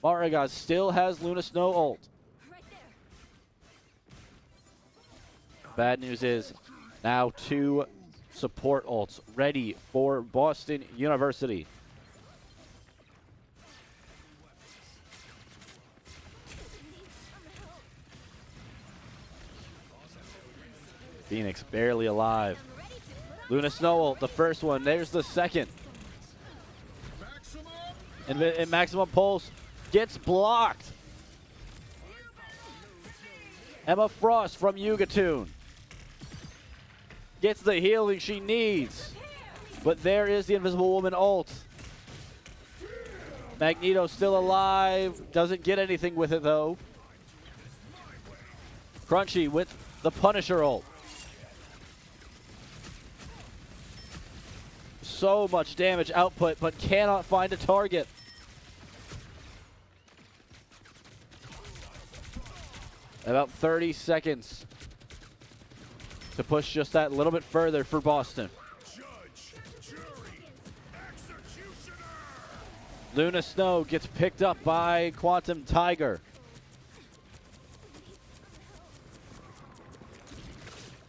Marigas still has Luna Snow ult. Bad news is now 2 support ults ready for Boston University. Phoenix barely alive. Luna Snow ult, the first one. There's the second. And Maximum Pulse gets blocked. Emma Frost from Yugatoon gets the healing she needs. But there is the Invisible Woman ult. Magneto still alive. Doesn't get anything with it though. Crunchy with the Punisher ult. So much damage output, but cannot find a target. About 30 seconds to push just that little bit further for Boston. Luna Snow gets picked up by Quantum Tiger.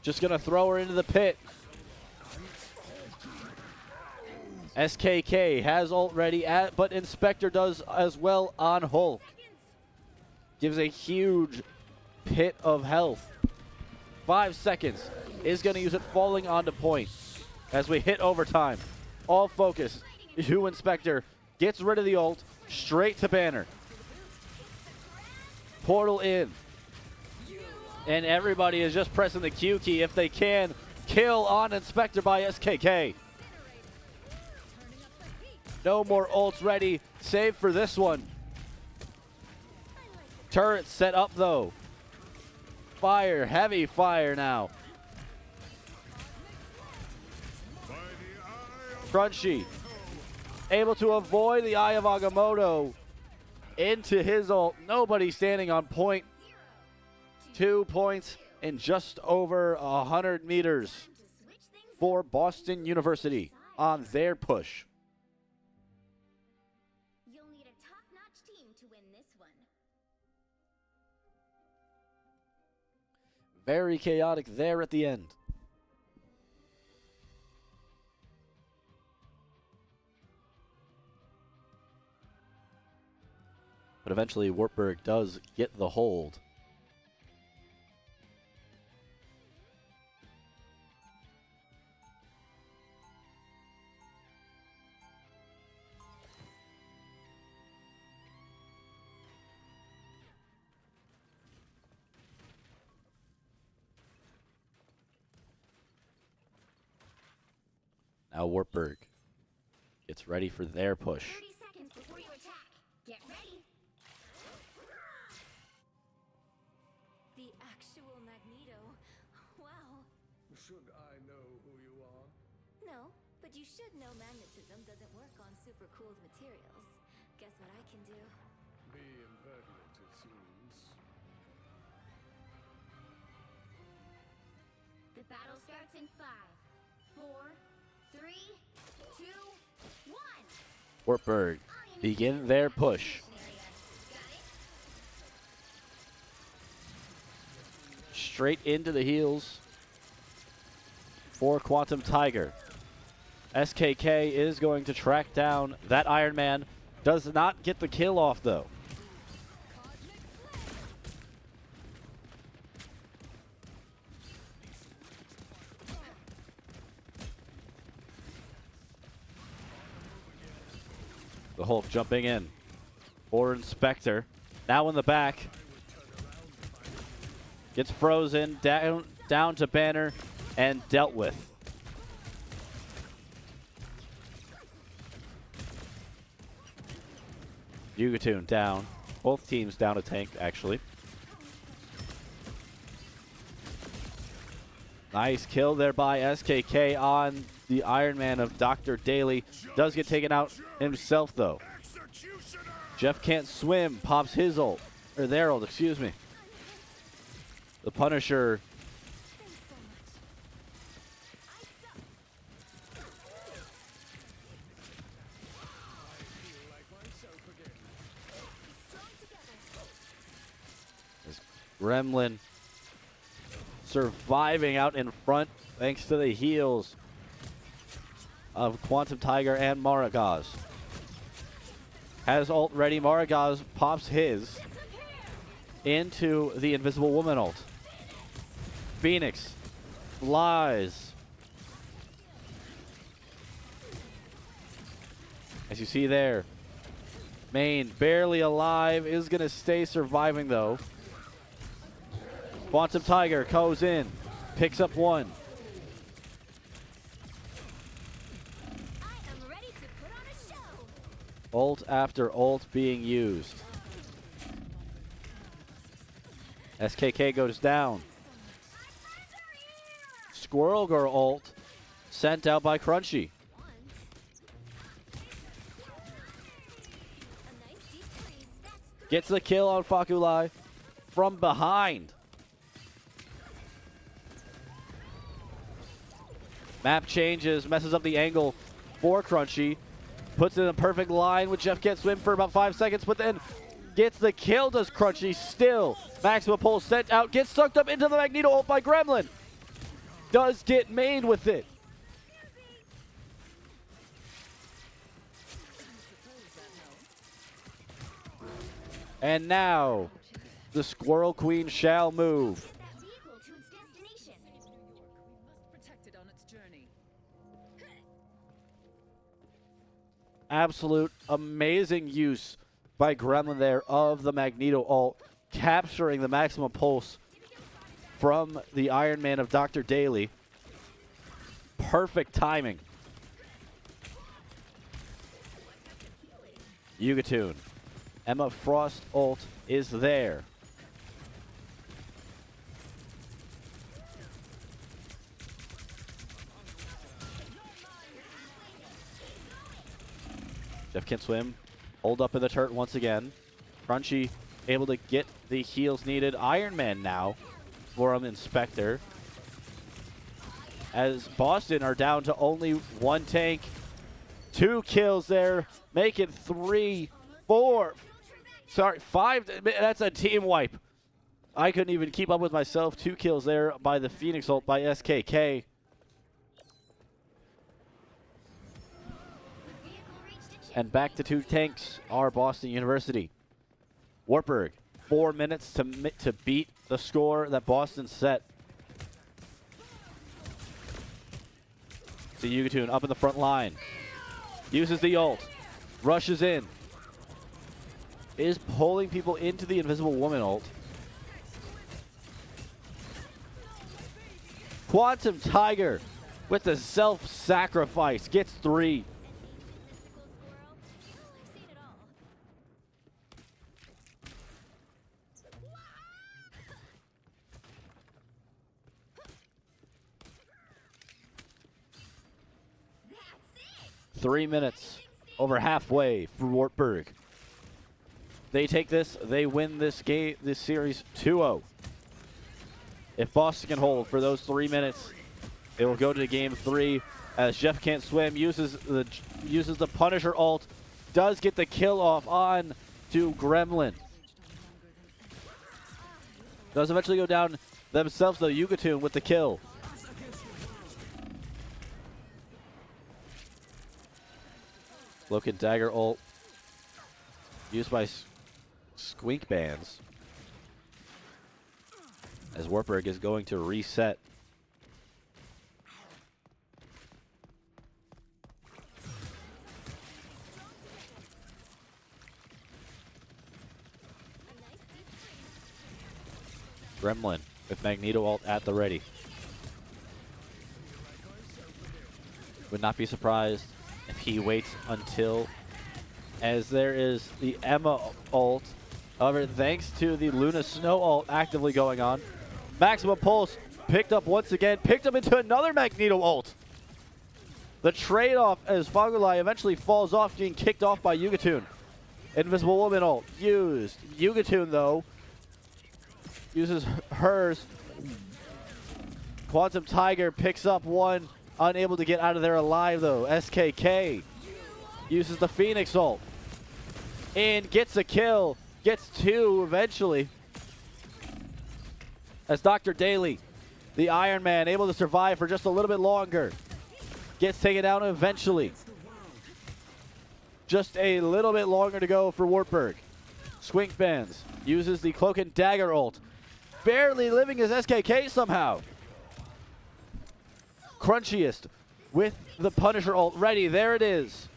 Just gonna throw her into the pit. SKK has ult ready, but Inspector does as well on Hulk. Gives a huge pit of health. 5 seconds. Is going to use it falling onto point as we hit overtime. All focus to Inspector. Gets rid of the ult. Straight to banner. Portal in. And everybody is just pressing the Q key if they can. Kill on Inspector by SKK. No more ults ready, save for this one. Turret set up though. Fire, heavy fire now. Crunchy, able to avoid the Eye of Agamotto into his ult. Nobody standing on point. 2 points in just over 100 meters for Boston University on their push. You'll need a top-notch team to win this one. Very chaotic there at the end. But eventually Wartburg does get the hold. Now Wartburg gets ready for their push. 30 seconds before you attack. Get ready. The actual Magneto. Wow. Should I know who you are? No, but you should know magnetism doesn't work on super cooled materials. Guess what I can do? Be impertinent, it seems. The battle starts in 5, 4, 3, 2, 1. Wartburg begin their push. Straight into the heels for Quantum Tiger. SKK is going to track down that Iron Man. Does not get the kill off, though. The Hulk jumping in for Inspector. Now in the back. Gets frozen, down to Banner, and dealt with. Yugatoon down. Both teams down a tank, actually. Nice kill there by SKK on the Iron Man of Dr. Daly. Does get taken out himself, though. Jeff can't swim. Pops his ult. Or their ult, excuse me. The Punisher. This Gremlin surviving out in front thanks to the heals of Quantum Tiger and Maragaz. Has ult ready. Maragaz pops his into the Invisible Woman ult. Phoenix flies. As you see there, Main barely alive, is going to stay surviving though. Quantum Tiger goes in, picks up one. I am ready to put on a show. Ult after ult being used. SKK goes down. Squirrel Girl ult sent out by Crunchy. Gets the kill on Fakulai from behind. Map changes, messes up the angle for Crunchy. Puts it in a perfect line with Jeff Can't Swim for about 5 seconds, but then gets the kill, does Crunchy still. Maximum Pulse sent out, gets sucked up into the Magneto ult by Gremlin. Does get made with it. And now, the Squirrel Queen shall move. That vehicle to its destination. We must protect it on its journey. Absolute amazing use by Gremlin there of the Magneto ult, capturing the Maximum Pulse from the Iron Man of Dr. Daly. Perfect timing. Yugatoon. Emma Frost ult is there. Jeff Can't Swim. Hold up in the turret once again. Crunchy able to get the heals needed. Iron Man now for Inspector. As Boston are down to only one tank. 2 kills there. Make it 3, 4. Sorry, 5. That's a team wipe. I couldn't even keep up with myself. 2 kills there by the Phoenix ult by SKK. And back to 2 tanks are Boston University. Wartburg, 4 minutes to beat the score that Boston set. So Yugatoon up in the front line. Uses the ult. Rushes in. Is pulling people into the Invisible Woman ult. Quantum Tiger with the self-sacrifice. Gets 3. I've seen it all. 3 minutes, over halfway for Wartburg. They take this, they win this game, this series 2-0. If Boston can hold for those 3 minutes, It will go to game 3 as Jeff Can't Swim uses the Punisher ult, does get the kill off on to Gremlin. Does eventually go down themselves though, Yugatun with the kill. Cloak and Dagger ult used by Squink Bands as Wartburg is going to reset. Gremlin with Magneto ult at the ready. Would not be surprised if he waits until, as there is the Emma ult. However, thanks to the Luna Snow ult actively going on, Maximum Pulse picked up once again, picked up into another Magneto ult. The trade-off as Fagulai eventually falls off, getting kicked off by Yugatun. Invisible Woman ult used. Yugatun, though, uses hers. Quantum Tiger picks up one, unable to get out of there alive, though. SKK uses the Phoenix ult and gets a kill. Gets 2 eventually. As Dr. Daly, the Iron Man, able to survive for just a little bit longer. Gets taken down eventually. Just a little bit longer to go for Wartburg. Squink Bands uses the Cloak and Dagger ult. Barely living as SKK somehow. Crunchiest with the Punisher ult ready. There it is.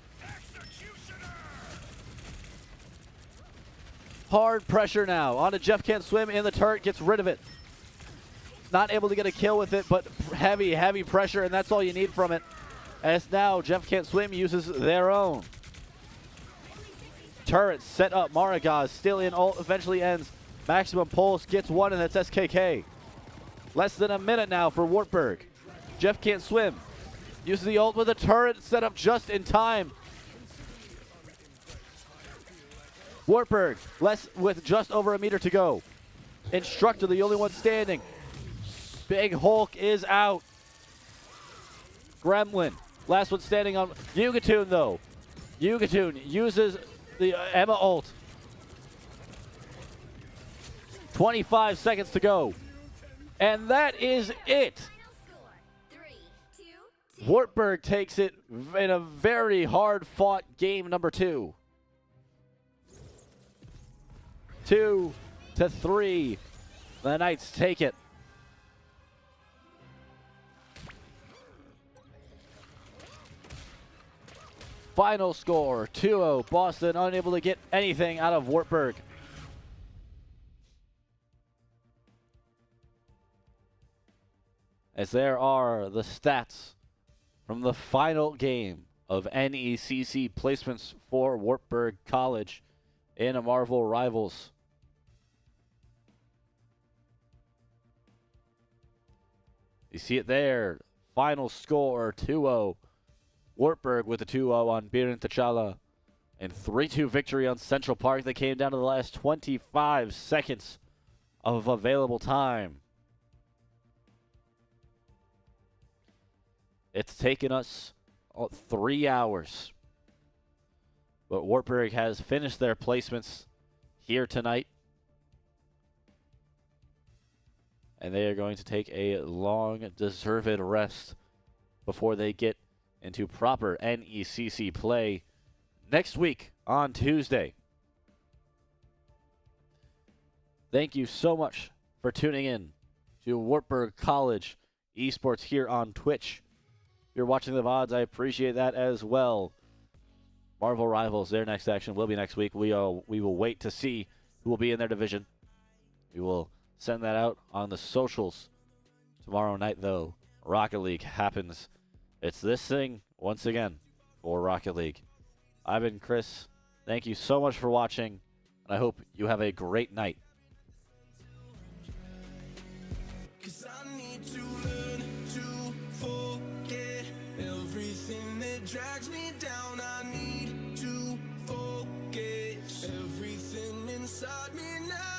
Hard pressure now onto Jeff Can't Swim in the turret, gets rid of it. Not able to get a kill with it, but heavy pressure, and that's all you need from it. As now Jeff Can't Swim uses their own. Turret set up, Maragaz still in, ult eventually ends. Maximum Pulse gets one, and that's SKK. Less than a minute now for Wartburg. Jeff Can't Swim uses the ult with a turret set up just in time. Wartburg, with just over a meter to go. Instructor, the only one standing. Big Hulk is out. Gremlin, last one standing on Yugatun, though. Yugatun uses the Emma ult. 25 seconds to go. And that is it. Wartburg takes it in a very hard-fought game number 2. 2-3. The Knights take it. Final score, 2-0. Boston unable to get anything out of Wartburg. As there are the stats from the final game of NECC placements for Wartburg College in a Marvel Rivals. You see it there. Final score, 2-0. Wartburg with a 2-0 on Biren T'Challa. And 3-2 victory on Central Park. They came down to the last 25 seconds of available time. It's taken us 3 hours. But Wartburg has finished their placements here tonight. And they are going to take a long, deserved rest before they get into proper NECC play next week on Tuesday. Thank you so much for tuning in to Wartburg College Esports here on Twitch. If you're watching the VODs, I appreciate that as well. Marvel Rivals, their next action will be next week. We will wait to see who will be in their division. We will send that out on the socials. Tomorrow night, though, Rocket League happens. It's this thing, once again, for Rocket League. I've been Chris. Thank you so much for watching, and I hope you have a great night. 'Cause I need to learn to forget everything that drags me down. I need to forget everything inside me now.